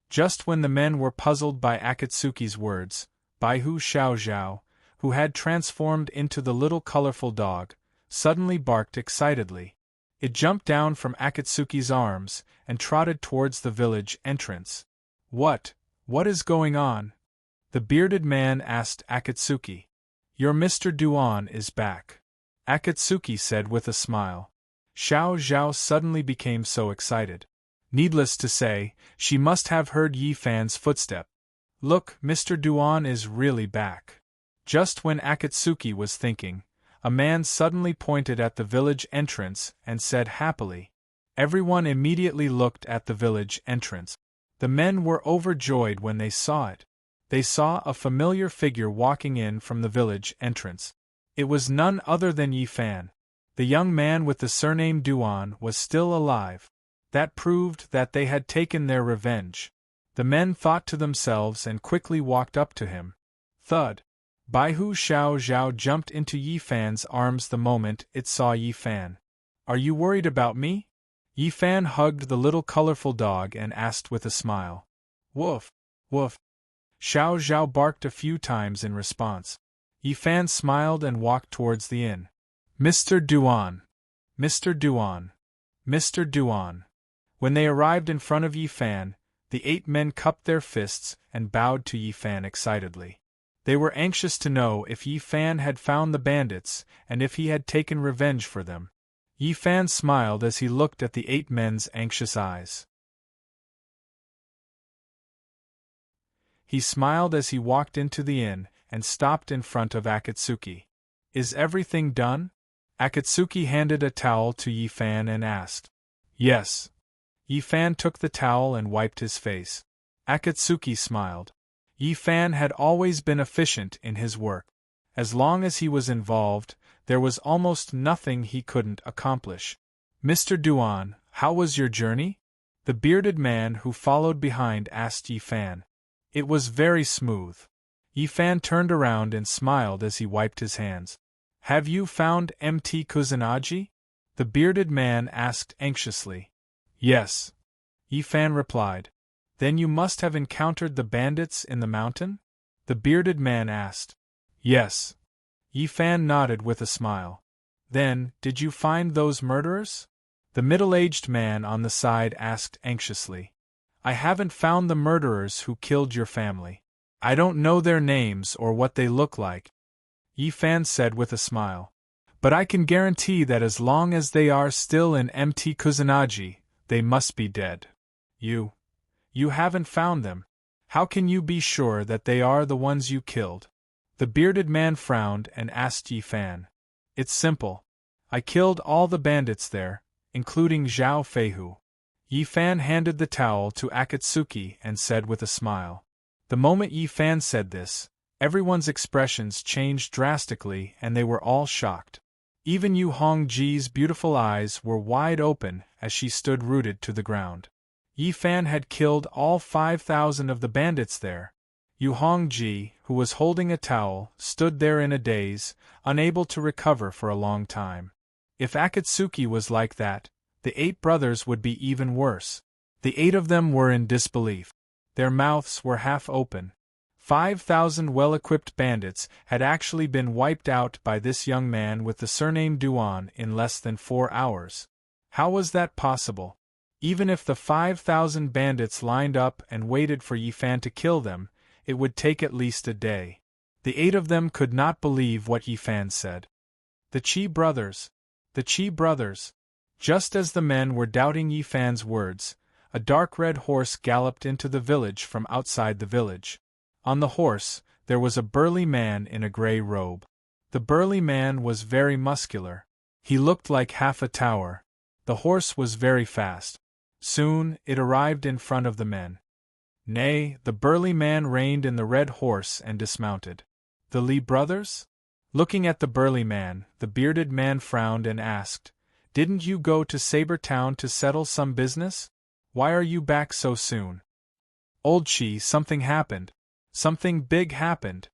Just when the men were puzzled by Akatsuki's words, Baihu Xiaozhao, who had transformed into the little colorful dog, suddenly barked excitedly. It jumped down from Akatsuki's arms and trotted towards the village entrance. What is going on? The bearded man asked Akatsuki. Your Mr. Duan is back. Akatsuki said with a smile. Xiao Zhao suddenly became so excited. Needless to say, she must have heard Yifan's footstep. Look, Mr. Duan is really back. Just when Akatsuki was thinking, a man suddenly pointed at the village entrance and said happily. Everyone immediately looked at the village entrance. The men were overjoyed when they saw it. They saw a familiar figure walking in from the village entrance. It was none other than Yifan. The young man with the surname Duan was still alive. That proved that they had taken their revenge. The men thought to themselves and quickly walked up to him. Thud! Baihu Xiao Zhao jumped into Yifan's arms the moment it saw Yifan. Are you worried about me? Yifan hugged the little colorful dog and asked with a smile. Woof, woof. Xiao Zhao barked a few times in response. Yifan smiled and walked towards the inn. Mr. Duan! Mr. Duan! Mr. Duan! When they arrived in front of Yifan, the 8 men cupped their fists and bowed to Yifan excitedly. They were anxious to know if Yifan had found the bandits and if he had taken revenge for them. Yifan smiled as he looked at the 8 men's anxious eyes. He smiled as he walked into the inn and stopped in front of Akatsuki. Is everything done? Akatsuki handed a towel to Yifan and asked. Yes. Yifan took the towel and wiped his face. Akatsuki smiled. Yifan had always been efficient in his work. As long as he was involved, there was almost nothing he couldn't accomplish. Mr. Duan, how was your journey? The bearded man who followed behind asked Yifan. It was very smooth. Yifan turned around and smiled as he wiped his hands. Have you found Mt. Kusanagi? The bearded man asked anxiously. Yes. Yifan replied. Then you must have encountered the bandits in the mountain? The bearded man asked. Yes. Yifan nodded with a smile. Then, did you find those murderers? The middle-aged man on the side asked anxiously. I haven't found the murderers who killed your family. I don't know their names or what they look like, Yifan said with a smile. But I can guarantee that as long as they are still in Mt. Kusanagi, they must be dead. You haven't found them. How can you be sure that they are the ones you killed? The bearded man frowned and asked Yifan. It's simple. I killed all the bandits there, including Zhao Feihu. Yifan handed the towel to Akatsuki and said with a smile. The moment Yifan said this, everyone's expressions changed drastically and they were all shocked. Even Yu Hongji's beautiful eyes were wide open as she stood rooted to the ground. Yifan had killed all 5,000 of the bandits there. Yu Hongji, who was holding a towel, stood there in a daze, unable to recover for a long time. If Akatsuki was like that, the 8 brothers would be even worse. The 8 of them were in disbelief. Their mouths were half open. 5,000 well-equipped bandits had actually been wiped out by this young man with the surname Duan in less than 4 hours. How was that possible? Even if the 5,000 bandits lined up and waited for Yifan to kill them, it would take at least a day. The 8 of them could not believe what Yifan said. The Chi brothers! The Chi brothers! Just as the men were doubting Yi Fan's words, a dark red horse galloped into the village from outside the village. On the horse, there was a burly man in a gray robe. The burly man was very muscular. He looked like half a tower. The horse was very fast. Soon, it arrived in front of the men. Nay, the burly man reined in the red horse and dismounted. The Li brothers? Looking at the burly man, the bearded man frowned and asked, "Didn't you go to Saber Town to settle some business? Why are you back so soon?" "Old Chi, something happened. Something big happened,"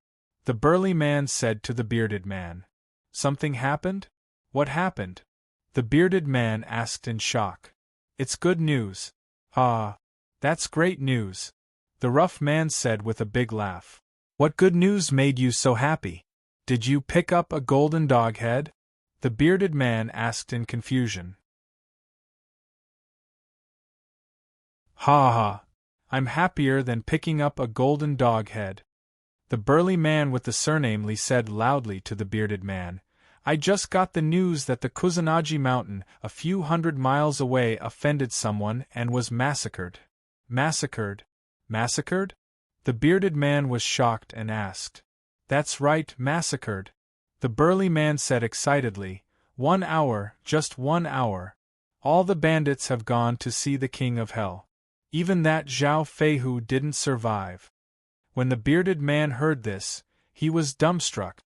the burly man said to the bearded man. "Something happened? What happened?" the bearded man asked in shock. "It's good news." "Ah, that's great news," the rough man said with a big laugh. "What good news made you so happy? Did you pick up a golden dog head?" the bearded man asked in confusion. "Ha ha! I'm happier than picking up a golden dog head," the burly man with the surname Li said loudly to the bearded man. "I just got the news that the Kusanagi mountain, a few hundred miles away, offended someone and was massacred." "Massacred? Massacred?" the bearded man was shocked and asked. "That's right, massacred," the burly man said excitedly. 1 hour, just 1 hour. All the bandits have gone to see the king of hell. Even that Zhao Feihu didn't survive." When the bearded man heard this, he was dumbstruck.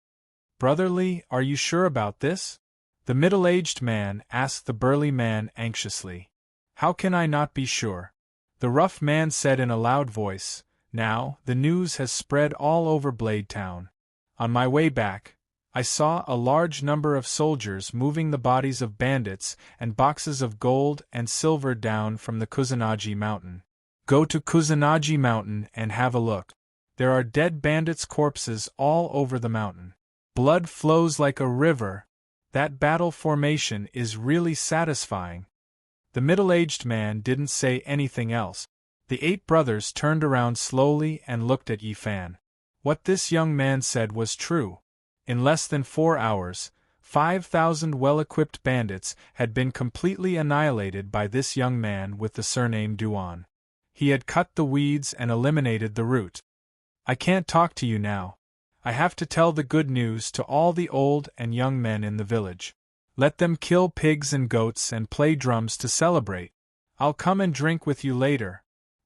"Brother Li, are you sure about this?" the middle-aged man asked the burly man anxiously. "How can I not be sure?" the rough man said in a loud voice. "Now, the news has spread all over Blade Town. On my way back, I saw a large number of soldiers moving the bodies of bandits and boxes of gold and silver down from the Kusanagi mountain. Go to Kusanagi mountain and have a look. There are dead bandits' corpses all over the mountain. Blood flows like a river. That battle formation is really satisfying." The middle-aged man didn't say anything else. The 8 brothers turned around slowly and looked at Yi Fan. What this young man said was true. In less than 4 hours, 5,000 well-equipped bandits had been completely annihilated by this young man with the surname Duan. He had cut the weeds and eliminated the root. "I can't talk to you now. I have to tell the good news to all the old and young men in the village. Let them kill pigs and goats and play drums to celebrate. I'll come and drink with you later,"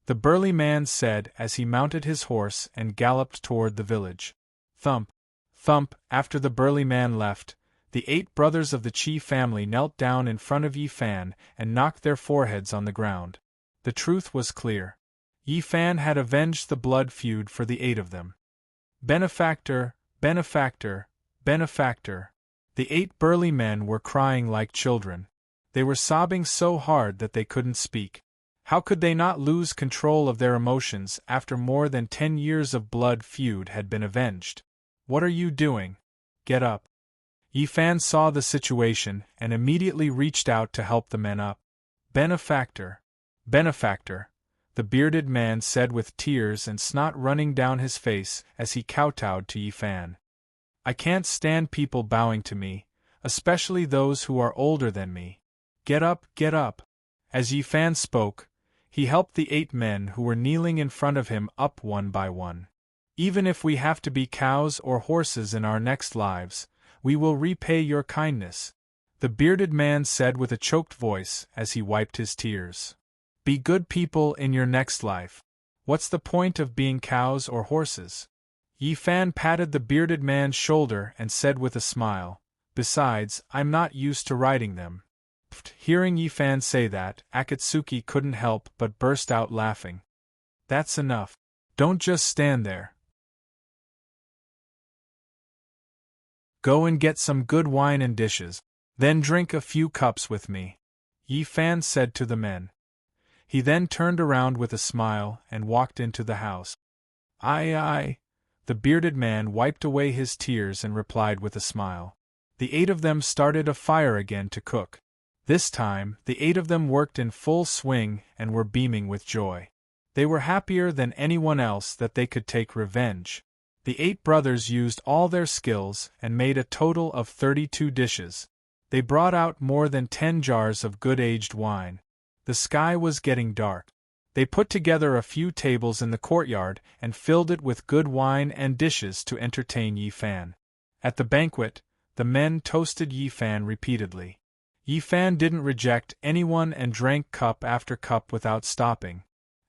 the burly man said as he mounted his horse and galloped toward the village. Thump, thump. After the burly man left, the 8 brothers of the Chi family knelt down in front of Yi Fan and knocked their foreheads on the ground. The truth was clear. Yi Fan had avenged the blood feud for the 8 of them. Benefactor, benefactor, benefactor. The 8 burly men were crying like children. They were sobbing so hard that they couldn't speak. How could they not lose control of their emotions after more than 10 years of blood feud had been avenged? "What are you doing? Get up." Yi Fan saw the situation and immediately reached out to help the men up. "Benefactor, benefactor," the bearded man said with tears and snot running down his face as he kowtowed to Yi Fan. "I can't stand people bowing to me, especially those who are older than me. Get up, get up." As Yi Fan spoke, he helped the 8 men who were kneeling in front of him up one by one. "Even if we have to be cows or horses in our next lives, we will repay your kindness," the bearded man said with a choked voice as he wiped his tears. "Be good people in your next life. What's the point of being cows or horses?" Yi Fan patted the bearded man's shoulder and said with a smile, "Besides, I'm not used to riding them." Hearing Yi Fan say that, Akatsuki couldn't help but burst out laughing. "That's enough. Don't just stand there. Go and get some good wine and dishes, then drink a few cups with me," Yi Fan said to the men. He then turned around with a smile and walked into the house. Aye. The bearded man wiped away his tears and replied with a smile. The 8 of them started a fire again to cook. This time, the 8 of them worked in full swing and were beaming with joy. They were happier than anyone else that they could take revenge. The 8 brothers used all their skills and made a total of 32 dishes. They brought out more than 10 jars of good aged wine. The sky was getting dark. They put together a few tables in the courtyard and filled it with good wine and dishes to entertain Yi Fan. At the banquet, the men toasted Yi Fan repeatedly. Yi Fan didn't reject anyone and drank cup after cup without stopping.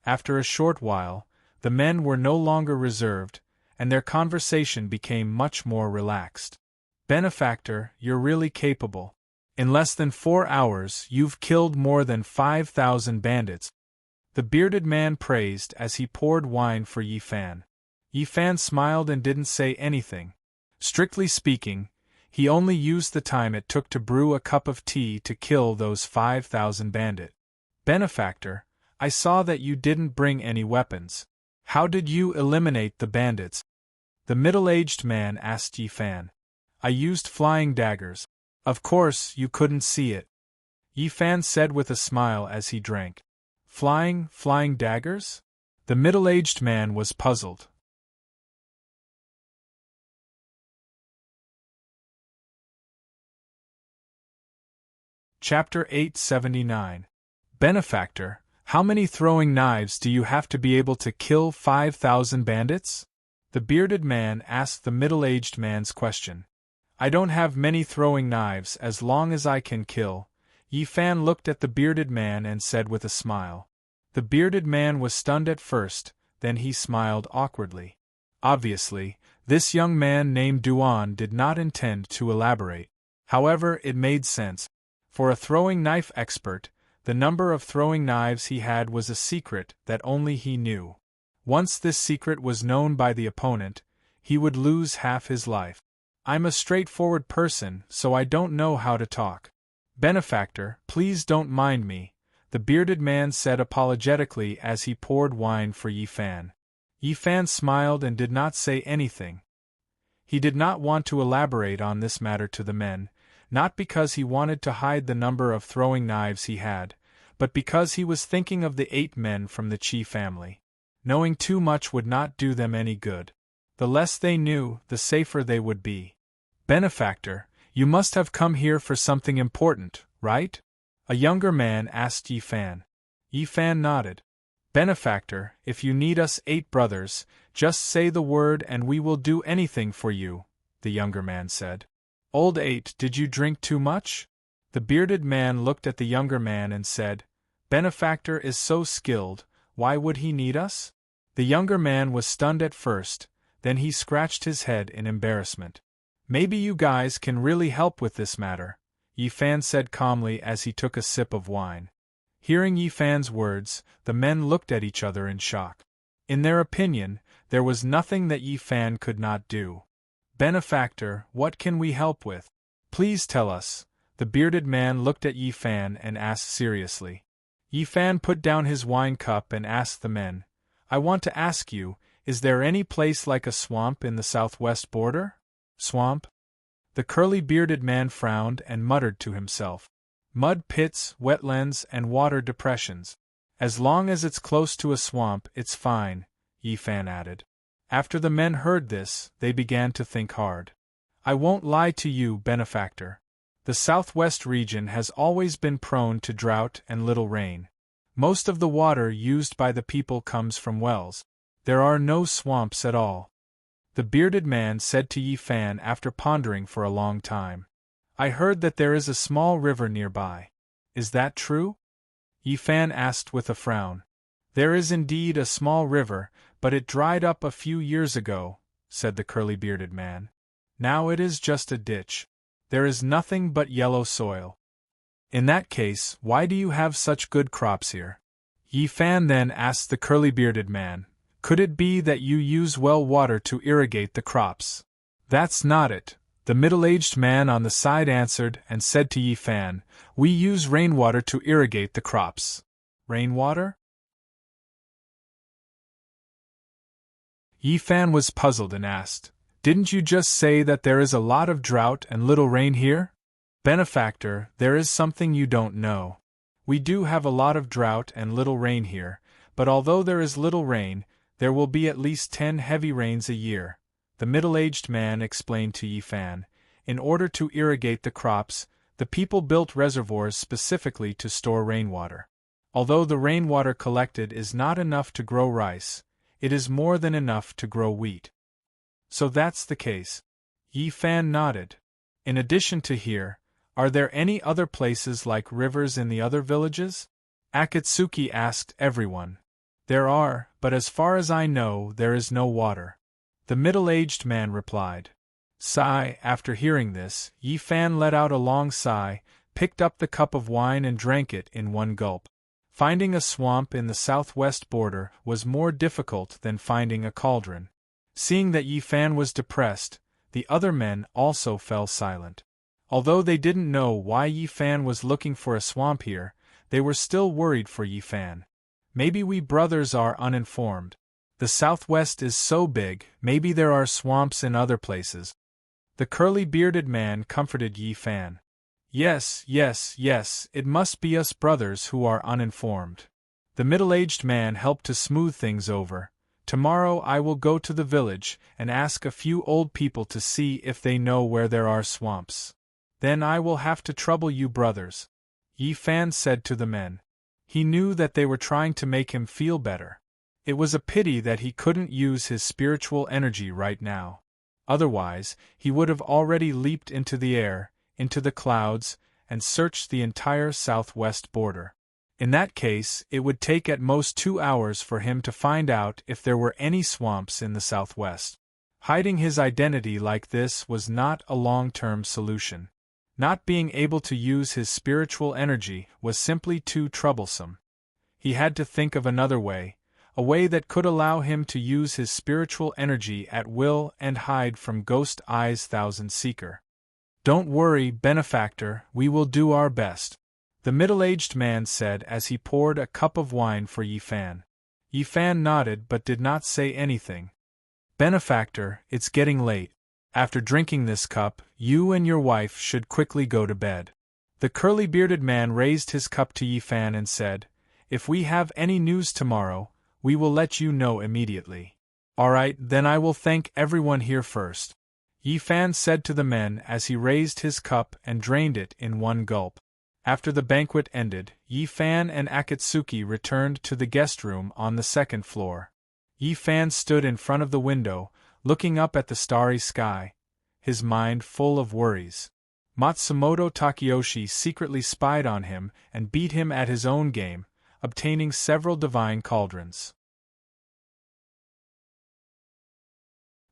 After a short while, the men were no longer reserved, and their conversation became much more relaxed. Benefactor, you're really capable. In less than 4 hours, you've killed more than 5,000 bandits. The bearded man praised as he poured wine for Yi Fan. Yi Fan smiled and didn't say anything. Strictly speaking, he only used the time it took to brew a cup of tea to kill those 5,000 bandits. Benefactor, I saw that you didn't bring any weapons. How did you eliminate the bandits? The middle-aged man asked Yi Fan. I used flying daggers. Of course, you couldn't see it. Yi Fan said with a smile as he drank. Flying daggers? The middle-aged man was puzzled. Chapter 879. Benefactor, how many throwing knives do you have to be able to kill 5,000 bandits? The bearded man asked the middle-aged man's question. I don't have many throwing knives as long as I can kill. Yi Fan looked at the bearded man and said with a smile. The bearded man was stunned at first, then he smiled awkwardly. Obviously, this young man named Duan did not intend to elaborate. However, it made sense. For a throwing knife expert, the number of throwing knives he had was a secret that only he knew. Once this secret was known by the opponent, he would lose half his life. I'm a straightforward person, so I don't know how to talk. Benefactor, please don't mind me, the bearded man said apologetically as he poured wine for Yi Fan. Yi Fan smiled and did not say anything. He did not want to elaborate on this matter to the men, not because he wanted to hide the number of throwing knives he had, but because he was thinking of the 8 men from the Qi family. Knowing too much would not do them any good. The less they knew, the safer they would be. Benefactor, you must have come here for something important, right? A younger man asked Yi Fan. Yi Fan nodded. Benefactor, if you need us 8 brothers, just say the word and we will do anything for you, the younger man said. Old 8, did you drink too much? The bearded man looked at the younger man and said, Benefactor is so skilled, why would he need us? The younger man was stunned at first, then he scratched his head in embarrassment. Maybe you guys can really help with this matter, Yi Fan said calmly as he took a sip of wine. Hearing Yi Fan's words, the men looked at each other in shock. In their opinion, there was nothing that Yi Fan could not do. Benefactor, what can we help with? Please tell us. The bearded man looked at Yi Fan and asked seriously. Yi Fan put down his wine cup and asked the men, I want to ask you, is there any place like a swamp in the southwest border? Swamp? The curly-bearded man frowned and muttered to himself. Mud pits, wetlands, and water depressions. As long as it's close to a swamp, it's fine, Yi Fan added. After the men heard this, they began to think hard. I won't lie to you, Benefactor. The southwest region has always been prone to drought and little rain. Most of the water used by the people comes from wells. There are no swamps at all. The bearded man said to Yi Fan after pondering for a long time. I heard that there is a small river nearby. Is that true? Yi Fan asked with a frown. There is indeed a small river, but it dried up a few years ago, said the curly-bearded man. Now it is just a ditch. There is nothing but yellow soil. In that case, why do you have such good crops here? Yi Fan then asked the curly-bearded man, could it be that you use well water to irrigate the crops? That's not it, the middle-aged man on the side answered and said to Yi Fan, we use rainwater to irrigate the crops. Rainwater? Yi Fan was puzzled and asked, didn't you just say that there is a lot of drought and little rain here? Benefactor, there is something you don't know. We do have a lot of drought and little rain here, but although there is little rain, there will be at least 10 heavy rains a year. the middle-aged man explained to Yi Fan. In order to irrigate the crops, the people built reservoirs specifically to store rainwater. Although the rainwater collected is not enough to grow rice, it is more than enough to grow wheat. So that's the case. Yi Fan nodded. In addition to here, are there any other places like rivers in the other villages? Akatsuki asked everyone. There are, but as far as I know, there is no water. The middle-aged man replied. Sigh. After hearing this, Yi Fan let out a long sigh, picked up the cup of wine and drank it in one gulp. Finding a swamp in the southwest border was more difficult than finding a cauldron. Seeing that Yi Fan was depressed, the other men also fell silent. Although they didn't know why Yi Fan was looking for a swamp here, they were still worried for Yi Fan. Maybe we brothers are uninformed. The southwest is so big, maybe there are swamps in other places. The curly-bearded man comforted Yi Fan. Yes, it must be us brothers who are uninformed. The middle-aged man helped to smooth things over. Tomorrow I will go to the village and ask a few old people to see if they know where there are swamps. Then I will have to trouble you brothers, Yi Fan said to the men. He knew that they were trying to make him feel better. It was a pity that he couldn't use his spiritual energy right now. Otherwise, he would have already leaped into the air, into the clouds, and searched the entire southwest border. In that case, it would take at most 2 hours for him to find out if there were any swamps in the southwest. Hiding his identity like this was not a long-term solution. Not being able to use his spiritual energy was simply too troublesome. He had to think of another way, a way that could allow him to use his spiritual energy at will and hide from Ghost Eye's Thousand Seeker. Don't worry, benefactor, we will do our best, the middle-aged man said as he poured a cup of wine for Yi Fan. Yi Fan nodded but did not say anything. Benefactor, it's getting late. After drinking this cup, you and your wife should quickly go to bed. The curly-bearded man raised his cup to Yi Fan and said, If we have any news tomorrow, we will let you know immediately. All right, then I will thank everyone here first, Yi Fan said to the men as he raised his cup and drained it in one gulp. After the banquet ended, Yi Fan and Akatsuki returned to the guest room on the second floor. Yi Fan stood in front of the window, looking up at the starry sky, his mind full of worries. Matsumoto Takeyoshi secretly spied on him and beat him at his own game, obtaining several divine cauldrons.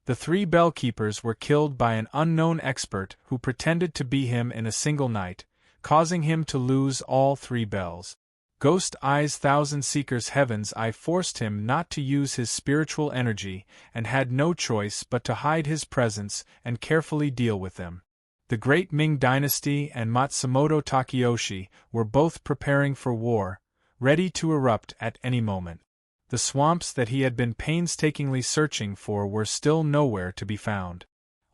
The 3 bell-keepers were killed by an unknown expert who pretended to be him in a single night, causing him to lose all 3 bells. Ghost Eye's Thousand Seekers Heaven's Eye forced him not to use his spiritual energy and had no choice but to hide his presence and carefully deal with them. The Great Ming Dynasty and Matsumoto Takeyoshi were both preparing for war, ready to erupt at any moment. The swamps that he had been painstakingly searching for were still nowhere to be found.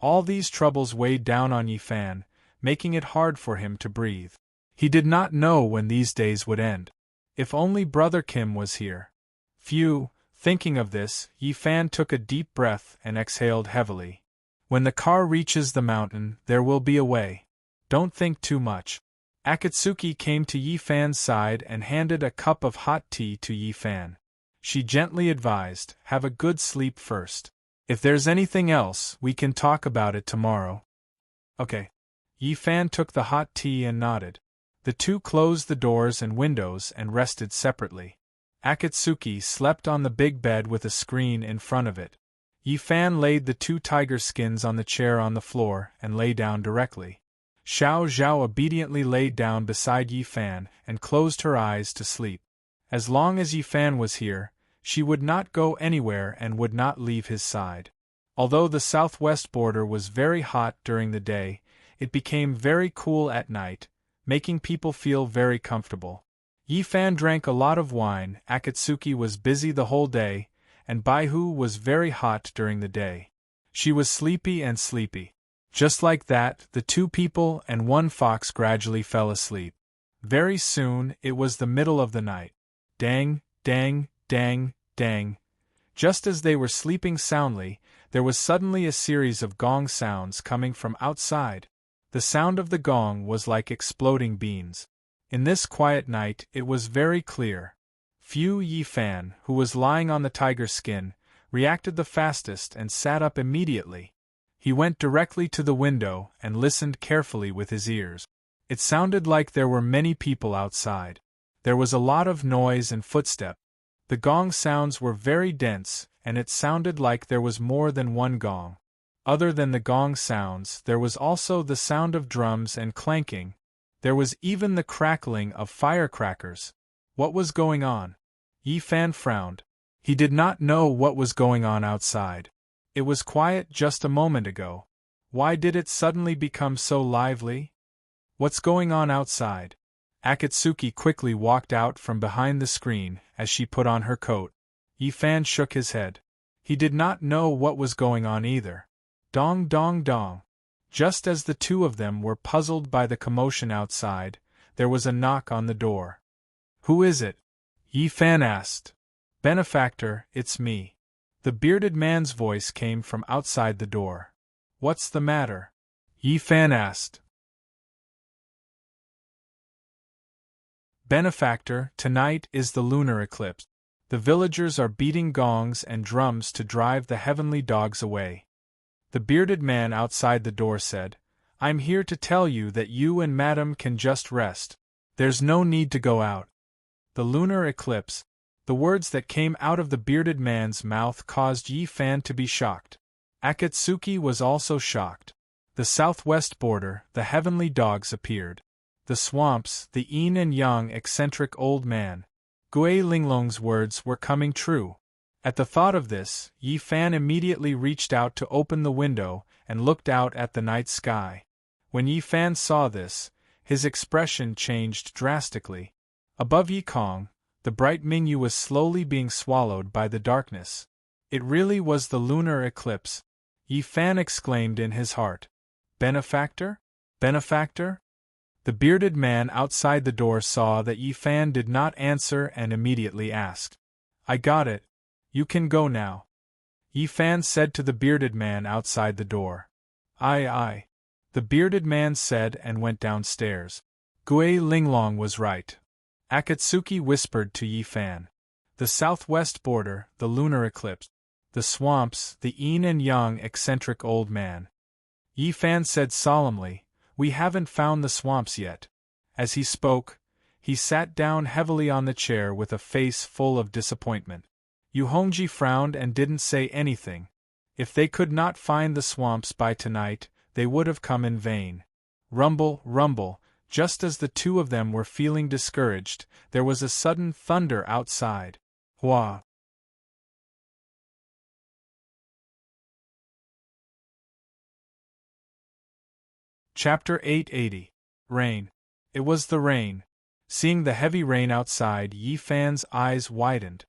All these troubles weighed down on Yi Fan, making it hard for him to breathe. He did not know when these days would end. If only Brother Kim was here. Phew, thinking of this, Yi Fan took a deep breath and exhaled heavily. When the car reaches the mountain, there will be a way. Don't think too much. Akatsuki came to Yi Fan's side and handed a cup of hot tea to Yi Fan. She gently advised, have a good sleep first. If there's anything else, we can talk about it tomorrow. Okay. Yi Fan took the hot tea and nodded. The two closed the doors and windows and rested separately. Akatsuki slept on the big bed with a screen in front of it. Yi Fan laid the 2 tiger skins on the chair on the floor and lay down directly. Xiao Zhao obediently laid down beside Yi Fan and closed her eyes to sleep. As long as Yi Fan was here, she would not go anywhere and would not leave his side. Although the southwest border was very hot during the day, it became very cool at night, making people feel very comfortable. Yi Fan drank a lot of wine, Akatsuki was busy the whole day, and Baihu was very hot during the day. She was sleepy and sleepy. Just like that, the 2 people and 1 fox gradually fell asleep. Very soon, it was the middle of the night. Dang, dang, dang, dang. Just as they were sleeping soundly, there was suddenly a series of gong sounds coming from outside. The sound of the gong was like exploding beans. In this quiet night it was very clear. Fu Yifan, who was lying on the tiger skin, reacted the fastest and sat up immediately. He went directly to the window and listened carefully with his ears. It sounded like there were many people outside. There was a lot of noise and footsteps. The gong sounds were very dense, and it sounded like there was more than one gong. Other than the gong sounds, there was also the sound of drums and clanking. There was even the crackling of firecrackers. What was going on? Yifan frowned. He did not know what was going on outside. It was quiet just a moment ago. Why did it suddenly become so lively? What's going on outside? Akatsuki quickly walked out from behind the screen as she put on her coat. Yifan shook his head. He did not know what was going on either. Dong dong dong. Just as the two of them were puzzled by the commotion outside, there was a knock on the door. Who is it? Yifan asked. Benefactor, it's me. The bearded man's voice came from outside the door. What's the matter? Yifan asked. Benefactor, tonight is the lunar eclipse. The villagers are beating gongs and drums to drive the heavenly dogs away. The bearded man outside the door said, I'm here to tell you that you and Madam can just rest. There's no need to go out. The lunar eclipse. The words that came out of the bearded man's mouth caused Yifan to be shocked. Akatsuki was also shocked. The southwest border, the heavenly dogs appeared. The swamps, the yin and yang eccentric old man. Gui Linglong's words were coming true. At the thought of this, Yifan immediately reached out to open the window and looked out at the night sky. When Yifan saw this, his expression changed drastically. Above Yikong, the bright Mingyu was slowly being swallowed by the darkness. It really was the lunar eclipse. Yifan exclaimed in his heart. Benefactor? Benefactor? The bearded man outside the door saw that Yifan did not answer and immediately asked. I got it. You can go now. Yifan said to the bearded man outside the door. Aye. The bearded man said and went downstairs. Gui Linglong was right. Akatsuki whispered to Yifan. The southwest border, the lunar eclipse. The swamps, the yin and yang eccentric old man. Yifan said solemnly, We haven't found the swamps yet. As he spoke, he sat down heavily on the chair with a face full of disappointment. Yu Hongji frowned and didn't say anything. If they could not find the swamps by tonight, they would have come in vain. Rumble, rumble, just as the two of them were feeling discouraged, there was a sudden thunder outside. Hua! Chapter 880. Rain. It was the rain. Seeing the heavy rain outside, Yifan's eyes widened.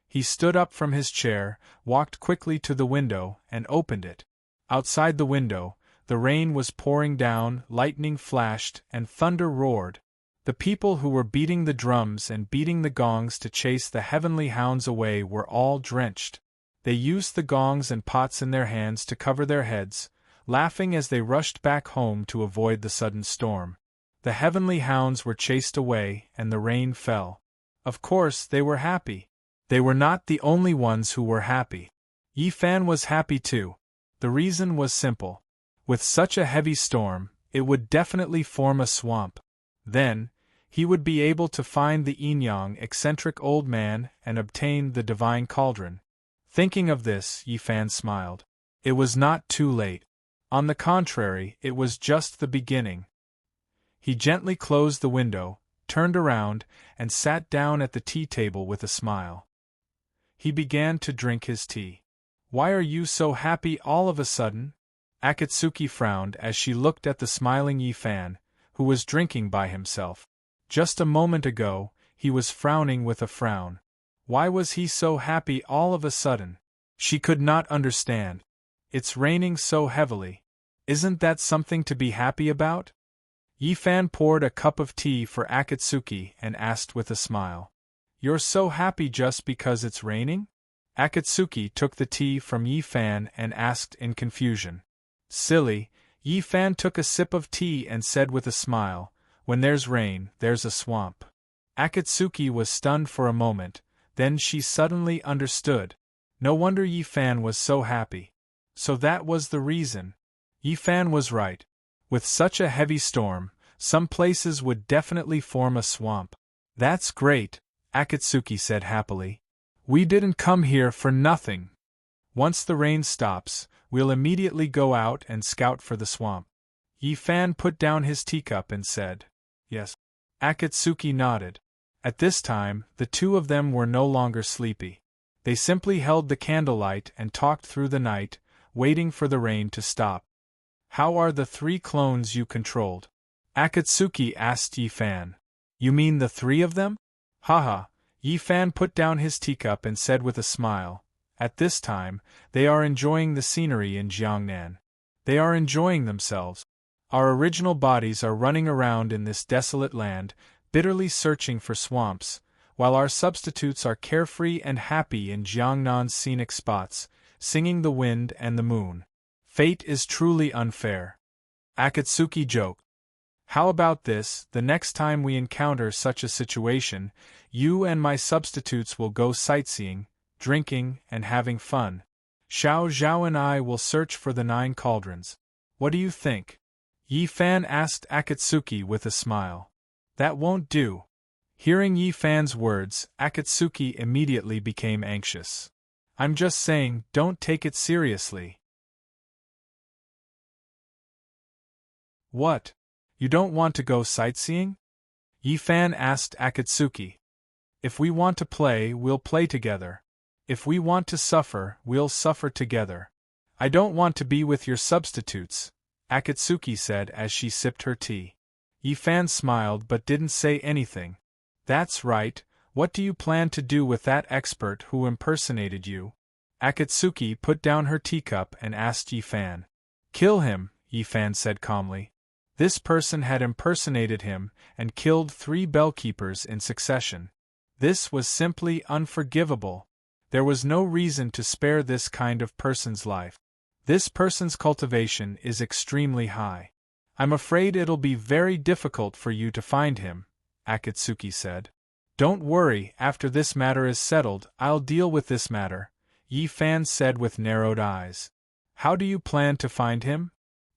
He stood up from his chair, walked quickly to the window, and opened it. Outside the window, the rain was pouring down, lightning flashed, and thunder roared. The people who were beating the drums and beating the gongs to chase the heavenly hounds away were all drenched. They used the gongs and pots in their hands to cover their heads, laughing as they rushed back home to avoid the sudden storm. The heavenly hounds were chased away, and the rain fell. Of course, they were happy. They were not the only ones who were happy. Yifan was happy too. The reason was simple. With such a heavy storm, it would definitely form a swamp. Then, he would be able to find the yin-yang eccentric old man and obtain the divine cauldron. Thinking of this, Yifan smiled. It was not too late. On the contrary, it was just the beginning. He gently closed the window, turned around, and sat down at the tea table with a smile. He began to drink his tea. Why are you so happy all of a sudden? Akatsuki frowned as she looked at the smiling Yifan, who was drinking by himself. Just a moment ago, he was frowning with a frown. Why was he so happy all of a sudden? She could not understand. It's raining so heavily. Isn't that something to be happy about? Yifan poured a cup of tea for Akatsuki and asked with a smile. You're so happy just because it's raining? Akatsuki took the tea from Yi Fan and asked in confusion. Silly. Yi Fan took a sip of tea and said with a smile, when there's rain, there's a swamp. Akatsuki was stunned for a moment, then she suddenly understood. No wonder Yi Fan was so happy. So that was the reason. Yi Fan was right. With such a heavy storm, some places would definitely form a swamp. That's great, Akatsuki said happily. We didn't come here for nothing. Once the rain stops, we'll immediately go out and scout for the swamp. Yi Fan put down his teacup and said, Yes. Akatsuki nodded. At this time, the two of them were no longer sleepy. They simply held the candlelight and talked through the night, waiting for the rain to stop. How are the 3 clones you controlled? Akatsuki asked Yi Fan. You mean the 3 of them? Haha. Yi Fan put down his teacup and said with a smile, At this time, they are enjoying the scenery in Jiangnan. They are enjoying themselves. Our original bodies are running around in this desolate land, bitterly searching for swamps, while our substitutes are carefree and happy in Jiangnan's scenic spots, singing the wind and the moon. Fate is truly unfair. Akatsuki joked. How about this, the next time we encounter such a situation, you and my substitutes will go sightseeing, drinking, and having fun. Xiao Zhao and I will search for the 9 cauldrons. What do you think? Yi Fan asked Akatsuki with a smile. That won't do. Hearing Yi Fan's words, Akatsuki immediately became anxious. I'm just saying, don't take it seriously. What? You don't want to go sightseeing? Yi Fan asked Akatsuki. If we want to play, we'll play together. If we want to suffer, we'll suffer together. I don't want to be with your substitutes, Akatsuki said as she sipped her tea. Yi Fan smiled but didn't say anything. That's right, what do you plan to do with that expert who impersonated you? Akatsuki put down her teacup and asked Yi Fan. Kill him, Yi Fan said calmly. This person had impersonated him and killed 3 bellkeepers in succession. This was simply unforgivable. There was no reason to spare this kind of person's life. This person's cultivation is extremely high. I'm afraid it'll be very difficult for you to find him, Akatsuki said. Don't worry, after this matter is settled, I'll deal with this matter, Yi Fan said with narrowed eyes. How do you plan to find him?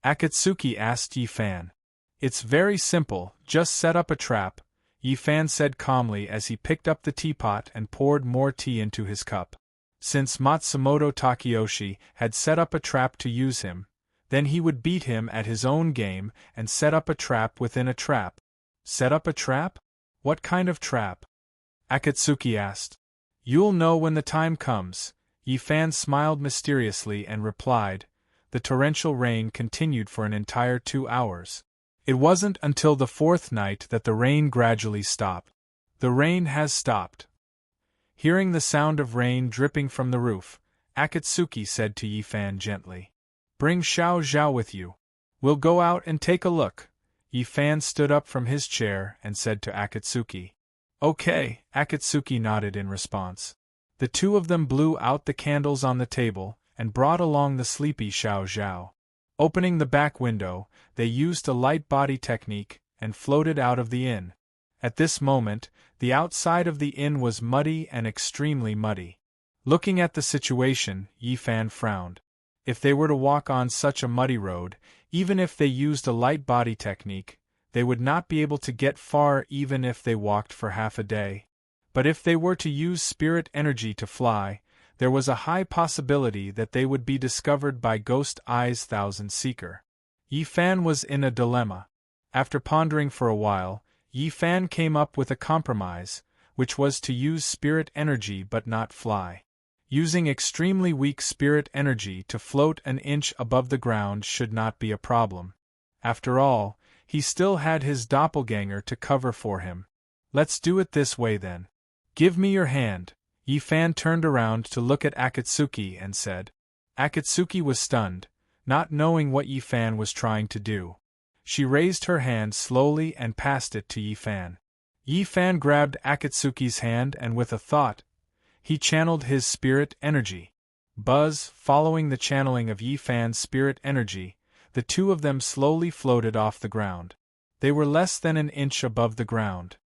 Akatsuki asked Yi Fan. It's very simple, just set up a trap, Yi Fan said calmly as he picked up the teapot and poured more tea into his cup. Since Matsumoto Takeyoshi had set up a trap to use him, then he would beat him at his own game and set up a trap within a trap. Set up a trap? What kind of trap? Akatsuki asked. You'll know when the time comes, Yi Fan smiled mysteriously and replied. The torrential rain continued for an entire 2 hours. It wasn't until the 4th night that the rain gradually stopped. The rain has stopped. Hearing the sound of rain dripping from the roof, Akatsuki said to Yi Fan gently. Bring Xiao Zhao with you. We'll go out and take a look. Yi Fan stood up from his chair and said to Akatsuki. Okay, Akatsuki nodded in response. The 2 of them blew out the candles on the table and brought along the sleepy Xiao Zhao. Opening the back window, they used a light body technique and floated out of the inn. At this moment, the outside of the inn was muddy and extremely muddy. Looking at the situation, Yi Fan frowned. If they were to walk on such a muddy road, even if they used a light body technique, they would not be able to get far even if they walked for half a day. But if they were to use spirit energy to fly, there was a high possibility that they would be discovered by Ghost Eye's Thousand Seeker. Yi Fan was in a dilemma. After pondering for a while, Yi Fan came up with a compromise, which was to use spirit energy but not fly. Using extremely weak spirit energy to float an inch above the ground should not be a problem. After all, he still had his doppelganger to cover for him. Let's do it this way then. Give me your hand. Yi Fan turned around to look at Akatsuki and said. Akatsuki was stunned, not knowing what Yi Fan was trying to do. She raised her hand slowly and passed it to Yi Fan. Yi Fan grabbed Akatsuki's hand and with a thought, He channeled his spirit energy. Buzz, following the channeling of Yi Fan's spirit energy, the two of them slowly floated off the ground. They were less than an inch above the ground.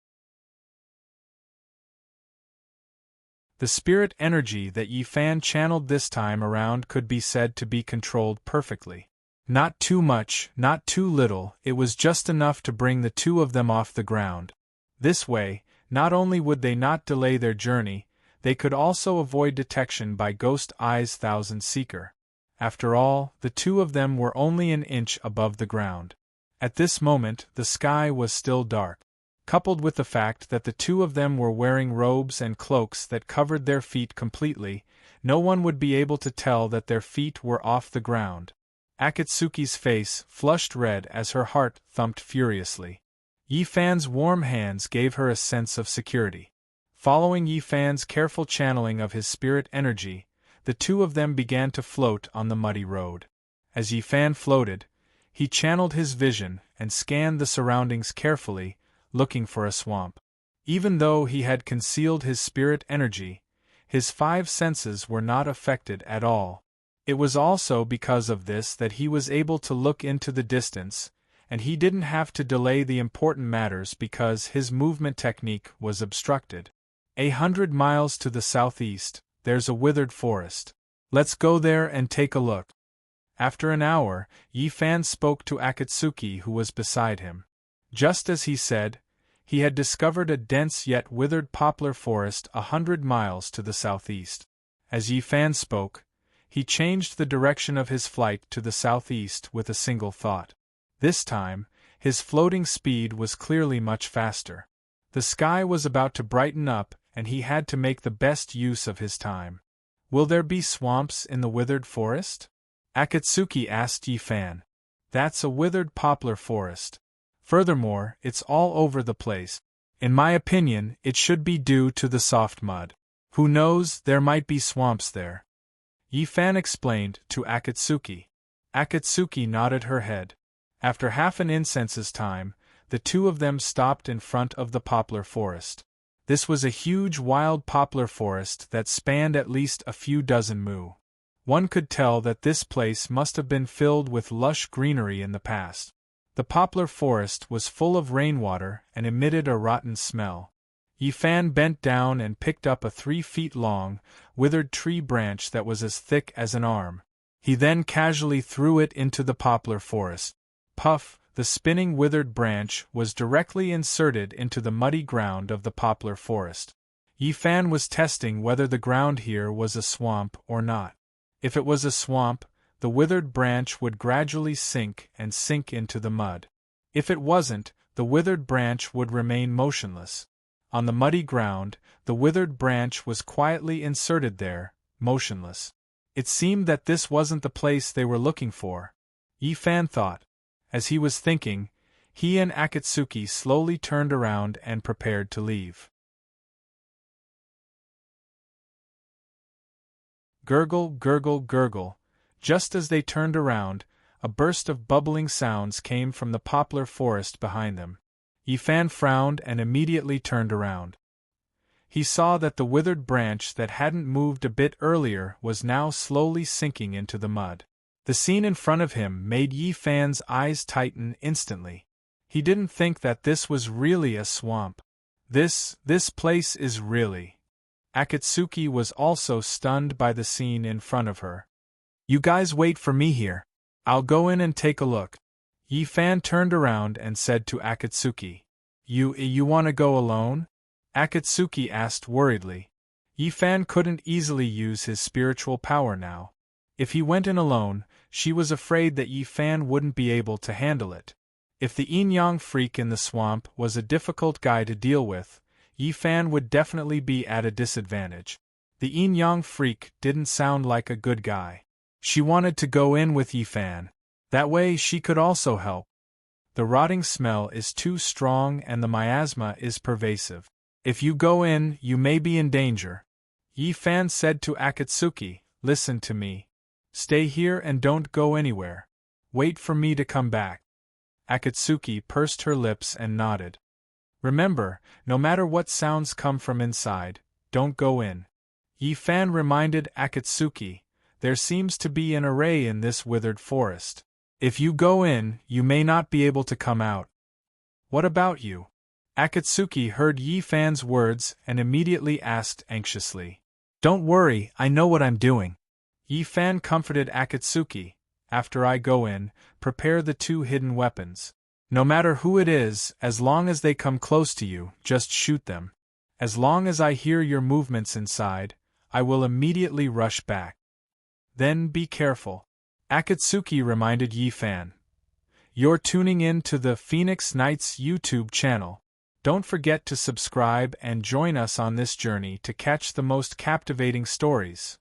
The spirit energy that Yi Fan channeled this time around could be said to be controlled perfectly. Not too much, not too little, it was just enough to bring the two of them off the ground. This way, not only would they not delay their journey, they could also avoid detection by Ghost Eye's Thousand Seeker. After all, the two of them were only an inch above the ground. At this moment, the sky was still dark. Coupled with the fact that the two of them were wearing robes and cloaks that covered their feet completely, no one would be able to tell that their feet were off the ground. Akatsuki's face flushed red as her heart thumped furiously. Yi Fan's warm hands gave her a sense of security. Following Yi Fan's careful channeling of his spirit energy, the two of them began to float on the muddy road. As Yi Fan floated, he channeled his vision and scanned the surroundings carefully, looking for a swamp. Even though he had concealed his spirit energy, his five senses were not affected at all. It was also because of this that he was able to look into the distance, and he didn't have to delay the important matters because his movement technique was obstructed. 100 miles to the southeast, there's a withered forest. Let's go there and take a look. After an hour, Yi Fan spoke to Akatsuki, who was beside him. Just as he said, he had discovered a dense yet withered poplar forest 100 miles to the southeast. As Yi Fan spoke, he changed the direction of his flight to the southeast with a single thought. This time, his floating speed was clearly much faster. The sky was about to brighten up, and he had to make the best use of his time. Will there be swamps in the withered forest? Akatsuki asked Yi Fan. That's a withered poplar forest. Furthermore, it's all over the place. In my opinion, it should be due to the soft mud. Who knows, there might be swamps there. Yi Fan explained to Akatsuki. Akatsuki nodded her head. After half an incense's time, the two of them stopped in front of the poplar forest. This was a huge wild poplar forest that spanned at least a few dozen mu. One could tell that this place must have been filled with lush greenery in the past. The poplar forest was full of rainwater and emitted a rotten smell. Yi Fan bent down and picked up a 3 feet long, withered tree branch that was as thick as an arm. He then casually threw it into the poplar forest. Puff, the spinning withered branch was directly inserted into the muddy ground of the poplar forest. Yi Fan was testing whether the ground here was a swamp or not. If it was a swamp, the withered branch would gradually sink into the mud. If it wasn't, the withered branch would remain motionless. On the muddy ground, the withered branch was quietly inserted there, motionless. It seemed that this wasn't the place they were looking for, Yi Fan thought. As he was thinking, he and Akatsuki slowly turned around and prepared to leave. Gurgle, gurgle, gurgle. Just as they turned around, a burst of bubbling sounds came from the poplar forest behind them. Yi Fan frowned and immediately turned around. He saw that the withered branch that hadn't moved a bit earlier was now slowly sinking into the mud. The scene in front of him made Yi Fan's eyes tighten instantly. He didn't think that this was really a swamp. This place is really... Akatsuki was also stunned by the scene in front of her. You guys wait for me here. I'll go in and take a look. Yi Fan turned around and said to Akatsuki. You want to go alone? Akatsuki asked worriedly. Yi Fan couldn't easily use his spiritual power now. If he went in alone, she was afraid that Yi Fan wouldn't be able to handle it. If the yin-yang freak in the swamp was a difficult guy to deal with, Yi Fan would definitely be at a disadvantage. The yin-yang freak didn't sound like a good guy. She wanted to go in with Yi Fan. That way she could also help. The rotting smell is too strong and the miasma is pervasive. If you go in, you may be in danger. Yi Fan said to Akatsuki, listen to me. Stay here and don't go anywhere. Wait for me to come back. Akatsuki pursed her lips and nodded. Remember, no matter what sounds come from inside, don't go in. Yi Fan reminded Akatsuki, there seems to be an array in this withered forest. If you go in, you may not be able to come out. What about you? Akatsuki heard Yi Fan's words and immediately asked anxiously. Don't worry, I know what I'm doing. Yi Fan comforted Akatsuki. After I go in, prepare the 2 hidden weapons. No matter who it is, as long as they come close to you, just shoot them. As long as I hear your movements inside, I will immediately rush back. Then be careful. Akatsuki reminded Yi Fan. You're tuning in to the Phoenix Knights YouTube channel. Don't forget to subscribe and join us on this journey to catch the most captivating stories.